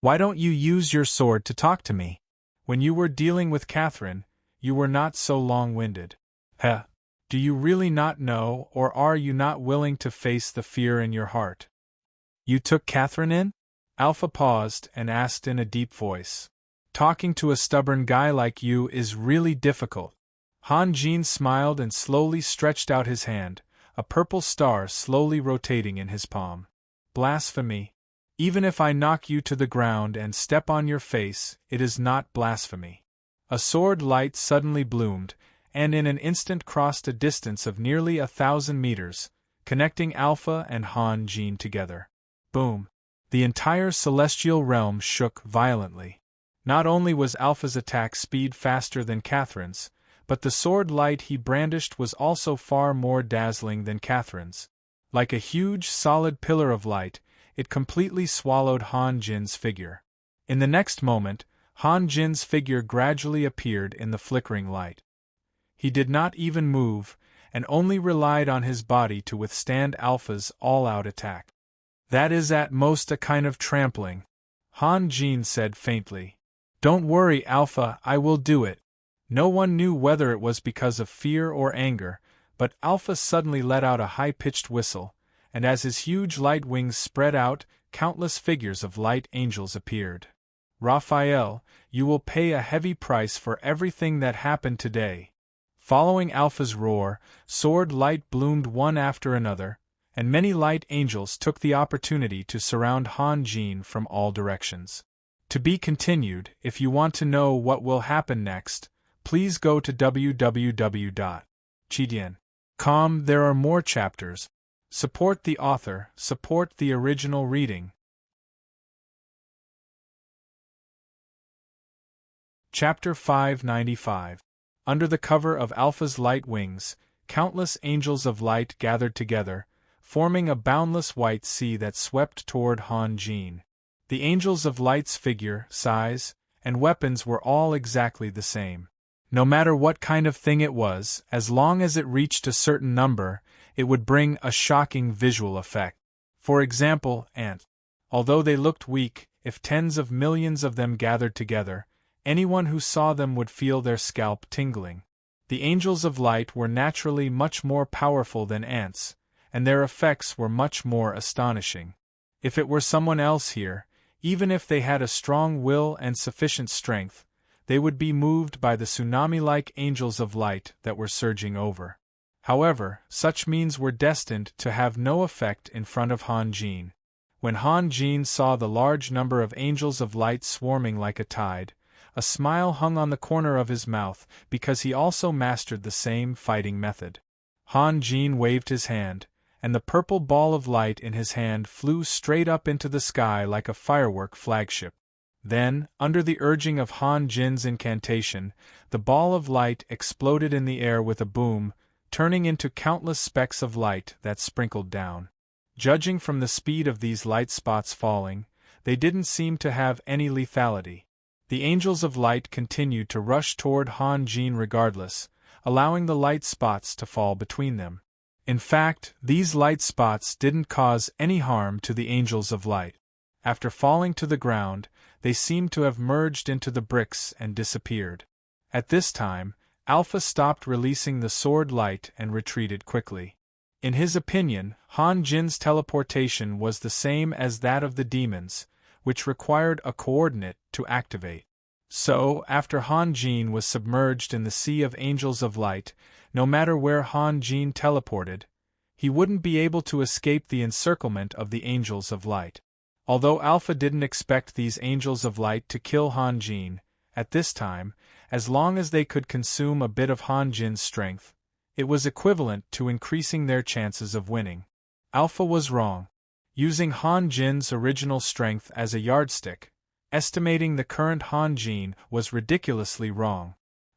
Why don't you use your sword to talk to me? When you were dealing with Catherine, you were not so long-winded." "Heh. Do you really not know, or are you not willing to face the fear in your heart?" "You took Catherine in?" Alpha paused and asked in a deep voice. "Talking to a stubborn guy like you is really difficult." Han Jin smiled and slowly stretched out his hand, a purple star slowly rotating in his palm. "Blasphemy. Even if I knock you to the ground and step on your face, it is not blasphemy." A sword light suddenly bloomed, and in an instant crossed a distance of nearly 1,000 meters, connecting Alpha and Han Jin together. Boom! The entire celestial realm shook violently. Not only was Alpha's attack speed faster than Catherine's, but the sword light he brandished was also far more dazzling than Catherine's. Like a huge, solid pillar of light, it completely swallowed Han Jin's figure. In the next moment, Han Jin's figure gradually appeared in the flickering light. He did not even move, and only relied on his body to withstand Alpha's all-out attack. "That is at most a kind of trampling," Han Jin said faintly. "Don't worry, Alpha, I will do it." No one knew whether it was because of fear or anger, but Alpha suddenly let out a high-pitched whistle, and as his huge light wings spread out, countless figures of light angels appeared. "Raphael, you will pay a heavy price for everything that happened today." Following Alpha's roar, sword light bloomed one after another, and many light angels took the opportunity to surround Han Jin from all directions. To be continued. If you want to know what will happen next, please go to www.chidian.com. There are more chapters. Support the author, support the original reading. Chapter 595. Under the cover of Alpha's light wings, countless angels of light gathered together, forming a boundless white sea that swept toward Han Jin. The angels of light's figure, size, and weapons were all exactly the same. No matter what kind of thing it was, as long as it reached a certain number, it would bring a shocking visual effect. For example, ants. Although they looked weak, if tens of millions of them gathered together, anyone who saw them would feel their scalp tingling. The angels of light were naturally much more powerful than ants, and their effects were much more astonishing. If it were someone else here, even if they had a strong will and sufficient strength, they would be moved by the tsunami-like angels of light that were surging over. However, such means were destined to have no effect in front of Han Jin. When Han Jin saw the large number of angels of light swarming like a tide, a smile hung on the corner of his mouth because he also mastered the same fighting method. Han Jin waved his hand, and the purple ball of light in his hand flew straight up into the sky like a firework flagship. Then, under the urging of Han Jin's incantation, the ball of light exploded in the air with a boom, turning into countless specks of light that sprinkled down. Judging from the speed of these light spots falling, they didn't seem to have any lethality. The angels of light continued to rush toward Han Jin regardless, allowing the light spots to fall between them. In fact, these light spots didn't cause any harm to the angels of light. After falling to the ground, they seemed to have merged into the bricks and disappeared. At this time, Alpha stopped releasing the sword light and retreated quickly. In his opinion, Han Jin's teleportation was the same as that of the demons, which required a coordinate to activate. So, after Han Jin was submerged in the sea of angels of light, no matter where Han Jin teleported, he wouldn't be able to escape the encirclement of the angels of light. Although Alpha didn't expect these angels of light to kill Han Jin, at this time, as long as they could consume a bit of Han Jin's strength, it was equivalent to increasing their chances of winning. Alpha was wrong. Using Han Jin's original strength as a yardstick, estimating the current Han Jin was ridiculously wrong.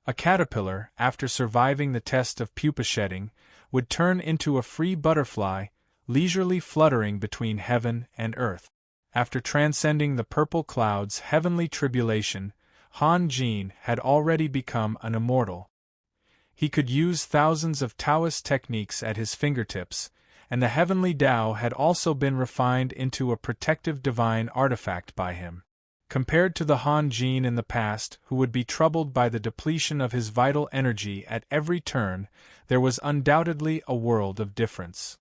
A caterpillar, after surviving the test of pupa shedding, would turn into a free butterfly, leisurely fluttering between heaven and earth. After transcending the purple cloud's heavenly tribulation, Han Jin had already become an immortal. He could use thousands of Taoist techniques at his fingertips, and the heavenly Tao had also been refined into a protective divine artifact by him. Compared to the Han Jin in the past, who would be troubled by the depletion of his vital energy at every turn, there was undoubtedly a world of difference.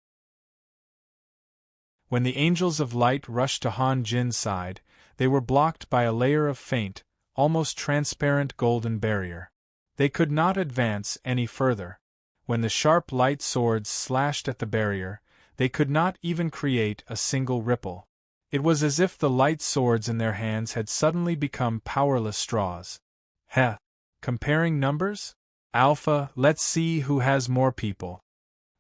When the angels of light rushed to Han Jin's side, they were blocked by a layer of faint, almost transparent golden barrier. They could not advance any further. When the sharp light swords slashed at the barrier, they could not even create a single ripple. It was as if the light swords in their hands had suddenly become powerless straws. Heh! Comparing numbers? Alpha, let's see who has more people.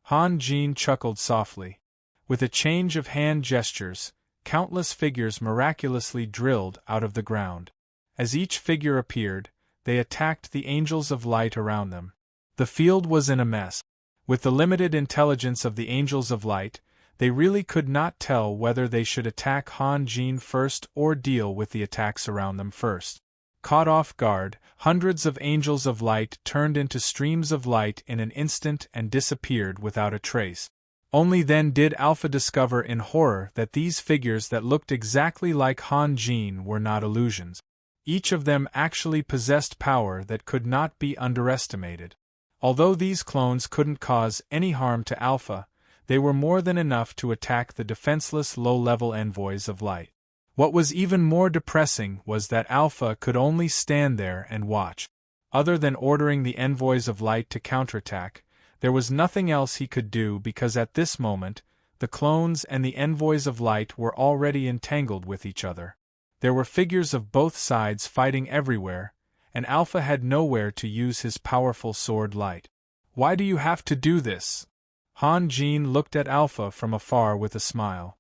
Han Jin chuckled softly. With a change of hand gestures, countless figures miraculously drilled out of the ground. As each figure appeared, they attacked the angels of light around them. The field was in a mess. With the limited intelligence of the angels of light, they really could not tell whether they should attack Han Jin first or deal with the attacks around them first. Caught off guard, hundreds of angels of light turned into streams of light in an instant and disappeared without a trace. Only then did Alpha discover in horror that these figures that looked exactly like Han Jin were not illusions. Each of them actually possessed power that could not be underestimated. Although these clones couldn't cause any harm to Alpha, they were more than enough to attack the defenseless low-level envoys of light. What was even more depressing was that Alpha could only stand there and watch. Other than ordering the envoys of light to counterattack, there was nothing else he could do because at this moment, the clones and the envoys of light were already entangled with each other. There were figures of both sides fighting everywhere, and Alpha had nowhere to use his powerful sword light. Why do you have to do this? Han Jin looked at Alpha from afar with a smile.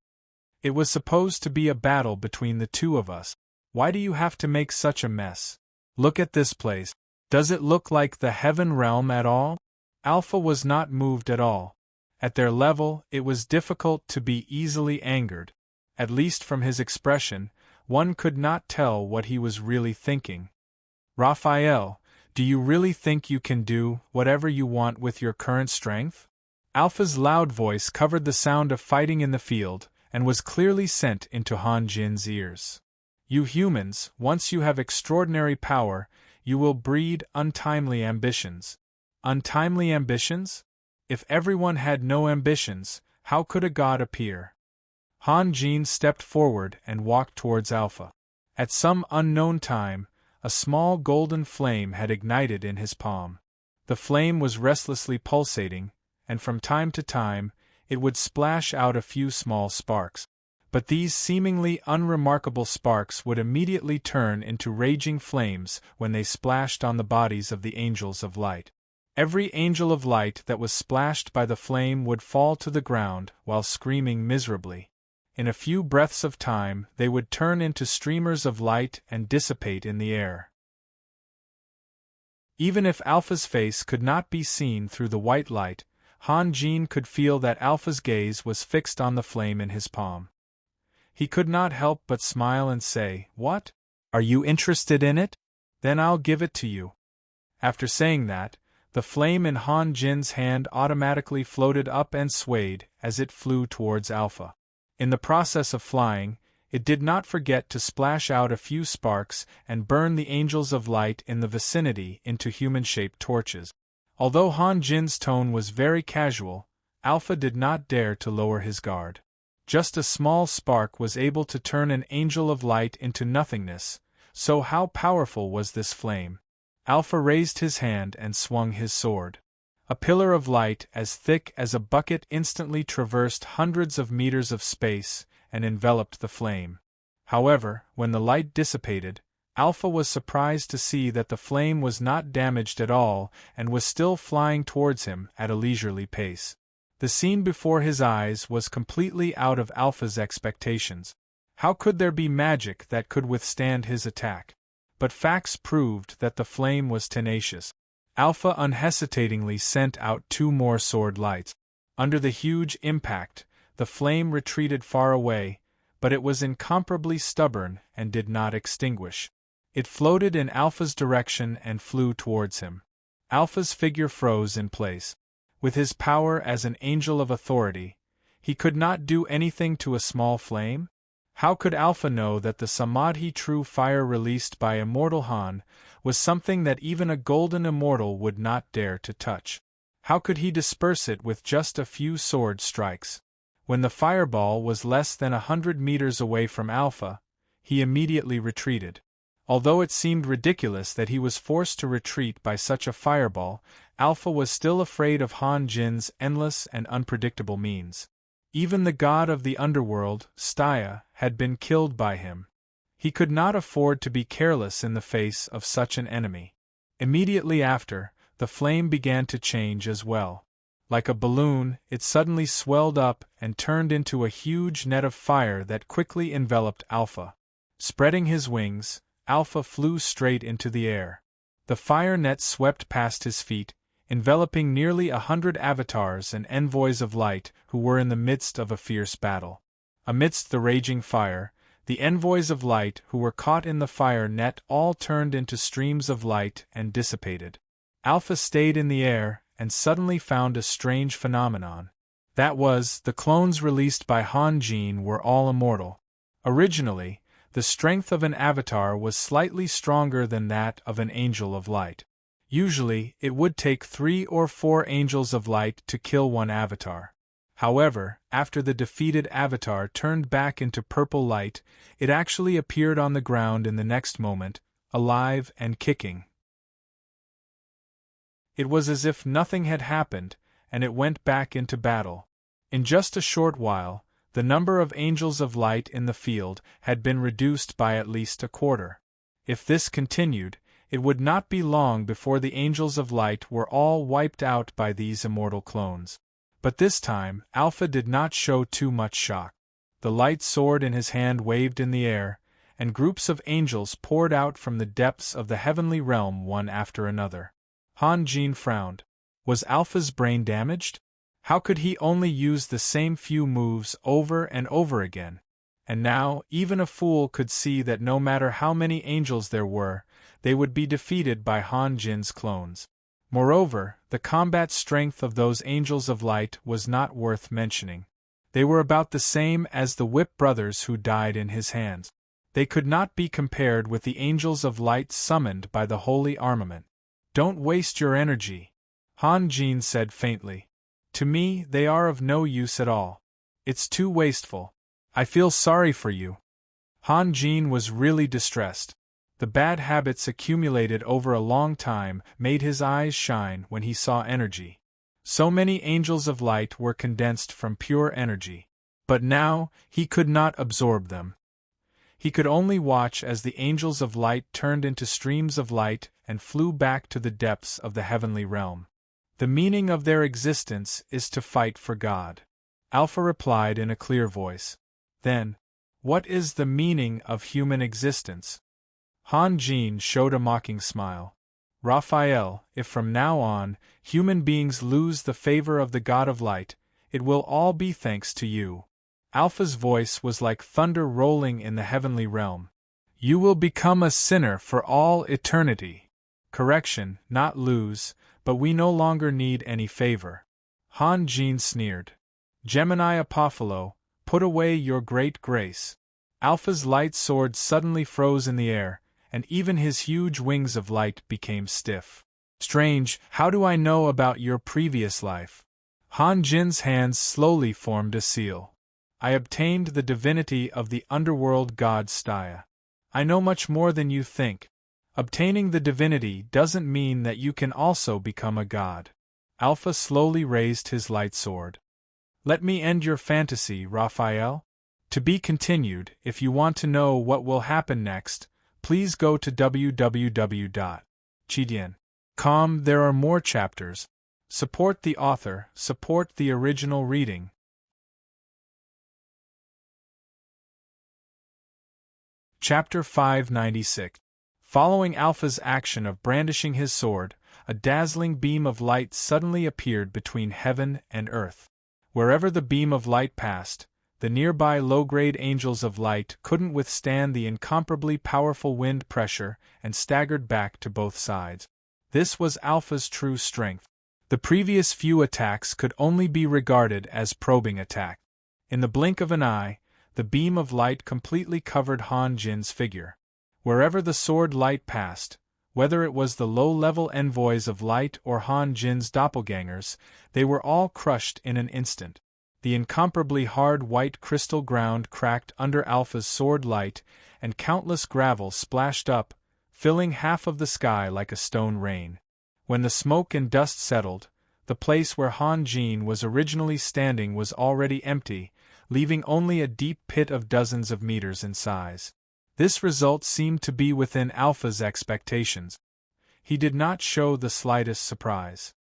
It was supposed to be a battle between the two of us. Why do you have to make such a mess? Look at this place. Does it look like the heaven realm at all? Alpha was not moved at all. At their level, it was difficult to be easily angered. At least from his expression, one could not tell what he was really thinking. Raphael, Do you really think you can do whatever you want with your current strength? Alpha's loud voice covered the sound of fighting in the field, and was clearly sent into Han Jin's ears. You humans, once you have extraordinary power, you will breed untimely ambitions. Untimely ambitions? If everyone had no ambitions, how could a god appear? Han Jin stepped forward and walked towards Alpha. At some unknown time, a small golden flame had ignited in his palm. The flame was restlessly pulsating, and from time to time, it would splash out a few small sparks. But these seemingly unremarkable sparks would immediately turn into raging flames when they splashed on the bodies of the angels of light. Every angel of light that was splashed by the flame would fall to the ground while screaming miserably. In a few breaths of time, they would turn into streamers of light and dissipate in the air. Even if Alpha's face could not be seen through the white light, Han Jin could feel that Alpha's gaze was fixed on the flame in his palm. He could not help but smile and say, "What? Are you interested in it? Then I'll give it to you." After saying that, the flame in Han Jin's hand automatically floated up and swayed as it flew towards Alpha. In the process of flying, it did not forget to splash out a few sparks and burn the angels of light in the vicinity into human-shaped torches. Although Han Jin's tone was very casual, Alpha did not dare to lower his guard. Just a small spark was able to turn an angel of light into nothingness, so how powerful was this flame? Alpha raised his hand and swung his sword. A pillar of light as thick as a bucket instantly traversed hundreds of meters of space and enveloped the flame. However, when the light dissipated, Alpha was surprised to see that the flame was not damaged at all and was still flying towards him at a leisurely pace. The scene before his eyes was completely out of Alpha's expectations. How could there be magic that could withstand his attack? But facts proved that the flame was tenacious. Alpha unhesitatingly sent out 2 more sword lights. Under the huge impact, the flame retreated far away, but it was incomparably stubborn and did not extinguish. It floated in Alpha's direction and flew towards him. Alpha's figure froze in place. With his power as an angel of authority, he could not do anything to a small flame? How could Alpha know that the Samadhi true fire released by Immortal Han was something that even a golden immortal would not dare to touch? How could he disperse it with just a few sword strikes? When the fireball was less than 100 meters away from Alpha, he immediately retreated. Although it seemed ridiculous that he was forced to retreat by such a fireball, Alpha was still afraid of Han Jin's endless and unpredictable means. Even the god of the underworld, Stya, had been killed by him. He could not afford to be careless in the face of such an enemy. Immediately after, the flame began to change as well. Like a balloon, it suddenly swelled up and turned into a huge net of fire that quickly enveloped Alpha. Spreading his wings, Alpha flew straight into the air. The fire net swept past his feet, enveloping nearly 100 avatars and envoys of light who were in the midst of a fierce battle. Amidst the raging fire, the envoys of light who were caught in the fire net all turned into streams of light and dissipated. Alpha stayed in the air and suddenly found a strange phenomenon. That was, the clones released by Han Jin were all immortal. Originally, the strength of an avatar was slightly stronger than that of an angel of light. Usually, it would take 3 or 4 angels of light to kill one avatar. However, after the defeated avatar turned back into purple light, it actually appeared on the ground in the next moment, alive and kicking. It was as if nothing had happened, and it went back into battle. In just a short while, the number of angels of light in the field had been reduced by at least a quarter. If this continued, it would not be long before the angels of light were all wiped out by these immortal clones. But this time, Alpha did not show too much shock. The light sword in his hand waved in the air, and groups of angels poured out from the depths of the heavenly realm one after another. Han Jin frowned. Was Alpha's brain damaged? How could he only use the same few moves over and over again? And now, even a fool could see that no matter how many angels there were, they would be defeated by Han Jin's clones. Moreover, the combat strength of those angels of light was not worth mentioning. They were about the same as the Whip brothers who died in his hands. They could not be compared with the angels of light summoned by the holy armament. "Don't waste your energy," Han Jin said faintly. "To me, they are of no use at all. It's too wasteful. I feel sorry for you." Han Jin was really distressed. The bad habits accumulated over a long time made his eyes shine when he saw energy. So many angels of light were condensed from pure energy. But now, he could not absorb them. He could only watch as the angels of light turned into streams of light and flew back to the depths of the heavenly realm. "The meaning of their existence is to fight for God," Alpha replied in a clear voice. "Then, what is the meaning of human existence?" Han Jin showed a mocking smile. "Raphael, if from now on, human beings lose the favor of the God of Light, it will all be thanks to you." Alpha's voice was like thunder rolling in the heavenly realm. "You will become a sinner for all eternity. Correction, not lose, but we no longer need any favor." Han Jin sneered. "Gemini Apophylo, put away your great grace." Alpha's light sword suddenly froze in the air, and even his huge wings of light became stiff. "Strange, how do I know about your previous life?" Han Jin's hands slowly formed a seal. "I obtained the divinity of the underworld god Stya. I know much more than you think. Obtaining the divinity doesn't mean that you can also become a god." Alpha slowly raised his light sword. "Let me end your fantasy, Raphael. To be continued. If you want to know what will happen next, please go to www.chidian.com. There are more chapters. Support the author, support the original reading. Chapter 596. Following Alpha's action of brandishing his sword, a dazzling beam of light suddenly appeared between heaven and earth. Wherever the beam of light passed, the nearby low-grade angels of light couldn't withstand the incomparably powerful wind pressure and staggered back to both sides. This was Alpha's true strength. The previous few attacks could only be regarded as probing attacks. In the blink of an eye, the beam of light completely covered Han Jin's figure. Wherever the sword light passed, whether it was the low-level envoys of light or Han Jin's doppelgangers, they were all crushed in an instant. The incomparably hard white crystal ground cracked under Alpha's sword light, and countless gravel splashed up, filling half of the sky like a stone rain. When the smoke and dust settled, the place where Han Jin was originally standing was already empty, leaving only a deep pit of dozens of meters in size. This result seemed to be within Alpha's expectations. He did not show the slightest surprise.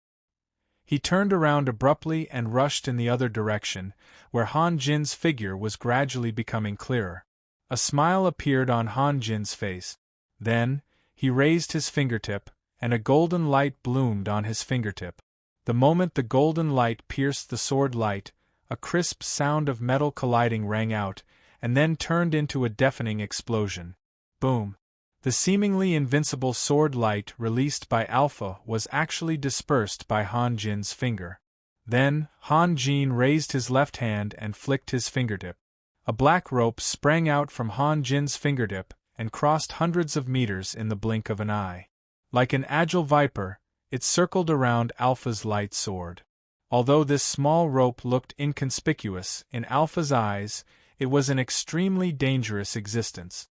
He turned around abruptly and rushed in the other direction, where Han Jin's figure was gradually becoming clearer. A smile appeared on Han Jin's face. Then, he raised his fingertip, and a golden light bloomed on his fingertip. The moment the golden light pierced the sword light, a crisp sound of metal colliding rang out, and then turned into a deafening explosion. Boom! The seemingly invincible sword light released by Alpha was actually dispersed by Han Jin's finger. Then, Han Jin raised his left hand and flicked his fingertip. A black rope sprang out from Han Jin's fingertip and crossed hundreds of meters in the blink of an eye. Like an agile viper, it circled around Alpha's light sword. Although this small rope looked inconspicuous, in Alpha's eyes, it was an extremely dangerous existence.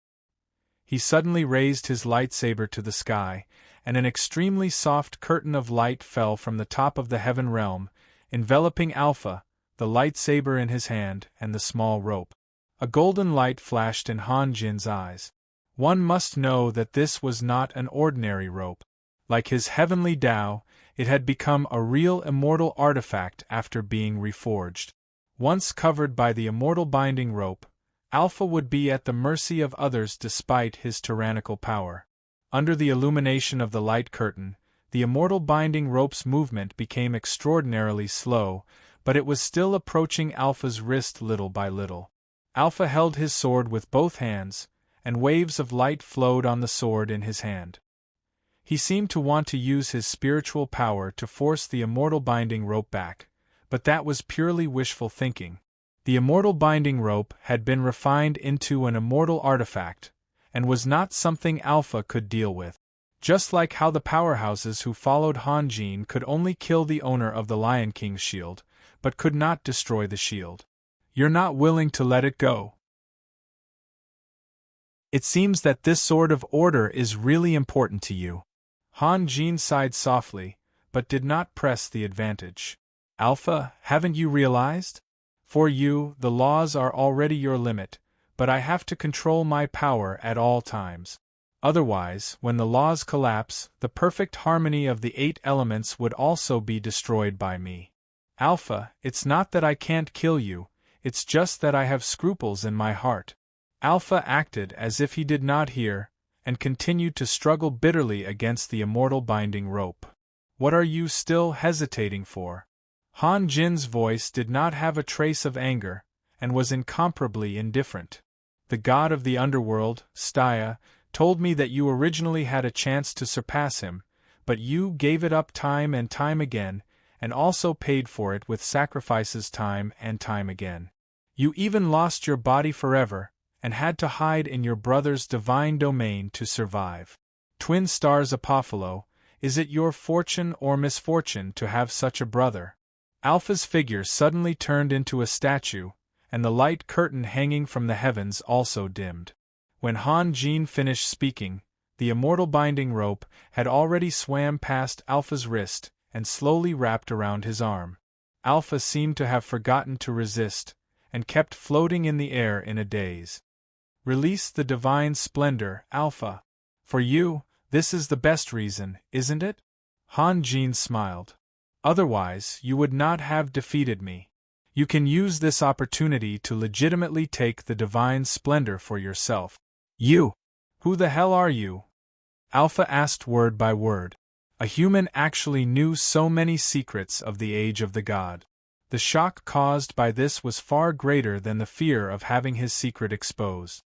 He suddenly raised his lightsaber to the sky, and an extremely soft curtain of light fell from the top of the heaven realm, enveloping Alpha, the lightsaber in his hand, and the small rope. A golden light flashed in Han Jin's eyes. One must know that this was not an ordinary rope. Like his heavenly Tao, it had become a real immortal artifact after being reforged. Once covered by the immortal binding rope, Alpha would be at the mercy of others despite his tyrannical power. Under the illumination of the light curtain, the immortal binding rope's movement became extraordinarily slow, but it was still approaching Alpha's wrist little by little. Alpha held his sword with both hands, and waves of light flowed on the sword in his hand. He seemed to want to use his spiritual power to force the immortal binding rope back, but that was purely wishful thinking. The immortal binding rope had been refined into an immortal artifact, and was not something Alpha could deal with. Just like how the powerhouses who followed Han Jin could only kill the owner of the Lion King's shield, but could not destroy the shield. You're not willing to let it go. It seems that this sort of order is really important to you. Han Jin sighed softly, but did not press the advantage. Alpha, haven't you realized? For you, the laws are already your limit, but I have to control my power at all times. Otherwise, when the laws collapse, the perfect harmony of the 8 elements would also be destroyed by me. Alpha, it's not that I can't kill you, it's just that I have scruples in my heart. Alpha acted as if he did not hear, and continued to struggle bitterly against the immortal binding rope. What are you still hesitating for? Han Jin's voice did not have a trace of anger, and was incomparably indifferent. The god of the underworld, Staya, told me that you originally had a chance to surpass him, but you gave it up time and time again, and also paid for it with sacrifices time and time again. You even lost your body forever, and had to hide in your brother's divine domain to survive. Twin stars Apollo, is it your fortune or misfortune to have such a brother? Alpha's figure suddenly turned into a statue, and the light curtain hanging from the heavens also dimmed. When Han Jin finished speaking, the immortal binding rope had already swam past Alpha's wrist and slowly wrapped around his arm. Alpha seemed to have forgotten to resist, and kept floating in the air in a daze. Release the divine splendor, Alpha. For you, this is the best reason, isn't it? Han Jin smiled. Otherwise, you would not have defeated me. You can use this opportunity to legitimately take the divine splendor for yourself. You! Who the hell are you? Alpha asked word by word. A human actually knew so many secrets of the age of the god. The shock caused by this was far greater than the fear of having his secret exposed.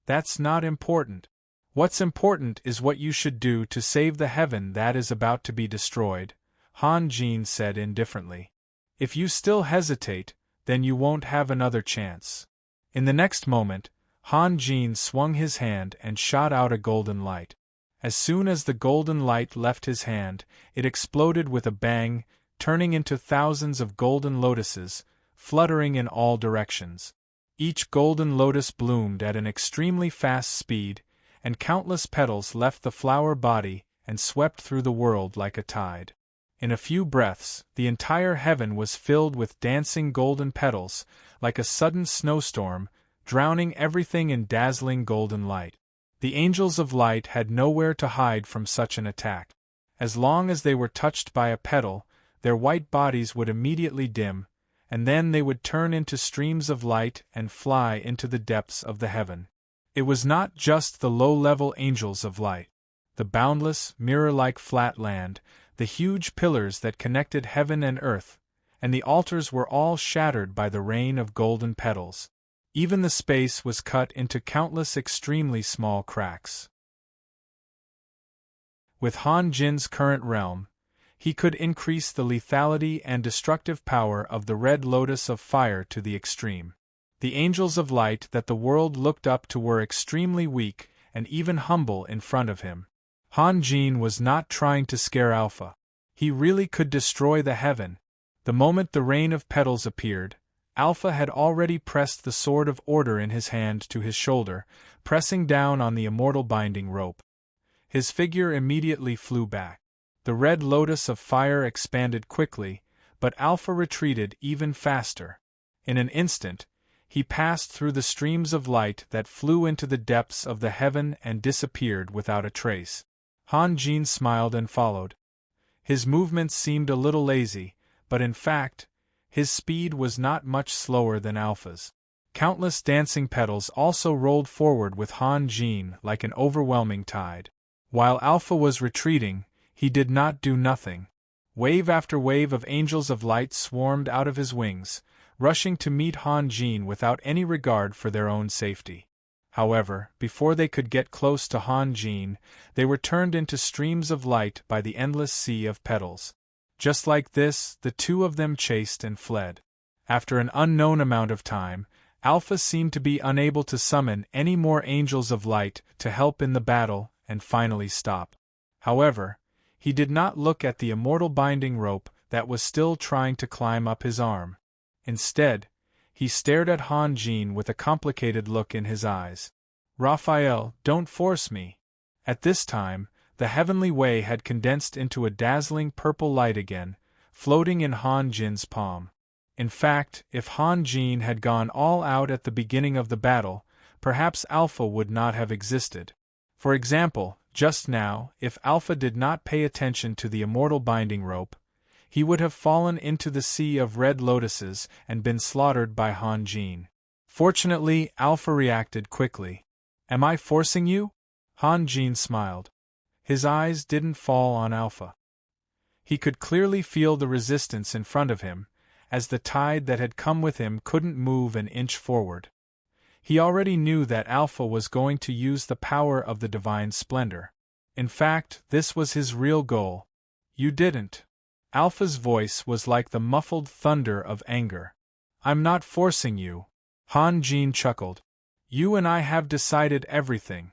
That's not important. What's important is what you should do to save the heaven that is about to be destroyed, Han Jin said indifferently. If you still hesitate, then you won't have another chance. In the next moment, Han Jin swung his hand and shot out a golden light. As soon as the golden light left his hand, it exploded with a bang, turning into thousands of golden lotuses, fluttering in all directions. Each golden lotus bloomed at an extremely fast speed, and countless petals left the flower body and swept through the world like a tide. In a few breaths, the entire heaven was filled with dancing golden petals, like a sudden snowstorm, drowning everything in dazzling golden light. The angels of light had nowhere to hide from such an attack. As long as they were touched by a petal, their white bodies would immediately dim, and then they would turn into streams of light and fly into the depths of the heaven. It was not just the low-level angels of light. The boundless, mirror-like flat land, the huge pillars that connected heaven and earth, and the altars were all shattered by the rain of golden petals. Even the space was cut into countless extremely small cracks. With Han Jin's current realm, he could increase the lethality and destructive power of the red lotus of fire to the extreme. The angels of light that the world looked up to were extremely weak and even humble in front of him. Han Jin was not trying to scare Alpha. He really could destroy the heaven. The moment the rain of petals appeared, Alpha had already pressed the sword of order in his hand to his shoulder, pressing down on the immortal binding rope. His figure immediately flew back. The red lotus of fire expanded quickly, but Alpha retreated even faster. In an instant, he passed through the streams of light that flew into the depths of the heaven and disappeared without a trace. Han Jin smiled and followed. His movements seemed a little lazy, but in fact, his speed was not much slower than Alpha's. Countless dancing petals also rolled forward with Han Jin like an overwhelming tide. While Alpha was retreating, he did not do nothing. Wave after wave of angels of light swarmed out of his wings, rushing to meet Han Jin without any regard for their own safety. However, before they could get close to Han Jin, they were turned into streams of light by the endless sea of petals. Just like this, the two of them chased and fled. After an unknown amount of time, Alpha seemed to be unable to summon any more angels of light to help in the battle and finally stop. However, he did not look at the immortal binding rope that was still trying to climb up his arm. Instead, he stared at Han Jin with a complicated look in his eyes. "Raphael, don't force me." At this time, the heavenly way had condensed into a dazzling purple light again, floating in Han Jin's palm. In fact, if Han Jin had gone all out at the beginning of the battle, perhaps Alpha would not have existed. For example, just now, if Alpha did not pay attention to the immortal binding rope, he would have fallen into the sea of red lotuses and been slaughtered by Han Jin. Fortunately, Alpha reacted quickly. "Am I forcing you?" Han Jin smiled. His eyes didn't fall on Alpha. He could clearly feel the resistance in front of him, as the tide that had come with him couldn't move an inch forward. He already knew that Alpha was going to use the power of the divine splendor. In fact, this was his real goal. "You didn't." Alpha's voice was like the muffled thunder of anger. "I'm not forcing you." Han Jin chuckled. "You and I have decided everything."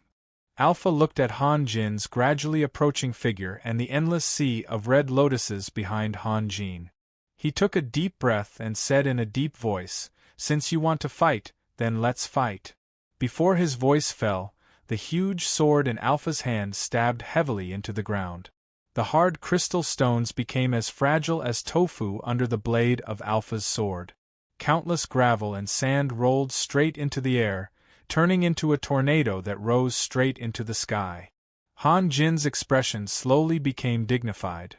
Alpha looked at Han Jin's gradually approaching figure and the endless sea of red lotuses behind Han Jin. He took a deep breath and said in a deep voice, "Since you want to fight, then let's fight." Before his voice fell, the huge sword in Alpha's hand stabbed heavily into the ground. The hard crystal stones became as fragile as tofu under the blade of Alpha's sword. Countless gravel and sand rolled straight into the air, turning into a tornado that rose straight into the sky. Han Jin's expression slowly became dignified.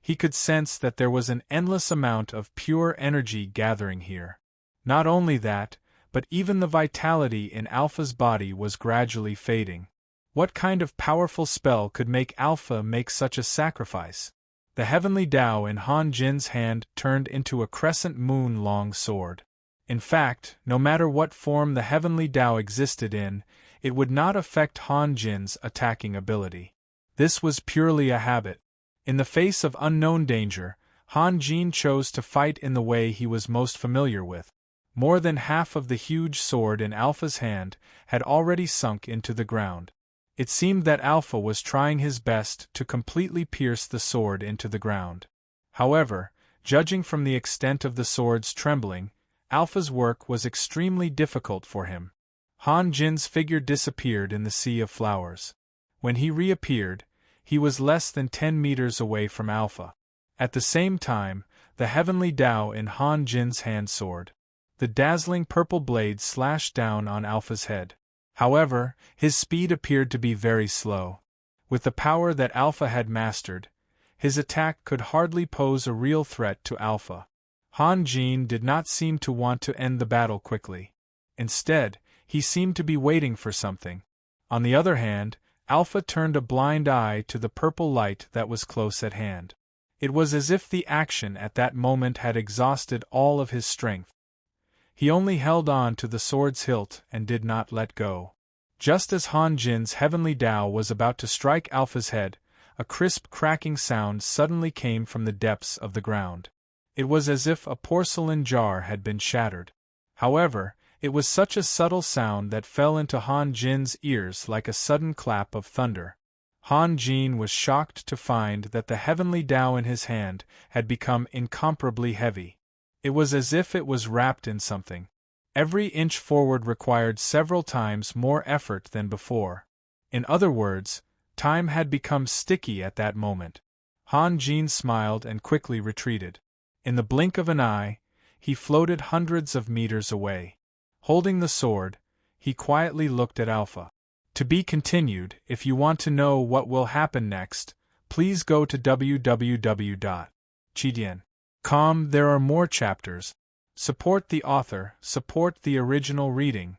He could sense that there was an endless amount of pure energy gathering here. Not only that, but even the vitality in Alpha's body was gradually fading. What kind of powerful spell could make Alpha make such a sacrifice? The heavenly Tao in Han Jin's hand turned into a crescent moon-long sword. In fact, no matter what form the heavenly Tao existed in, it would not affect Han Jin's attacking ability. This was purely a habit. In the face of unknown danger, Han Jin chose to fight in the way he was most familiar with. More than half of the huge sword in Alpha's hand had already sunk into the ground. It seemed that Alpha was trying his best to completely pierce the sword into the ground. However, judging from the extent of the sword's trembling, Alpha's work was extremely difficult for him. Han Jin's figure disappeared in the sea of flowers. When he reappeared, he was less than 10 meters away from Alpha. At the same time, the heavenly Tao in Han Jin's hand soared. The dazzling purple blade slashed down on Alpha's head. However, his speed appeared to be very slow. With the power that Alpha had mastered, his attack could hardly pose a real threat to Alpha. Han Jin did not seem to want to end the battle quickly. Instead, he seemed to be waiting for something. On the other hand, Alpha turned a blind eye to the purple light that was close at hand. It was as if the action at that moment had exhausted all of his strength. He only held on to the sword's hilt and did not let go. Just as Han Jin's heavenly Tao was about to strike Alpha's head, a crisp cracking sound suddenly came from the depths of the ground. It was as if a porcelain jar had been shattered. However, it was such a subtle sound that fell into Han Jin's ears like a sudden clap of thunder. Han Jin was shocked to find that the heavenly Tao in his hand had become incomparably heavy. It was as if it was wrapped in something. Every inch forward required several times more effort than before. In other words, time had become sticky at that moment. Han Jin smiled and quickly retreated. In the blink of an eye, he floated hundreds of meters away. Holding the sword, he quietly looked at Alpha. To be continued. If you want to know what will happen next, please go to www.chidian.com. There are more chapters. Support the author, support the original reading.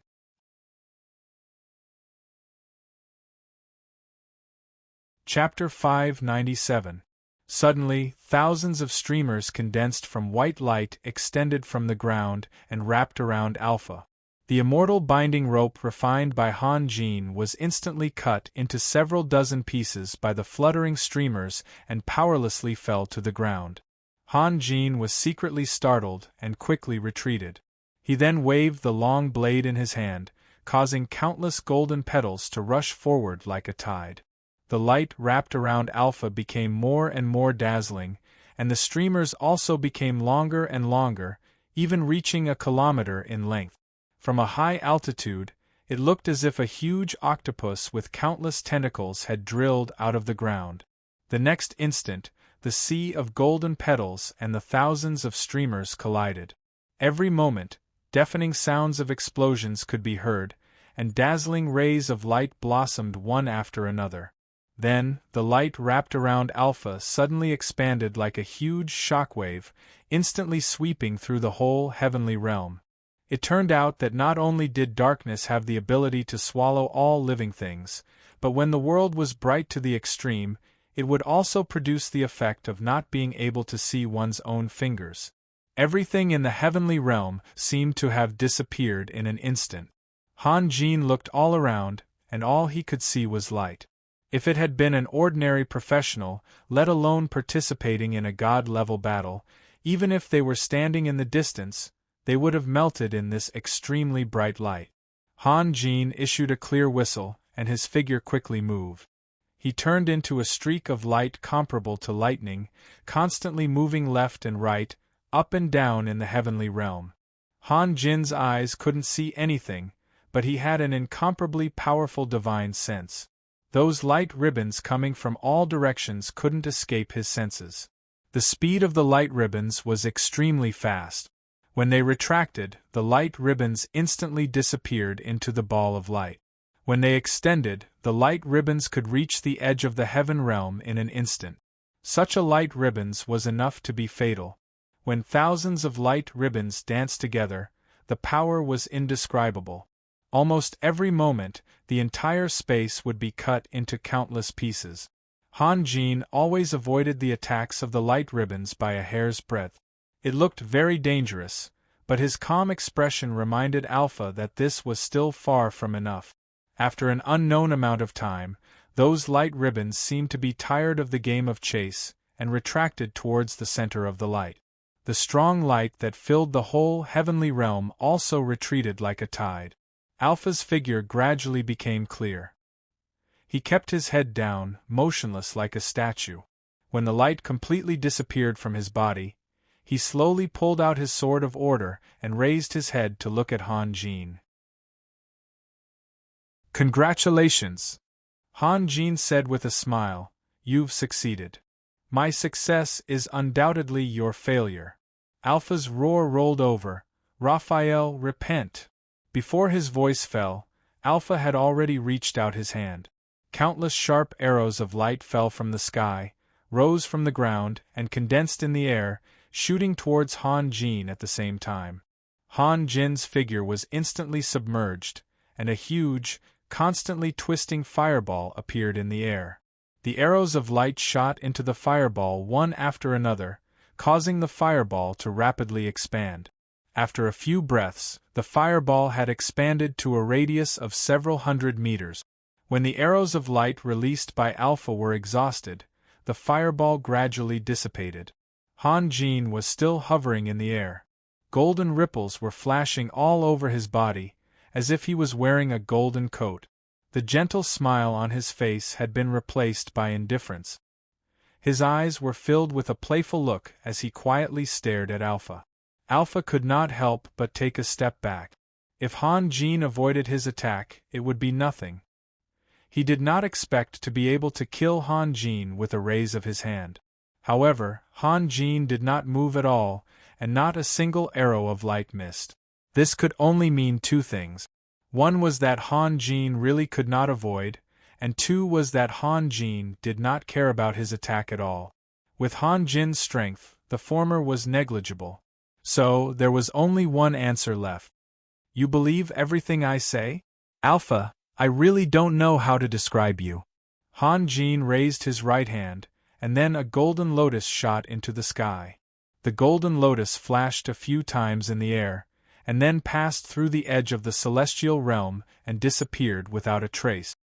Chapter 597. Suddenly, thousands of streamers condensed from white light extended from the ground and wrapped around Alpha. The immortal binding rope refined by Han Jin was instantly cut into several dozen pieces by the fluttering streamers and powerlessly fell to the ground. Han Jin was secretly startled and quickly retreated. He then waved the long blade in his hand, causing countless golden petals to rush forward like a tide. The light wrapped around Alpha became more and more dazzling, and the streamers also became longer and longer, even reaching a kilometer in length. From a high altitude, it looked as if a huge octopus with countless tentacles had drilled out of the ground. The next instant, the sea of golden petals and the thousands of streamers collided. Every moment, deafening sounds of explosions could be heard, and dazzling rays of light blossomed one after another. Then, the light wrapped around Alpha suddenly expanded like a huge shockwave, instantly sweeping through the whole heavenly realm. It turned out that not only did darkness have the ability to swallow all living things, but when the world was bright to the extreme, it would also produce the effect of not being able to see one's own fingers. Everything in the heavenly realm seemed to have disappeared in an instant. Han Jin looked all around, and all he could see was light. If it had been an ordinary professional, let alone participating in a god-level battle, even if they were standing in the distance, they would have melted in this extremely bright light. Han Jin issued a clear whistle, and his figure quickly moved. He turned into a streak of light comparable to lightning, constantly moving left and right, up and down in the heavenly realm. Han Jin's eyes couldn't see anything, but he had an incomparably powerful divine sense. Those light ribbons coming from all directions couldn't escape his senses. The speed of the light ribbons was extremely fast. When they retracted, the light ribbons instantly disappeared into the ball of light. When they extended, the light ribbons could reach the edge of the heaven realm in an instant. Such a light ribbons was enough to be fatal. When thousands of light ribbons danced together, the power was indescribable. Almost every moment, the entire space would be cut into countless pieces. Han Jin always avoided the attacks of the light ribbons by a hair's breadth. It looked very dangerous, but his calm expression reminded Alpha that this was still far from enough. After an unknown amount of time, those light ribbons seemed to be tired of the game of chase, and retracted towards the center of the light. The strong light that filled the whole heavenly realm also retreated like a tide. Alpha's figure gradually became clear. He kept his head down, motionless like a statue. When the light completely disappeared from his body, he slowly pulled out his sword of order and raised his head to look at Han Jin. "Congratulations," Han Jin said with a smile, "you've succeeded. My success is undoubtedly your failure." Alpha's roar rolled over, "Raphael, repent!" Before his voice fell, Alpha had already reached out his hand. Countless sharp arrows of light fell from the sky, rose from the ground, and condensed in the air, shooting towards Han Jin at the same time. Han Jin's figure was instantly submerged, and a huge, constantly twisting fireball appeared in the air. The arrows of light shot into the fireball one after another, causing the fireball to rapidly expand. After a few breaths, the fireball had expanded to a radius of several hundred meters. When the arrows of light released by Alpha were exhausted, the fireball gradually dissipated. Han Jin was still hovering in the air. Golden ripples were flashing all over his body, as if he was wearing a golden coat. The gentle smile on his face had been replaced by indifference. His eyes were filled with a playful look as he quietly stared at Alpha. Alpha could not help but take a step back. If Han Jin avoided his attack, it would be nothing. He did not expect to be able to kill Han Jin with a raise of his hand. However, Han Jin did not move at all, and not a single arrow of light missed. This could only mean two things. One was that Han Jin really could not avoid, and two was that Han Jin did not care about his attack at all. With Han Jin's strength, the former was negligible. So, there was only one answer left. "You believe everything I say? Alpha, I really don't know how to describe you." Han Jin raised his right hand, and then a golden lotus shot into the sky. The golden lotus flashed a few times in the air, and then passed through the edge of the celestial realm and disappeared without a trace.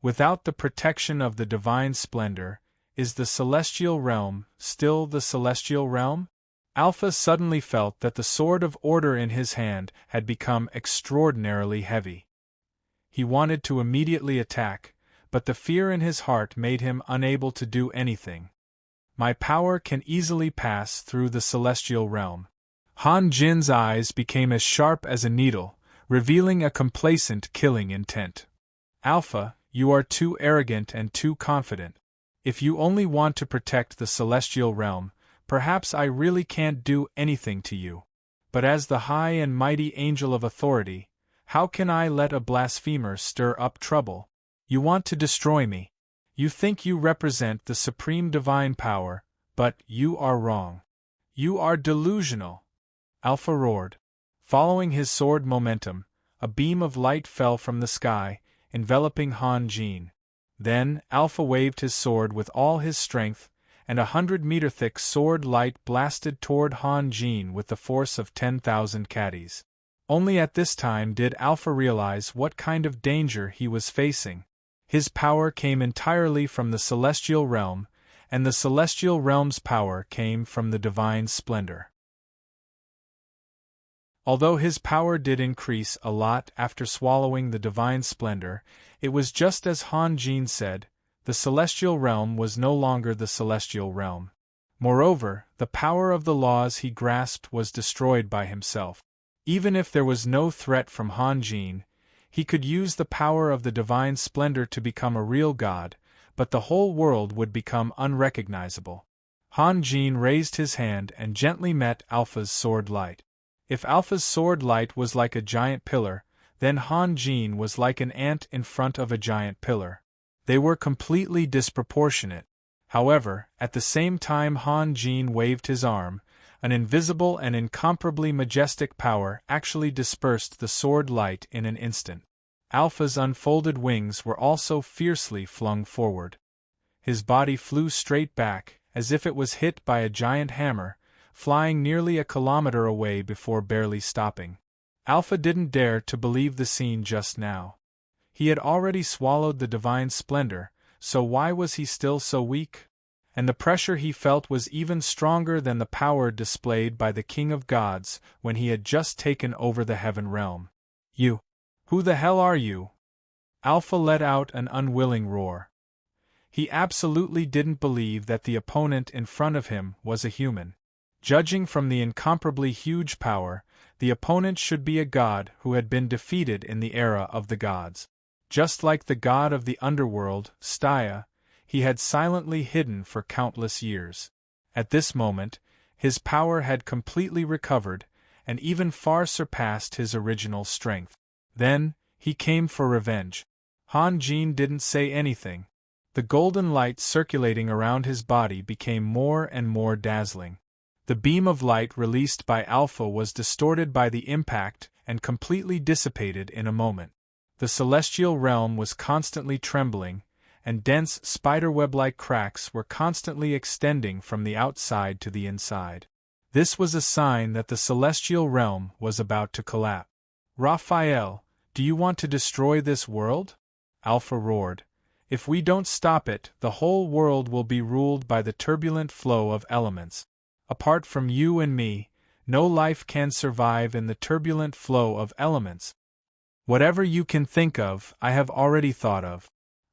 Without the protection of the divine splendor, is the celestial realm still the celestial realm? Alpha suddenly felt that the sword of order in his hand had become extraordinarily heavy. He wanted to immediately attack, but the fear in his heart made him unable to do anything. My power can easily pass through the celestial realm. Han Jin's eyes became as sharp as a needle, revealing a complacent killing intent. Alpha, you are too arrogant and too confident. If you only want to protect the celestial realm, perhaps I really can't do anything to you. But as the high and mighty angel of authority, how can I let a blasphemer stir up trouble? You want to destroy me. You think you represent the supreme divine power, but you are wrong. You are delusional. Alpha roared. Following his sword momentum, a beam of light fell from the sky, enveloping Han Jin. Then, Alpha waved his sword with all his strength, and 100-meter-thick sword light blasted toward Han Jin with the force of 10,000 caddies. Only at this time did Alpha realize what kind of danger he was facing. His power came entirely from the celestial realm, and the celestial realm's power came from the divine splendor. Although his power did increase a lot after swallowing the divine splendor, it was just as Han Jin said, the celestial realm was no longer the celestial realm. Moreover, the power of the laws he grasped was destroyed by himself. Even if there was no threat from Han Jin, he could use the power of the divine splendor to become a real god, but the whole world would become unrecognizable. Han Jin raised his hand and gently met Alpha's sword light. If Alpha's sword light was like a giant pillar, then Han Jin was like an ant in front of a giant pillar. They were completely disproportionate. However, at the same time Han Jin waved his arm, an invisible and incomparably majestic power actually dispersed the sword light in an instant. Alpha's unfolded wings were also fiercely flung forward. His body flew straight back, as if it was hit by a giant hammer, flying nearly a kilometer away before barely stopping. Alpha didn't dare to believe the scene just now. He had already swallowed the divine splendor, so why was he still so weak? And the pressure he felt was even stronger than the power displayed by the King of Gods when he had just taken over the heaven realm. You! Who the hell are you? Alpha let out an unwilling roar. He absolutely didn't believe that the opponent in front of him was a human. Judging from the incomparably huge power, the opponent should be a god who had been defeated in the era of the gods. Just like the god of the underworld, Staya, he had silently hidden for countless years. At this moment, his power had completely recovered, and even far surpassed his original strength. Then, he came for revenge. Han Jin didn't say anything. The golden light circulating around his body became more and more dazzling. The beam of light released by Alpha was distorted by the impact and completely dissipated in a moment. The celestial realm was constantly trembling, and dense spiderweb-like cracks were constantly extending from the outside to the inside. This was a sign that the celestial realm was about to collapse. Raphael, do you want to destroy this world? Alpha roared. If we don't stop it, the whole world will be ruled by the turbulent flow of elements. Apart from you and me, no life can survive in the turbulent flow of elements. Whatever you can think of, I have already thought of.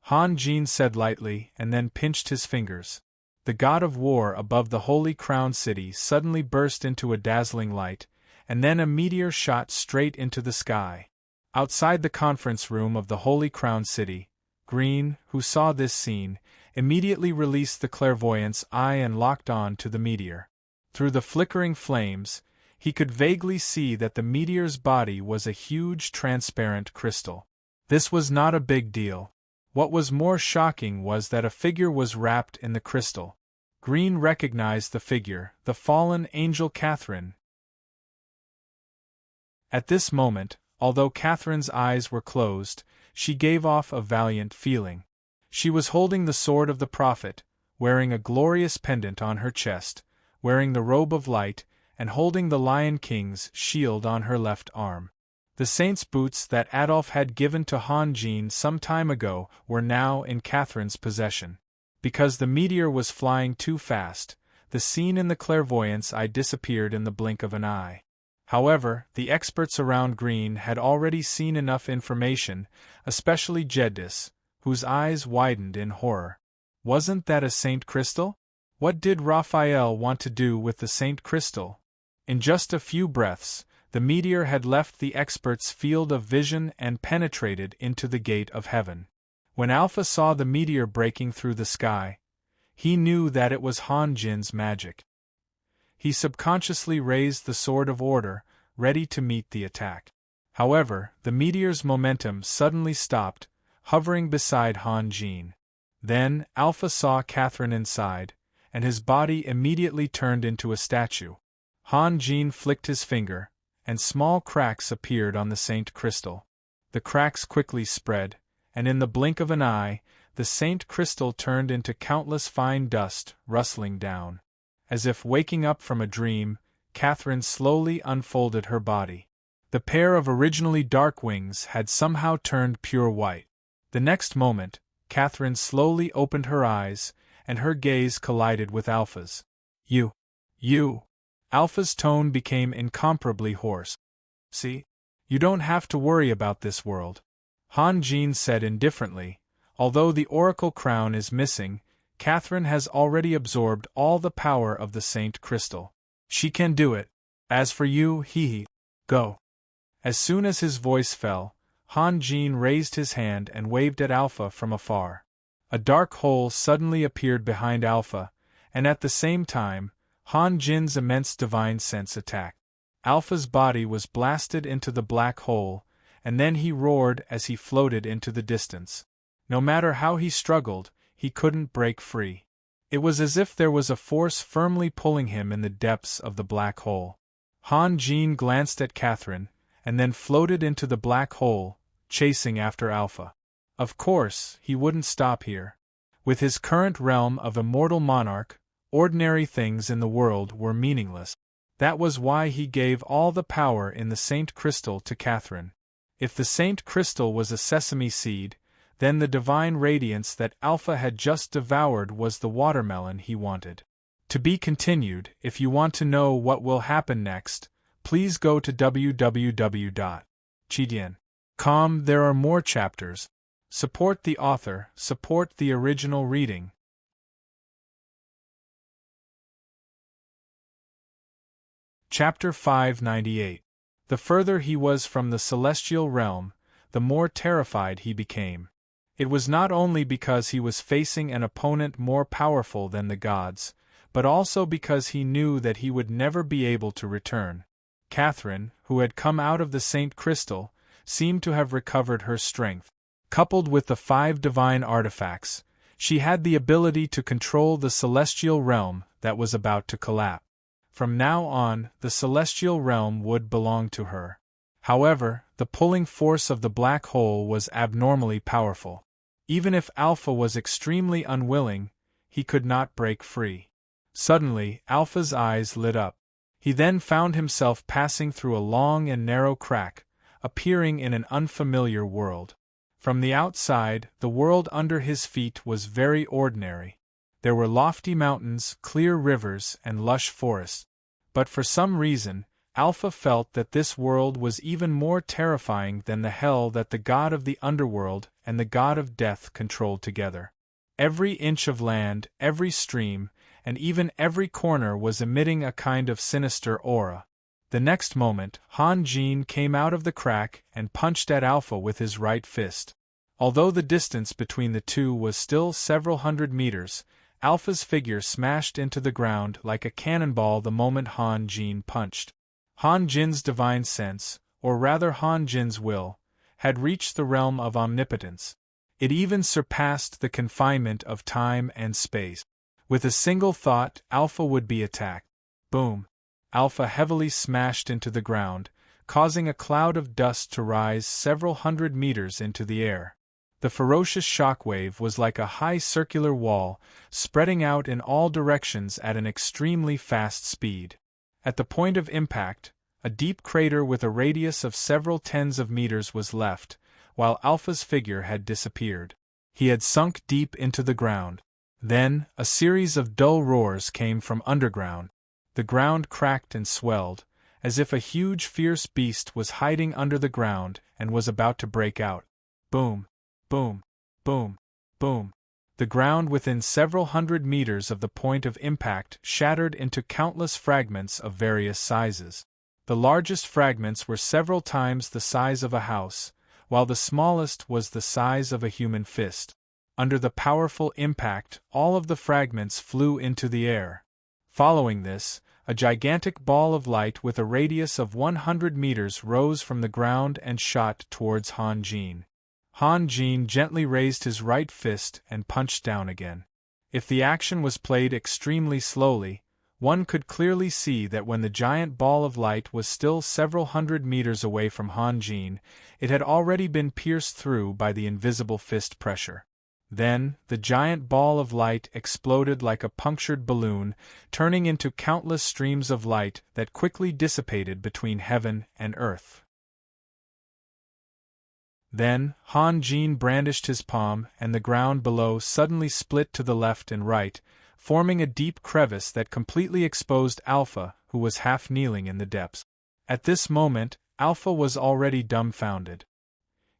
Han Jin said lightly and then pinched his fingers. The god of war above the Holy Crown City suddenly burst into a dazzling light, and then a meteor shot straight into the sky. Outside the conference room of the Holy Crown City, Green, who saw this scene, immediately released the clairvoyance eye and locked on to the meteor. Through the flickering flames, he could vaguely see that the meteor's body was a huge transparent crystal. This was not a big deal. What was more shocking was that a figure was wrapped in the crystal. Green recognized the figure, the fallen angel Catherine. At this moment, although Catherine's eyes were closed, she gave off a valiant feeling. She was holding the sword of the prophet, wearing a glorious pendant on her chest, wearing the robe of light, and holding the Lion King's shield on her left arm. The saint's boots that Adolf had given to Han Jin some time ago were now in Catherine's possession. Because the meteor was flying too fast, the scene in the clairvoyance eye disappeared in the blink of an eye. However, the experts around Green had already seen enough information, especially Jedis, whose eyes widened in horror. Wasn't that a Saint Crystal? What did Raphael want to do with the Saint Crystal? In just a few breaths, the meteor had left the experts' field of vision and penetrated into the gate of heaven. When Alpha saw the meteor breaking through the sky, he knew that it was Han Jin's magic. He subconsciously raised the Sword of Order, ready to meet the attack. However, the meteor's momentum suddenly stopped, hovering beside Han Jin. Then, Alpha saw Catherine inside, and his body immediately turned into a statue. Han Jin flicked his finger, and small cracks appeared on the Saint Crystal. The cracks quickly spread, and in the blink of an eye, the Saint Crystal turned into countless fine dust, rustling down. As if waking up from a dream, Catherine slowly unfolded her body. The pair of originally dark wings had somehow turned pure white. The next moment, Catherine slowly opened her eyes, and her gaze collided with Alpha's. You. Alpha's tone became incomparably hoarse. See? You don't have to worry about this world. Han Jin said indifferently. Although the Oracle Crown is missing, Catherine has already absorbed all the power of the Saint Crystal. She can do it. As for you, go. As soon as his voice fell, Han Jin raised his hand and waved at Alpha from afar. A dark hole suddenly appeared behind Alpha, and at the same time, Han Jin's immense divine sense attacked. Alpha's body was blasted into the black hole, and then he roared as he floated into the distance. No matter how he struggled, he couldn't break free. It was as if there was a force firmly pulling him in the depths of the black hole. Han Jin glanced at Catherine, and then floated into the black hole, chasing after Alpha. Of course, he wouldn't stop here. With his current realm of immortal monarch, ordinary things in the world were meaningless. That was why he gave all the power in the Saint Crystal to Catherine. If the Saint Crystal was a sesame seed, then the divine radiance that Alpha had just devoured was the watermelon he wanted. To be continued. If you want to know what will happen next, please go to www.chidian.com. There are more chapters. Support the author, support the original reading. Chapter 598. The further he was from the celestial realm, the more terrified he became. It was not only because he was facing an opponent more powerful than the gods, but also because he knew that he would never be able to return. Catherine, who had come out of the Saint Crystal, seemed to have recovered her strength. Coupled with the 5 divine artifacts, she had the ability to control the celestial realm that was about to collapse. From now on, the celestial realm would belong to her. However, the pulling force of the black hole was abnormally powerful. Even if Alpha was extremely unwilling, he could not break free. Suddenly, Alpha's eyes lit up. He then found himself passing through a long and narrow crack, appearing in an unfamiliar world. From the outside, the world under his feet was very ordinary. There were lofty mountains, clear rivers, and lush forests. But for some reason, Alpha felt that this world was even more terrifying than the hell that the god of the underworld and the god of death controlled together. Every inch of land, every stream, and even every corner was emitting a kind of sinister aura. The next moment, Han Jin came out of the crack and punched at Alpha with his right fist. Although the distance between the two was still several hundred meters, Alpha's figure smashed into the ground like a cannonball the moment Han Jin punched. Han Jin's divine sense, or rather Han Jin's will, had reached the realm of omnipotence. It even surpassed the confinement of time and space. With a single thought, Alpha would be attacked. Boom! Alpha heavily smashed into the ground, causing a cloud of dust to rise several hundred meters into the air. The ferocious shockwave was like a high circular wall, spreading out in all directions at an extremely fast speed. At the point of impact, a deep crater with a radius of several tens of meters was left, while Alpha's figure had disappeared. He had sunk deep into the ground. Then, a series of dull roars came from underground. The ground cracked and swelled, as if a huge fierce beast was hiding under the ground and was about to break out. Boom! Boom! Boom! Boom! The ground within several hundred meters of the point of impact shattered into countless fragments of various sizes. The largest fragments were several times the size of a house, while the smallest was the size of a human fist. Under the powerful impact, all of the fragments flew into the air. Following this, a gigantic ball of light with a radius of 100 meters rose from the ground and shot towards Han Jin. Han Jin gently raised his right fist and punched down again. If the action was played extremely slowly, one could clearly see that when the giant ball of light was still several hundred meters away from Han Jin, it had already been pierced through by the invisible fist pressure. Then, the giant ball of light exploded like a punctured balloon, turning into countless streams of light that quickly dissipated between heaven and earth. Then, Han Jin brandished his palm, and the ground below suddenly split to the left and right, forming a deep crevice that completely exposed Alpha, who was half kneeling in the depths. At this moment, Alpha was already dumbfounded.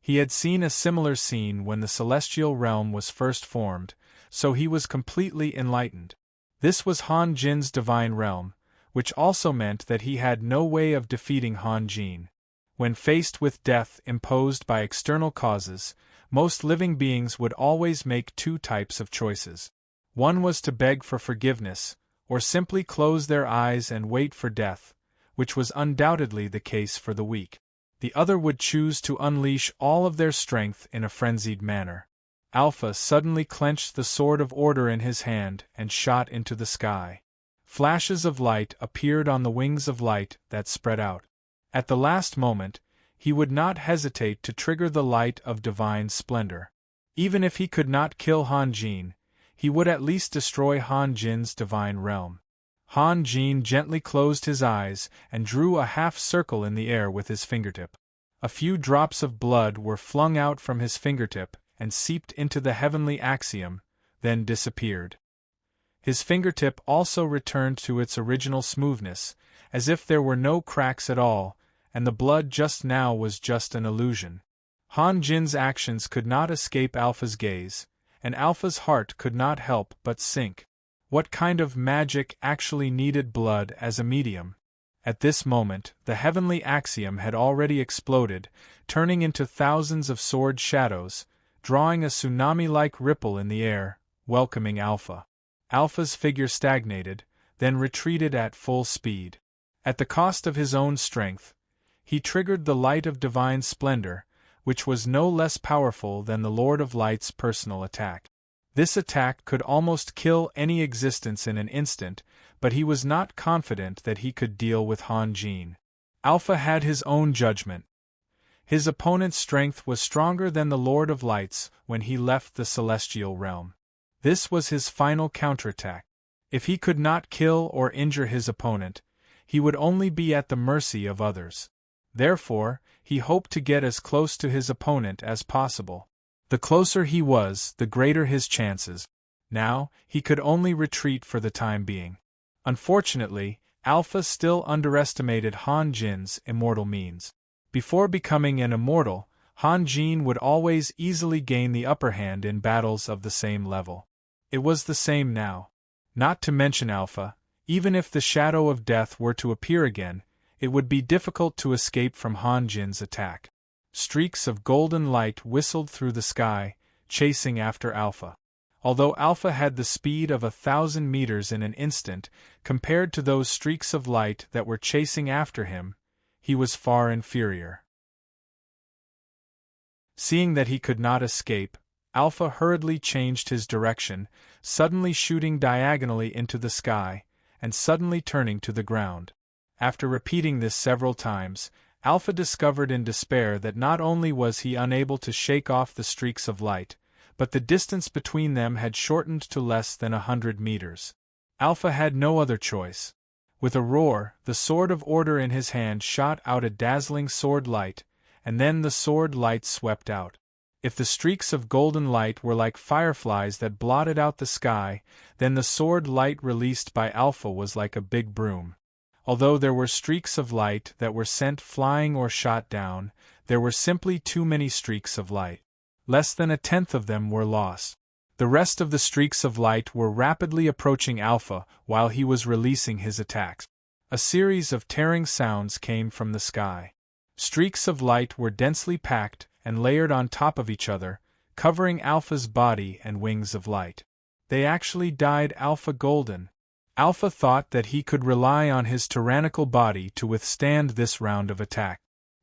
He had seen a similar scene when the celestial realm was first formed, so he was completely enlightened. This was Han Jin's divine realm, which also meant that he had no way of defeating Han Jin. When faced with death imposed by external causes, most living beings would always make two types of choices. One was to beg for forgiveness, or simply close their eyes and wait for death, which was undoubtedly the case for the weak. The other would choose to unleash all of their strength in a frenzied manner. Alpha suddenly clenched the sword of order in his hand and shot into the sky. Flashes of light appeared on the wings of light that spread out. At the last moment, he would not hesitate to trigger the light of divine splendor. Even if he could not kill Han Jin, he would at least destroy Han Jin's divine realm. Han Jin gently closed his eyes and drew a half circle in the air with his fingertip. A few drops of blood were flung out from his fingertip and seeped into the heavenly axiom, then disappeared. His fingertip also returned to its original smoothness, as if there were no cracks at all, and the blood just now was just an illusion. Han Jin's actions could not escape Alpha's gaze, and Alpha's heart could not help but sink. What kind of magic actually needed blood as a medium? At this moment, the heavenly axiom had already exploded, turning into thousands of sword shadows, drawing a tsunami-like ripple in the air, welcoming Alpha. Alpha's figure stagnated, then retreated at full speed. At the cost of his own strength, he triggered the light of divine splendor, which was no less powerful than the Lord of Light's personal attack. This attack could almost kill any existence in an instant, but he was not confident that he could deal with Han Jin. Alpha had his own judgment. His opponent's strength was stronger than the Lord of Lights when he left the celestial realm. This was his final counterattack. If he could not kill or injure his opponent, he would only be at the mercy of others. Therefore, he hoped to get as close to his opponent as possible. The closer he was, the greater his chances. Now, he could only retreat for the time being. Unfortunately, Alpha still underestimated Han Jin's immortal means. Before becoming an immortal, Han Jin would always easily gain the upper hand in battles of the same level. It was the same now. Not to mention Alpha, even if the shadow of death were to appear again, it would be difficult to escape from Han Jin's attack. Streaks of golden light whistled through the sky, chasing after Alpha. Although Alpha had the speed of 1,000 meters in an instant, compared to those streaks of light that were chasing after him, he was far inferior. Seeing that he could not escape, Alpha hurriedly changed his direction, suddenly shooting diagonally into the sky, and suddenly turning to the ground. After repeating this several times, Alpha discovered in despair that not only was he unable to shake off the streaks of light, but the distance between them had shortened to less than 100 meters. Alpha had no other choice. With a roar, the sword of order in his hand shot out a dazzling sword light, and then the sword light swept out. If the streaks of golden light were like fireflies that blotted out the sky, then the sword light released by Alpha was like a big broom. Although there were streaks of light that were sent flying or shot down, there were simply too many streaks of light. Less than a tenth of them were lost. The rest of the streaks of light were rapidly approaching Alpha while he was releasing his attacks. A series of tearing sounds came from the sky. Streaks of light were densely packed and layered on top of each other, covering Alpha's body and wings of light. They actually dyed Alpha golden. Alpha thought that he could rely on his tyrannical body to withstand this round of attack.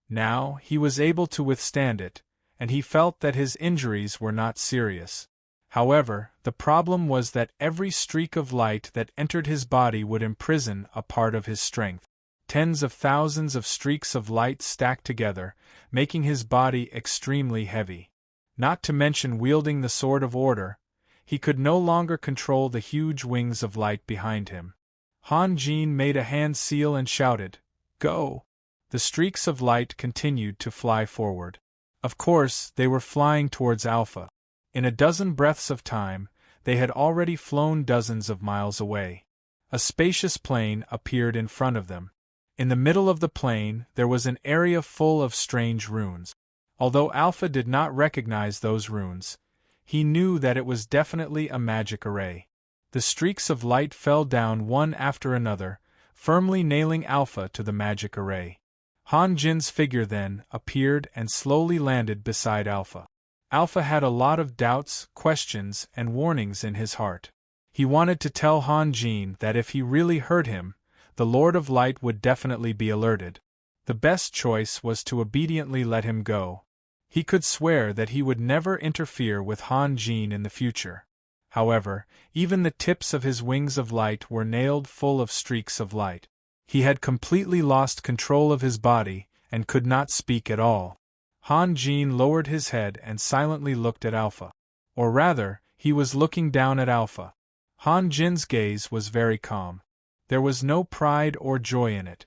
Now he was able to withstand it, and he felt that his injuries were not serious. However, the problem was that every streak of light that entered his body would imprison a part of his strength. Tens of thousands of streaks of light stacked together, making his body extremely heavy. Not to mention wielding the sword of order, he could no longer control the huge wings of light behind him. Han Jin made a hand seal and shouted, "Go!" The streaks of light continued to fly forward. Of course, they were flying towards Alpha. In a dozen breaths of time, they had already flown dozens of miles away. A spacious plain appeared in front of them. In the middle of the plain, there was an area full of strange runes. Although Alpha did not recognize those runes, he knew that it was definitely a magic array. The streaks of light fell down one after another, firmly nailing Alpha to the magic array. Han Jin's figure then appeared and slowly landed beside Alpha. Alpha had a lot of doubts, questions, and warnings in his heart. He wanted to tell Han Jin that if he really hurt him, the Lord of Light would definitely be alerted. The best choice was to obediently let him go. He could swear that he would never interfere with Han Jin in the future. However, even the tips of his wings of light were nailed full of streaks of light. He had completely lost control of his body and could not speak at all. Han Jin lowered his head and silently looked at Alpha. Or rather, he was looking down at Alpha. Han Jin's gaze was very calm. There was no pride or joy in it.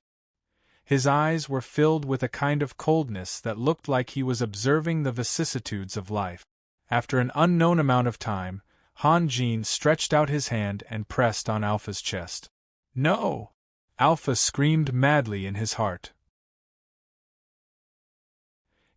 His eyes were filled with a kind of coldness that looked like he was observing the vicissitudes of life. After an unknown amount of time, Han Jin stretched out his hand and pressed on Alpha's chest. "No!" Alpha screamed madly in his heart.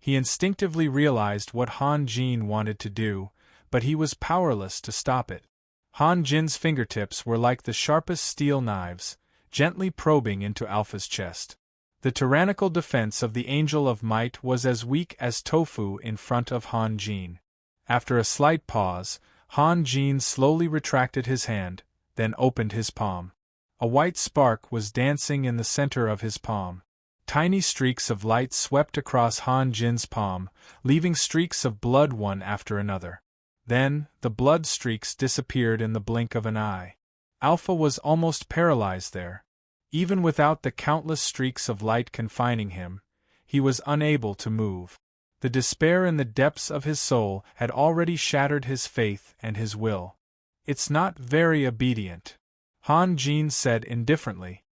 He instinctively realized what Han Jin wanted to do, but he was powerless to stop it. Han Jin's fingertips were like the sharpest steel knives, gently probing into Alpha's chest. The tyrannical defense of the Angel of Might was as weak as tofu in front of Han Jin. After a slight pause, Han Jin slowly retracted his hand, then opened his palm. A white spark was dancing in the center of his palm. Tiny streaks of light swept across Han Jin's palm, leaving streaks of blood one after another. Then, the blood streaks disappeared in the blink of an eye. Alpha was almost paralyzed there. Even without the countless streaks of light confining him, he was unable to move. The despair in the depths of his soul had already shattered his faith and his will. "It's not very obedient," Han Jin said indifferently.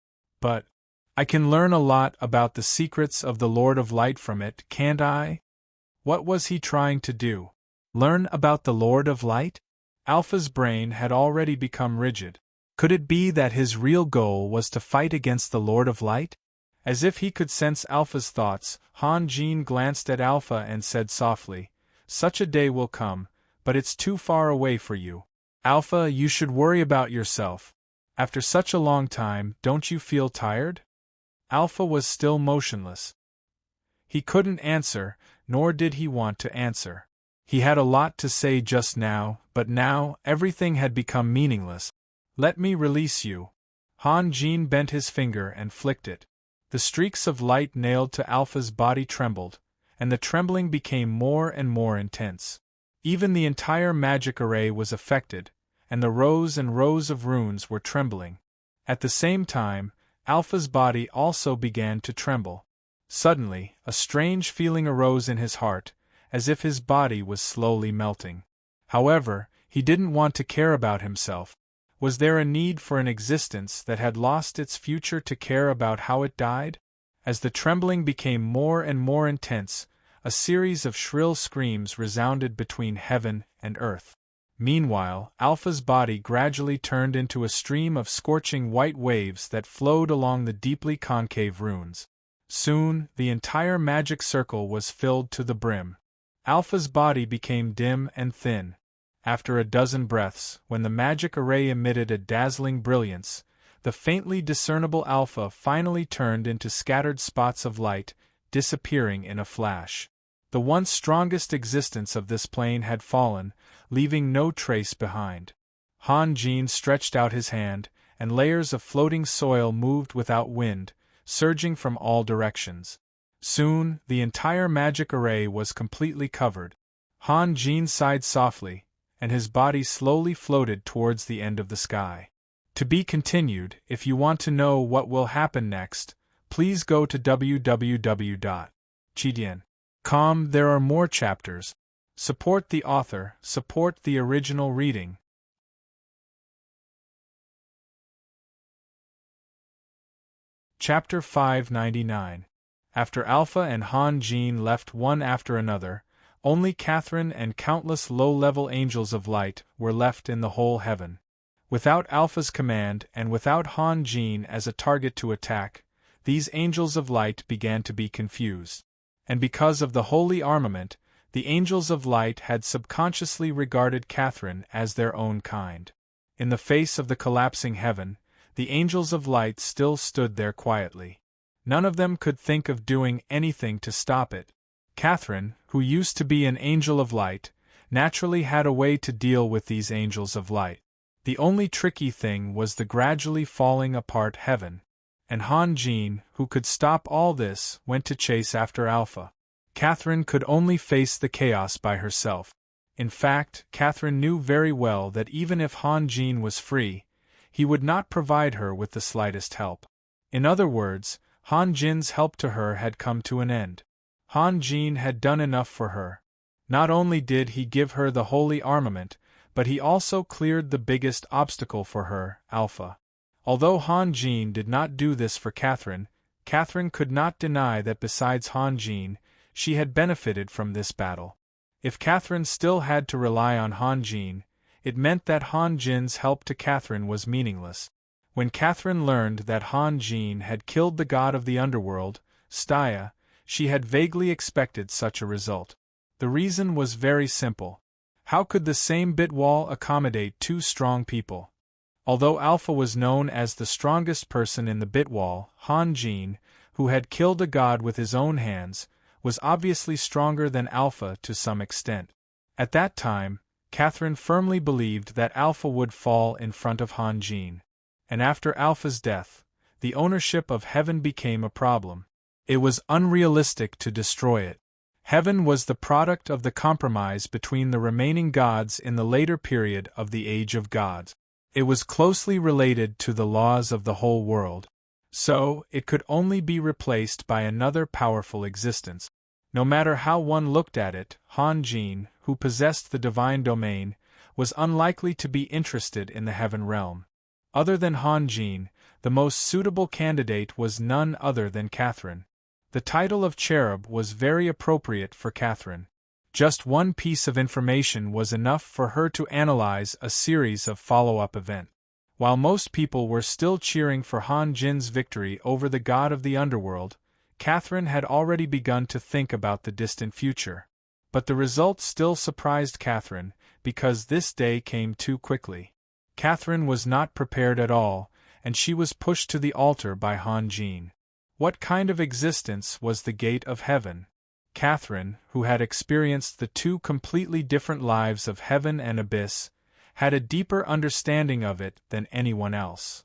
"But I can learn a lot about the secrets of the Lord of Light from it, can't I?" What was he trying to do? Learn about the Lord of Light? Alpha's brain had already become rigid. Could it be that his real goal was to fight against the Lord of Light? As if he could sense Alpha's thoughts, Han Jin glanced at Alpha and said softly, "Such a day will come, but it's too far away for you. Alpha, you should worry about yourself. After such a long time, don't you feel tired?" Alpha was still motionless. He couldn't answer, nor did he want to answer. He had a lot to say just now, but now, everything had become meaningless. "Let me release you." Han Jin bent his finger and flicked it. The streaks of light nailed to Alpha's body trembled, and the trembling became more and more intense. Even the entire magic array was affected, and the rows and rows of runes were trembling. At the same time, Alpha's body also began to tremble. Suddenly, a strange feeling arose in his heart, as if his body was slowly melting. However, he didn't want to care about himself. Was there a need for an existence that had lost its future to care about how it died? As the trembling became more and more intense, a series of shrill screams resounded between heaven and earth. Meanwhile, Alpha's body gradually turned into a stream of scorching white waves that flowed along the deeply concave runes. Soon, the entire magic circle was filled to the brim. Alpha's body became dim and thin. After a dozen breaths, when the magic array emitted a dazzling brilliance, the faintly discernible Alpha finally turned into scattered spots of light, disappearing in a flash. The once strongest existence of this plane had fallen, leaving no trace behind. Han Jin stretched out his hand, and layers of floating soil moved without wind, surging from all directions. Soon, the entire magic array was completely covered. Han Jin sighed softly, and his body slowly floated towards the end of the sky. To be continued. If you want to know what will happen next, please go to www.chidian.com. There are more chapters. Support the author, support the original reading. Chapter 599. After Alpha and Han Jin left one after another, only Catherine and countless low-level angels of light were left in the whole heaven. Without Alpha's command and without Han Jin as a target to attack, these angels of light began to be confused. And because of the holy armament, the angels of light had subconsciously regarded Catherine as their own kind. In the face of the collapsing heaven, the angels of light still stood there quietly. None of them could think of doing anything to stop it. Catherine, who used to be an angel of light, naturally had a way to deal with these angels of light. The only tricky thing was the gradually falling apart heaven. And Han Jin, who could stop all this, went to chase after Alpha. Catherine could only face the chaos by herself. In fact, Catherine knew very well that even if Han Jin was free, he would not provide her with the slightest help. In other words, Han Jin's help to her had come to an end. Han Jin had done enough for her. Not only did he give her the holy armament, but he also cleared the biggest obstacle for her, Alpha. Although Han Jin did not do this for Catherine, Catherine could not deny that besides Han Jin, she had benefited from this battle. If Catherine still had to rely on Han Jin, it meant that Han Jin's help to Catherine was meaningless. When Catherine learned that Han Jin had killed the god of the underworld, Staya, she had vaguely expected such a result. The reason was very simple. How could the same bit wall accommodate two strong people? Although Alpha was known as the strongest person in the bit wall, Han Jin, who had killed a god with his own hands, was obviously stronger than Alpha to some extent. At that time, Catherine firmly believed that Alpha would fall in front of Han Jin. And after Alpha's death, the ownership of heaven became a problem. It was unrealistic to destroy it. Heaven was the product of the compromise between the remaining gods in the later period of the Age of Gods. It was closely related to the laws of the whole world. So, it could only be replaced by another powerful existence. No matter how one looked at it, Han Jin, who possessed the divine domain, was unlikely to be interested in the heaven realm. Other than Han Jin, the most suitable candidate was none other than Catherine. The title of cherub was very appropriate for Catherine. Just one piece of information was enough for her to analyze a series of follow-up events. While most people were still cheering for Han Jin's victory over the god of the underworld, Catherine had already begun to think about the distant future. But the result still surprised Catherine, because this day came too quickly. Catherine was not prepared at all, and she was pushed to the altar by Han Jin. What kind of existence was the gate of heaven? Catherine, who had experienced the two completely different lives of heaven and abyss, had a deeper understanding of it than anyone else.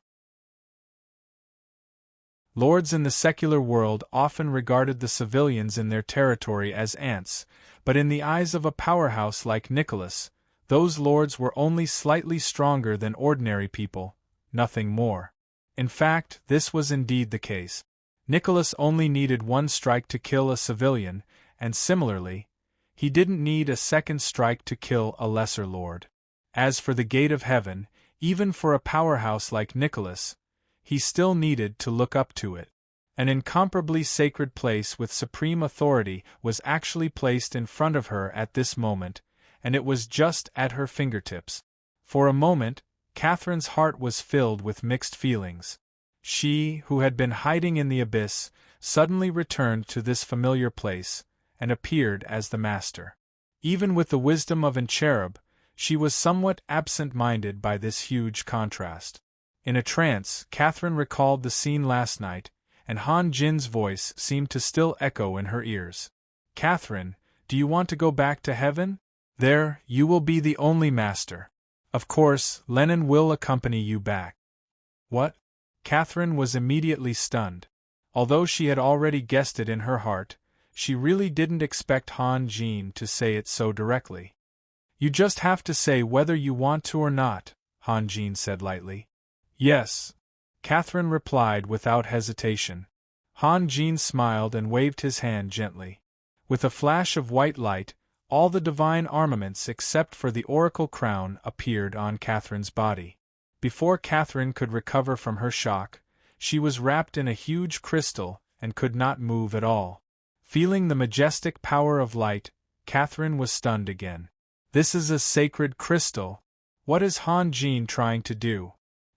Lords in the secular world often regarded the civilians in their territory as ants, but in the eyes of a powerhouse like Nicholas, those lords were only slightly stronger than ordinary people, nothing more. In fact, this was indeed the case. Nicholas only needed one strike to kill a civilian, and similarly, he didn't need a second strike to kill a lesser lord. As for the gate of heaven, even for a powerhouse like Nicholas, he still needed to look up to it. An incomparably sacred place with supreme authority was actually placed in front of her at this moment, and it was just at her fingertips. For a moment, Catherine's heart was filled with mixed feelings. She, who had been hiding in the abyss, suddenly returned to this familiar place, and appeared as the master. Even with the wisdom of an cherub, she was somewhat absent-minded by this huge contrast. In a trance, Catherine recalled the scene last night, and Han Jin's voice seemed to still echo in her ears. "Catherine, do you want to go back to heaven? There, you will be the only master. Of course, Lennon will accompany you back." What? Catherine was immediately stunned. Although she had already guessed it in her heart, she really didn't expect Han Jin to say it so directly. "You just have to say whether you want to or not," Han Jin said lightly. "Yes," Catherine replied without hesitation. Han Jin smiled and waved his hand gently. With a flash of white light, all the divine armaments except for the oracle crown appeared on Catherine's body. Before Catherine could recover from her shock, she was wrapped in a huge crystal and could not move at all. Feeling the majestic power of light, Catherine was stunned again. This is a sacred crystal. What is Han Jin trying to do?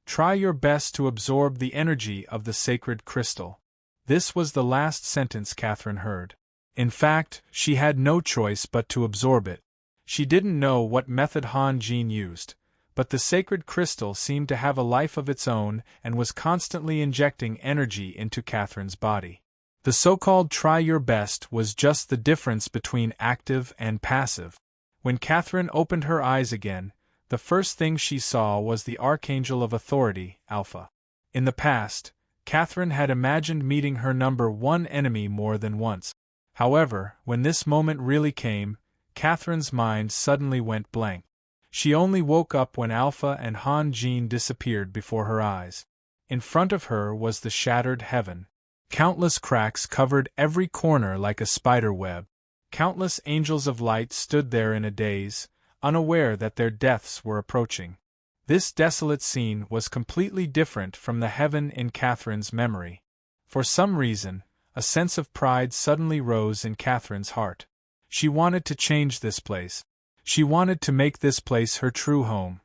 Try your best to absorb the energy of the sacred crystal. This was the last sentence Catherine heard. In fact, she had no choice but to absorb it. She didn't know what method Han Jin used, but the sacred crystal seemed to have a life of its own and was constantly injecting energy into Catherine's body. The so-called try your best was just the difference between active and passive. When Catherine opened her eyes again, the first thing she saw was the Archangel of Authority, Alpha. In the past, Catherine had imagined meeting her number one enemy more than once. However, when this moment really came, Catherine's mind suddenly went blank. She only woke up when Alpha and Han Jin disappeared before her eyes. In front of her was the shattered heaven. Countless cracks covered every corner like a spider web. Countless angels of light stood there in a daze, unaware that their deaths were approaching. This desolate scene was completely different from the heaven in Catherine's memory. For some reason, a sense of pride suddenly rose in Catherine's heart. She wanted to change this place. She wanted to make this place her true home.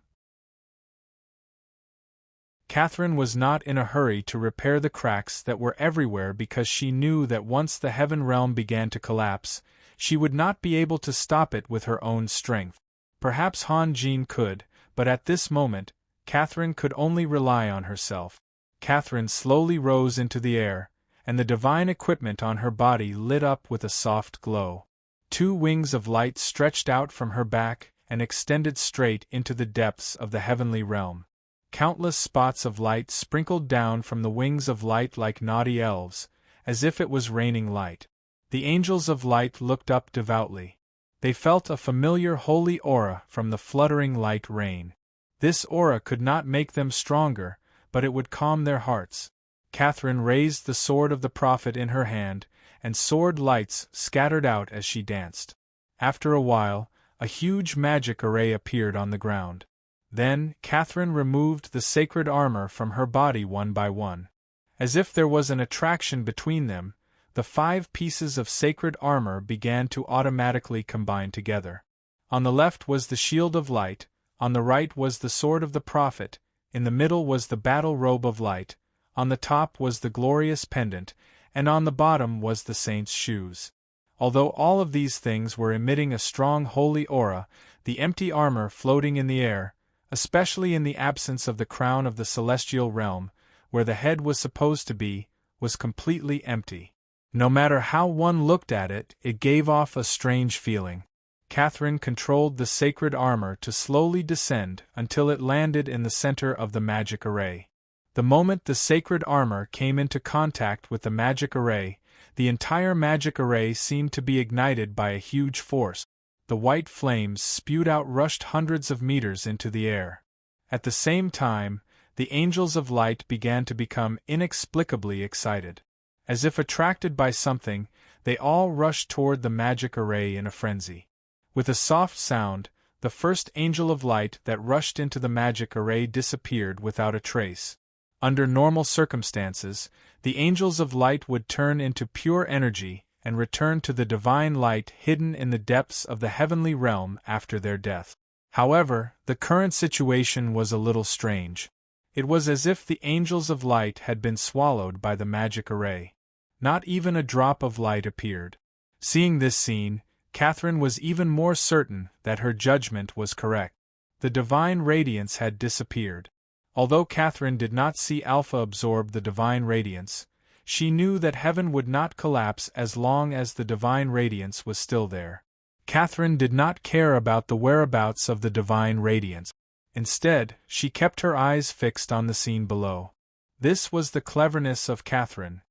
Catherine was not in a hurry to repair the cracks that were everywhere because she knew that once the heaven realm began to collapse, she would not be able to stop it with her own strength. Perhaps Han Jin could, but at this moment, Catherine could only rely on herself. Catherine slowly rose into the air, and the divine equipment on her body lit up with a soft glow. 2 wings of light stretched out from her back and extended straight into the depths of the heavenly realm. Countless spots of light sprinkled down from the wings of light like naughty elves, as if it was raining light. The angels of light looked up devoutly. They felt a familiar holy aura from the fluttering light rain. This aura could not make them stronger, but it would calm their hearts. Catherine raised the sword of the prophet in her hand, and sword lights scattered out as she danced. After a while, a huge magic array appeared on the ground. Then, Catherine removed the sacred armor from her body one by one. As if there was an attraction between them, the 5 pieces of sacred armor began to automatically combine together. On the left was the shield of light, on the right was the sword of the prophet, in the middle was the battle robe of light, on the top was the glorious pendant, and on the bottom was the saint's shoes. Although all of these things were emitting a strong holy aura, the empty armor floating in the air, especially in the absence of the crown of the celestial realm, where the head was supposed to be, was completely empty. No matter how one looked at it, it gave off a strange feeling. Catherine controlled the sacred armor to slowly descend until it landed in the center of the magic array. The moment the sacred armor came into contact with the magic array, the entire magic array seemed to be ignited by a huge force. The white flames spewed out rushed hundreds of meters into the air. At the same time, the angels of light began to become inexplicably excited. As if attracted by something, they all rushed toward the magic array in a frenzy. With a soft sound, the first angel of light that rushed into the magic array disappeared without a trace. Under normal circumstances, the angels of light would turn into pure energy and return to the divine light hidden in the depths of the heavenly realm after their death. However, the current situation was a little strange. It was as if the angels of light had been swallowed by the magic array. Not even a drop of light appeared. Seeing this scene, Catherine was even more certain that her judgment was correct. The divine radiance had disappeared. Although Catherine did not see Alpha absorb the divine radiance, she knew that heaven would not collapse as long as the divine radiance was still there. Catherine did not care about the whereabouts of the divine radiance. Instead, she kept her eyes fixed on the scene below. This was the cleverness of Catherine.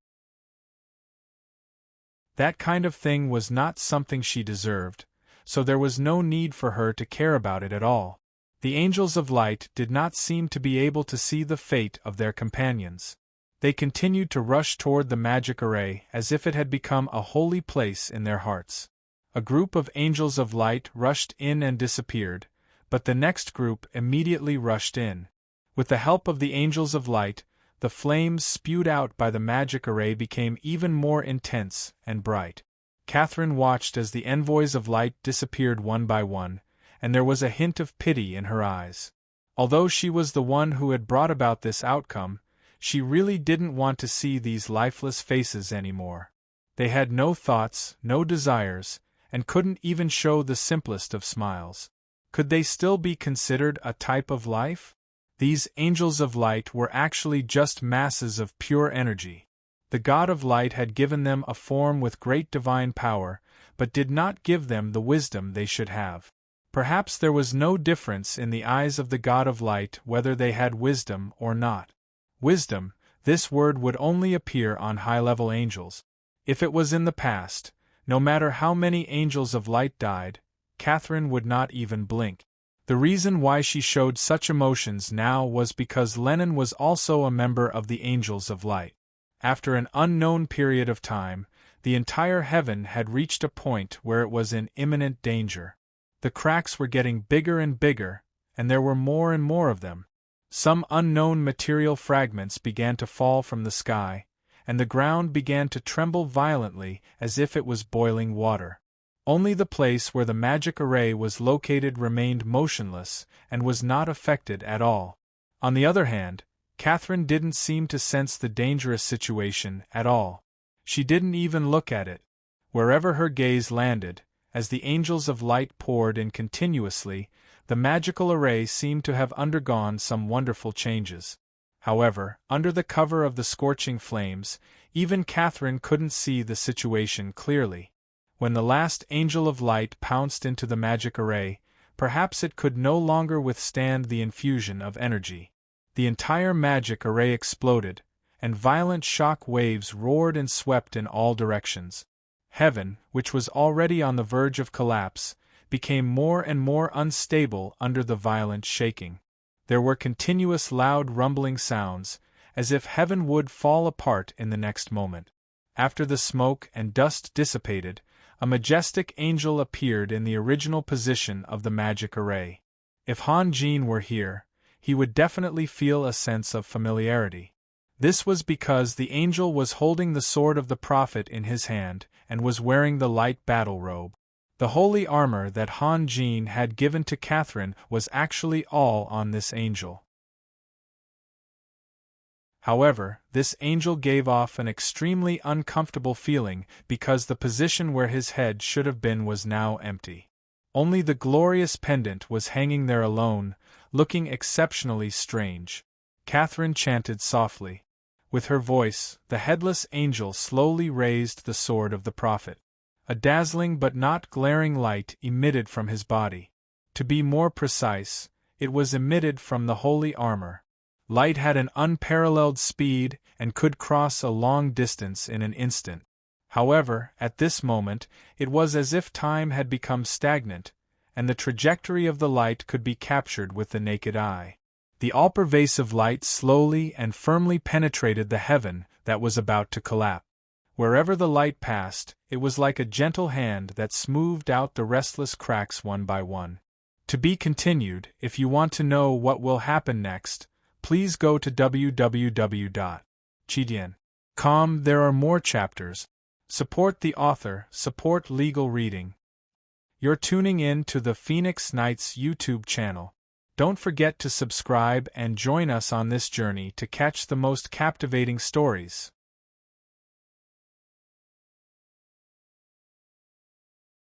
That kind of thing was not something she deserved, so there was no need for her to care about it at all. The angels of light did not seem to be able to see the fate of their companions. They continued to rush toward the magic array as if it had become a holy place in their hearts. A group of angels of light rushed in and disappeared, but the next group immediately rushed in. With the help of the angels of light, the flames spewed out by the magic array became even more intense and bright. Catherine watched as the envoys of light disappeared one by one, and there was a hint of pity in her eyes. Although she was the one who had brought about this outcome, she really didn't want to see these lifeless faces anymore. They had no thoughts, no desires, and couldn't even show the simplest of smiles. Could they still be considered a type of life? These angels of light were actually just masses of pure energy. The God of light had given them a form with great divine power, but did not give them the wisdom they should have. Perhaps there was no difference in the eyes of the God of light whether they had wisdom or not. Wisdom, this word would only appear on high-level angels. If it was in the past, no matter how many angels of light died, Catherine would not even blink. The reason why she showed such emotions now was because Lennon was also a member of the Angels of Light. After an unknown period of time, the entire heaven had reached a point where it was in imminent danger. The cracks were getting bigger and bigger, and there were more and more of them. Some unknown material fragments began to fall from the sky, and the ground began to tremble violently as if it was boiling water. Only the place where the magic array was located remained motionless and was not affected at all. On the other hand, Catherine didn't seem to sense the dangerous situation at all. She didn't even look at it. Wherever her gaze landed, as the angels of light poured in continuously, the magical array seemed to have undergone some wonderful changes. However, under the cover of the scorching flames, even Catherine couldn't see the situation clearly. When the last angel of light pounced into the magic array, perhaps it could no longer withstand the infusion of energy. The entire magic array exploded, and violent shock waves roared and swept in all directions. Heaven, which was already on the verge of collapse, became more and more unstable under the violent shaking. There were continuous loud rumbling sounds, as if heaven would fall apart in the next moment. After the smoke and dust dissipated, a majestic angel appeared in the original position of the magic array. If Han Jin were here, he would definitely feel a sense of familiarity. This was because the angel was holding the sword of the prophet in his hand and was wearing the light battle robe. The holy armor that Han Jin had given to Catherine was actually all on this angel. However, this angel gave off an extremely uncomfortable feeling because the position where his head should have been was now empty. Only the glorious pendant was hanging there alone, looking exceptionally strange. Catherine chanted softly. With her voice, the headless angel slowly raised the sword of the prophet. A dazzling but not glaring light emitted from his body. To be more precise, it was emitted from the holy armor. Light had an unparalleled speed and could cross a long distance in an instant. However, at this moment, it was as if time had become stagnant, and the trajectory of the light could be captured with the naked eye. The all-pervasive light slowly and firmly penetrated the heaven that was about to collapse. Wherever the light passed, it was like a gentle hand that smoothed out the restless cracks one by one. To be continued. If you want to know what will happen next, please go to www.chidian.com. There are more chapters. Support the author, support legal reading. You're tuning in to the Phoenix Knights YouTube channel. Don't forget to subscribe and join us on this journey to catch the most captivating stories.